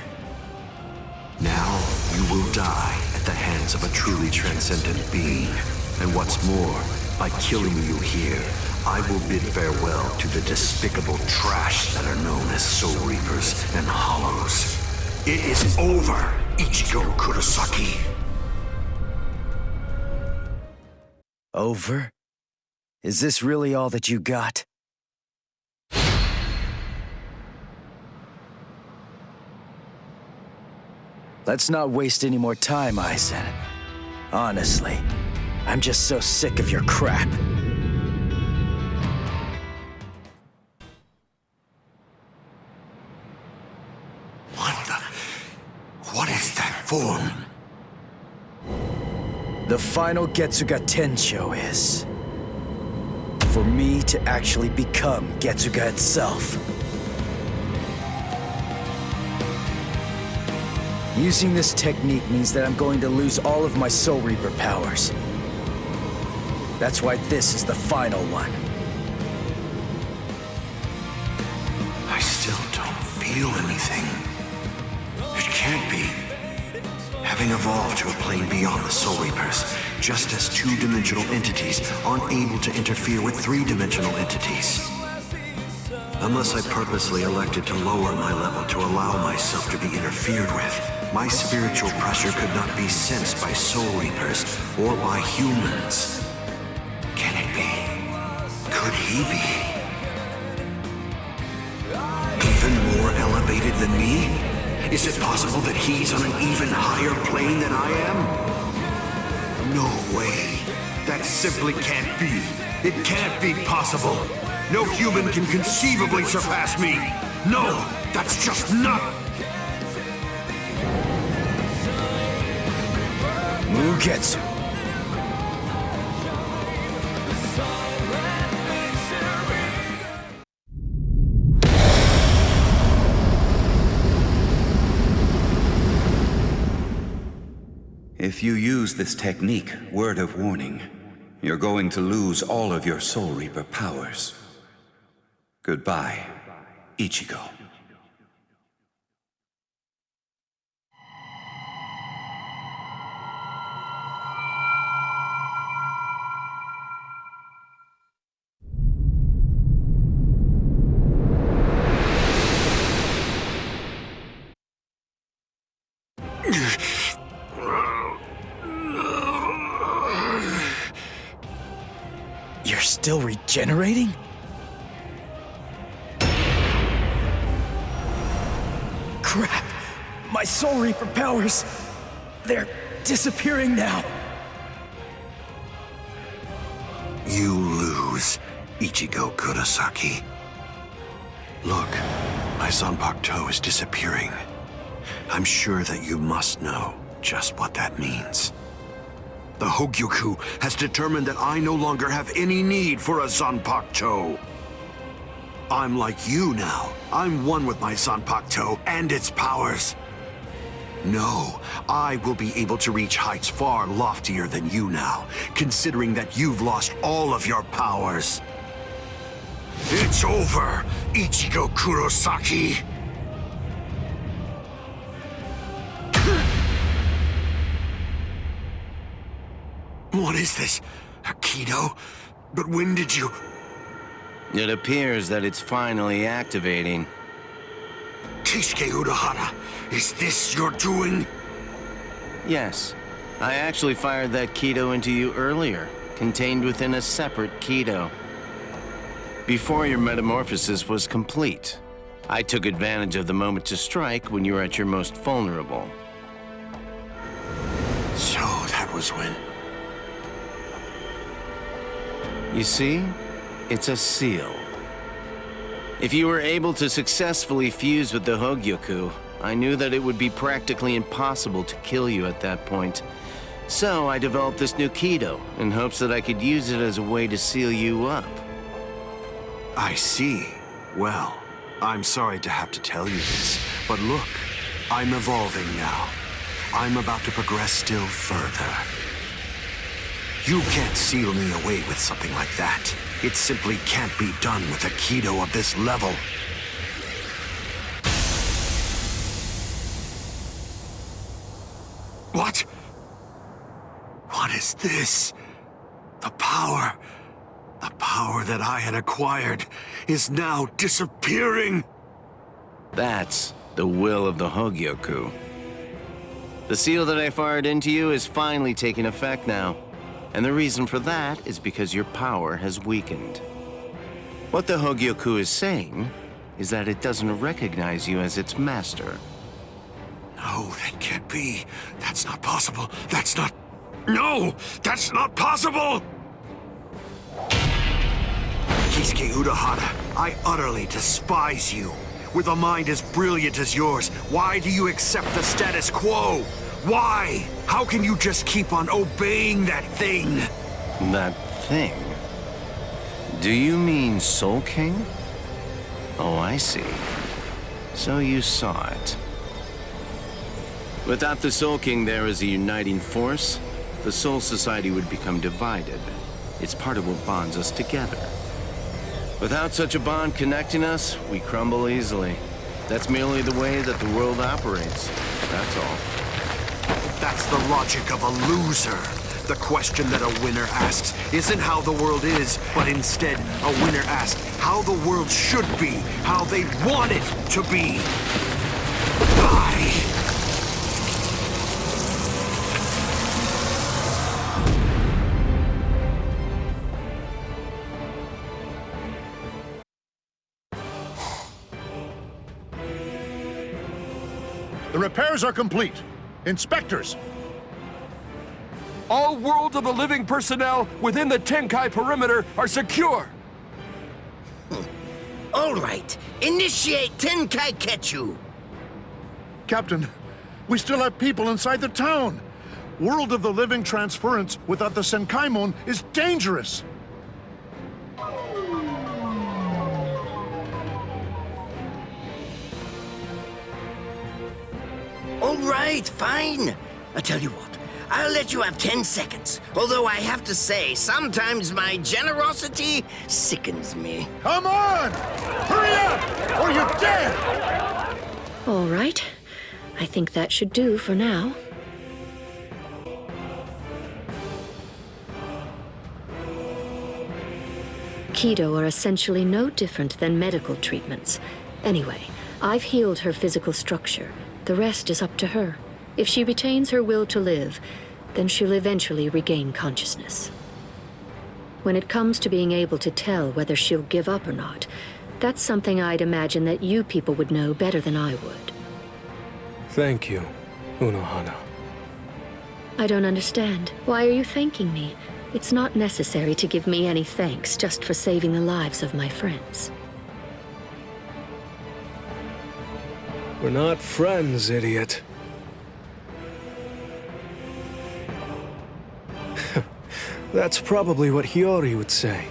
B: Now, you will die at the hands of a truly transcendent being. And what's more, by killing you here, I will bid farewell to the despicable trash that are known as Soul Reapers and Hollows. It is over, Ichigo Kurosaki.
I: Over? Is this really all that you got? Let's not waste any more time, Aizen. Honestly, I'm just so sick of your crap.
B: What is that form?
I: The final Getsuga Tensho is for me to actually become Getsuga itself. Using this technique means that I'm going to lose all of my Soul Reaper powers. That's why this is the final one.
B: I still don't feel anything. It can't be. Having evolved to a plane beyond the Soul Reapers, just as two-dimensional entities aren't able to interfere with three-dimensional entities. Unless I purposely elected to lower my level to allow myself to be interfered with, my spiritual pressure could not be sensed by Soul Reapers or by humans. Can it be? Could he be? Even more elevated than me? Is it possible that he's on an even higher plane than I am? No way. That simply can't be. It can't be possible. No human can conceivably surpass me. No, that's just not...
I: Mugetsu.
P: If you use this technique, word of warning, you're going to lose all of your Soul Reaper powers. Goodbye, Ichigo.
I: still regenerating? Crap! My Soul Reaper powers! They're disappearing now!
B: You lose, Ichigo Kurosaki. Look, my Zanpakuto is disappearing. I'm sure that you must know just what that means. The Hogyoku has determined that I no longer have any need for a Zanpakuto. I'm like you now. I'm one with my Zanpakuto and its powers. No, I will be able to reach heights far loftier than you now, considering that you've lost all of your powers. It's over, Ichigo Kurosaki! What is this? Aikido? But when did you...
O: It appears that it's finally activating.
B: Kisuke Urahara, is this your doing?
O: Yes. I actually fired that Kido into you earlier, contained within a separate Kido. Before your metamorphosis was complete, I took advantage of the moment to strike when you were at your most vulnerable.
B: So that was when...
O: You see? It's a seal. If you were able to successfully fuse with the Hogyoku, I knew that it would be practically impossible to kill you at that point. So I developed this new Kido in hopes that I could use it as a way to seal you up.
B: I see. Well, I'm sorry to have to tell you this, but look, I'm evolving now. I'm about to progress still further. You can't seal me away with something like that. It simply can't be done with a Kido of this level. What? What is this? The power that I had acquired is now disappearing.
O: That's the will of the Hogyoku. The seal that I fired into you is finally taking effect now. And the reason for that is because your power has weakened. What the Hogyoku is saying is that it doesn't recognize you as its master.
B: No, that can't be. That's not possible. That's not... No! That's not possible! Kisuke Urahara, I utterly despise you. With a mind as brilliant as yours, why do you accept the status quo? Why? How can you just keep on obeying that thing?
O: That thing? Do you mean Soul King? Oh, I see. So you saw it. Without the Soul King there as a uniting force, the Soul Society would become divided. It's part of what bonds us together. Without such a bond connecting us, we crumble easily. That's merely the way that the world operates. That's all.
B: That's the logic of a loser. The question that a winner asks isn't how the world is, but instead, a winner asks how the world should be, how they want it to be.
C: The repairs are complete. Inspectors!
S: All World of the Living personnel within the Tenkai perimeter are secure!
W: All right, initiate Tenkai Ketchu!
C: Captain, we still have people inside the town. World of the Living transference without the Senkaimon is dangerous.
W: All right, fine. I tell you what, I'll let you have 10 seconds. Although I have to say, sometimes my generosity sickens me.
C: Come on! Hurry up, or you're dead!
J: All right. I think that should do for now. Kido are essentially no different than medical treatments. Anyway, I've healed her physical structure. The rest is up to her. If she retains her will to live, then she'll eventually regain consciousness. when it comes to being able to tell whether she'll give up or not, that's something I'd imagine that you people would know better than I would.
A: Thank you, Unohana.
J: I don't understand. Why are you thanking me? It's not necessary to give me any thanks just for saving the lives of my friends.
A: We're not friends, idiot. That's probably what Hiyori would say.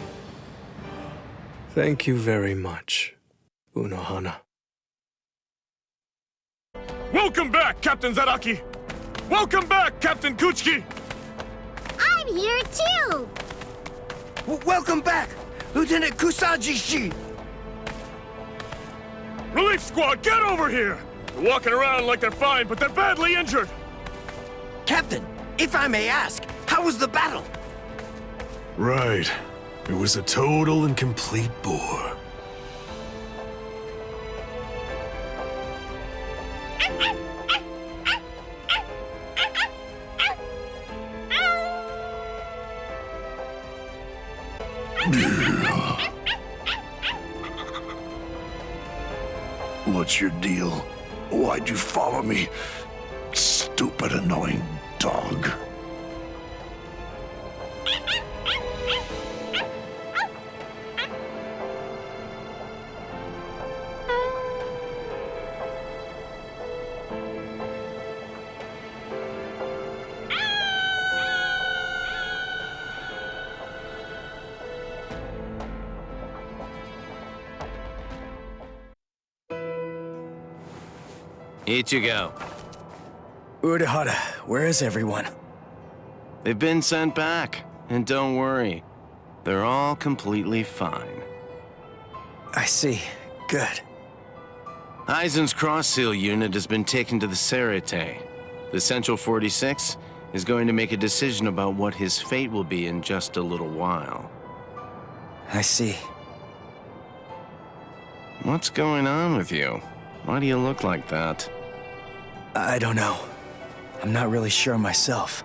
A: Thank you very much, Unohana.
N: Welcome back, Captain Zaraki! Welcome back, Captain Kuchiki!
R: I'm here too!
W: Welcome back, Lieutenant Kusaji-shi!
N: Relief squad, get over here! They're walking around like they're fine, but they're badly injured!
W: Captain, if I may ask, how was the battle?
N: Right. It was a total and complete bore.
E: What's your deal? Why'd you follow me? Stupid, annoying dog.
O: Ichigo.
I: Urahara, where is everyone?
O: They've been sent back. And don't worry, they're all completely fine.
I: I see. Good.
O: Aizen's cross-seal unit has been taken to the Serite. The Central 46 is going to make a decision about what his fate will be in just a little while.
I: I see.
O: What's going on with you? Why do you look like that?
I: I don't know. I'm not really sure myself.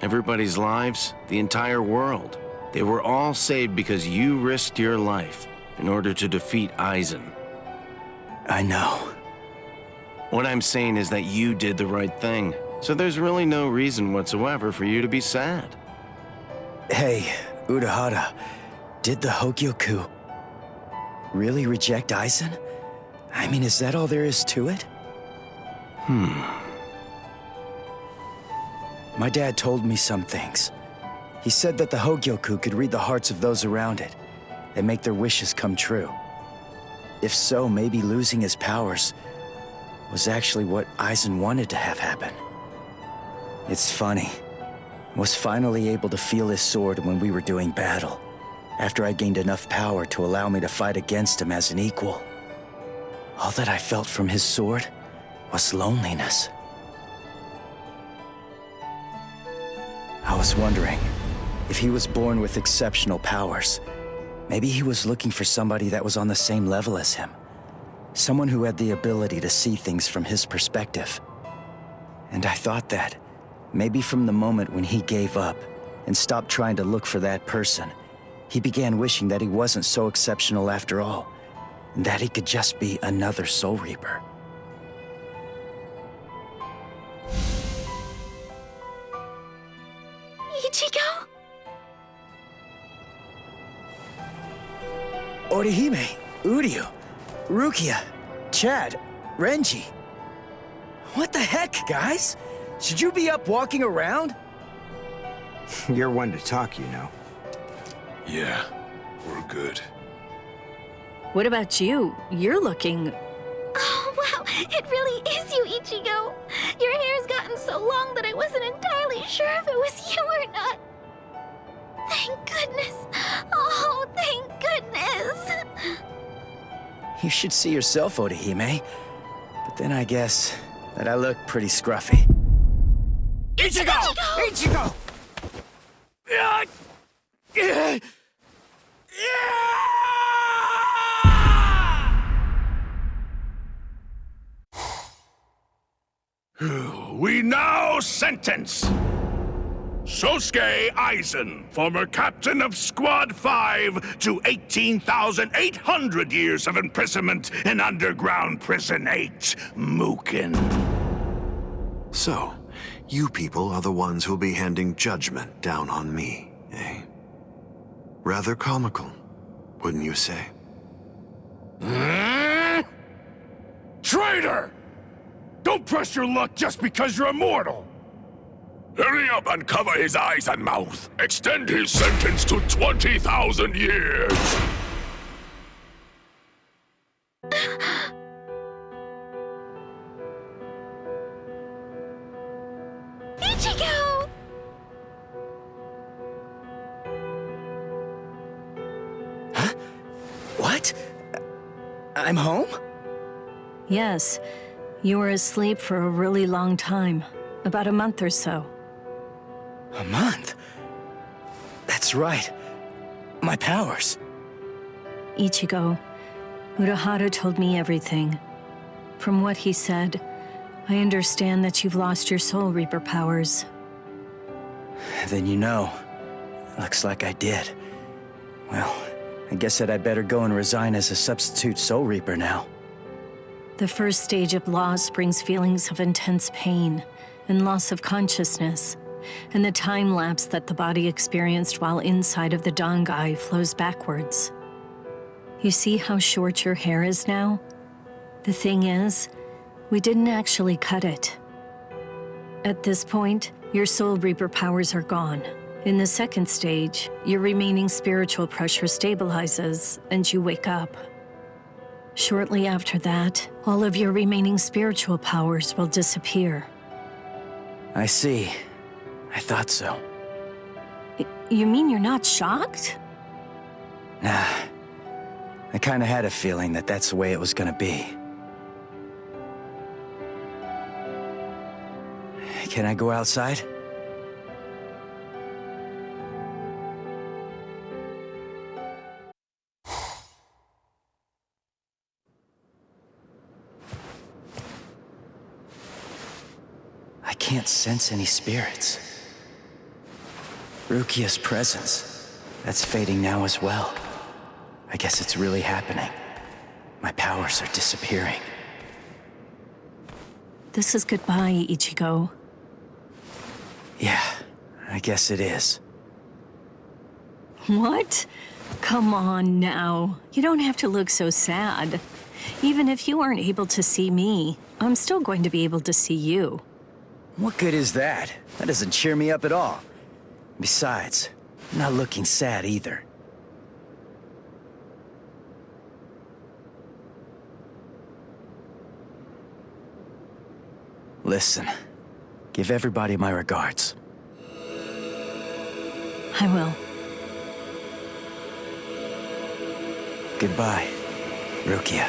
O: Everybody's lives, the entire world, they were all saved because you risked your life in order to defeat Aizen.
I: I know.
O: What I'm saying is that you did the right thing, so there's really no reason whatsoever for you to be sad.
I: Hey, Urahara, did the Hogyoku really reject Aizen? I mean, is that all there is to it? My dad told me some things. He said that the Hogyoku could read the hearts of those around it and make their wishes come true. If so, maybe losing his powers was actually what Aizen wanted to have happen. It's funny. I was finally able to feel his sword when we were doing battle, after I gained enough power to allow me to fight against him as an equal. All that I felt from his sword was loneliness. I was wondering, if he was born with exceptional powers, maybe he was looking for somebody that was on the same level as him. Someone who had the ability to see things from his perspective. And I thought that, maybe from the moment when he gave up and stopped trying to look for that person, he began wishing that he wasn't so exceptional after all, and that he could just be another Soul Reaper.
R: Ichigo?
I: Orihime, Uryu, Rukia, Chad, Renji. What the heck, guys? Should you be up walking around?
V: You're one to talk, you know.
E: Yeah, we're good.
K: What about you? You're looking...
R: Oh, wow, it really is you, Ichigo. Your hair's gotten so long that I wasn't entirely sure if it was you or not. Thank goodness. Oh, thank goodness.
I: You should see yourself, Orihime. But then I guess that I look pretty scruffy.
G: Ichigo! Ichigo!
D: We now sentence
E: Sosuke Aizen, former captain of Squad 5, to 18,800 years of imprisonment in underground prison 8, Mukin.
B: So, you people are the ones who'll be handing judgment down on me, eh? Rather comical, wouldn't you say?
S: Traitor! Don't press your luck just because you're immortal!
D: Hurry up and cover his eyes and mouth. Extend his sentence to 20,000 years.
R: Ichigo!
I: Huh? What? I'm home?
K: Yes. You were asleep for a really long time. About a month or so.
I: A month? That's right. My powers.
K: Ichigo, Urahara told me everything. From what he said, I understand that you've lost your Soul Reaper powers.
I: Then you know. Looks like I did. Well, I guess that I'd better go and resign as a substitute Soul Reaper now.
K: The first stage of loss brings feelings of intense pain and loss of consciousness, and the time lapse that the body experienced while inside of the Dangai flows backwards. You see how short your hair is now? The thing is, we didn't actually cut it. At this point, your Soul Reaper powers are gone. In the second stage, your remaining spiritual pressure stabilizes and you wake up. Shortly after that, all of your remaining spiritual powers will disappear.
I: I see. I thought so.
K: You mean you're not shocked?
I: Nah. I kinda had a feeling that that's the way it was gonna be. Can I go outside? I can't sense any spirits. Rukia's presence, that's fading now as well. I guess it's really happening. My powers are disappearing.
K: This is goodbye, Ichigo.
I: Yeah, I guess it is.
K: What? Come on now. You don't have to look so sad. Even if you aren't able to see me, I'm still going to be able to see you.
I: What good is that? That doesn't cheer me up at all. Besides, I'm not looking sad either. Listen, give everybody my regards.
K: I will.
I: Goodbye, Rukia.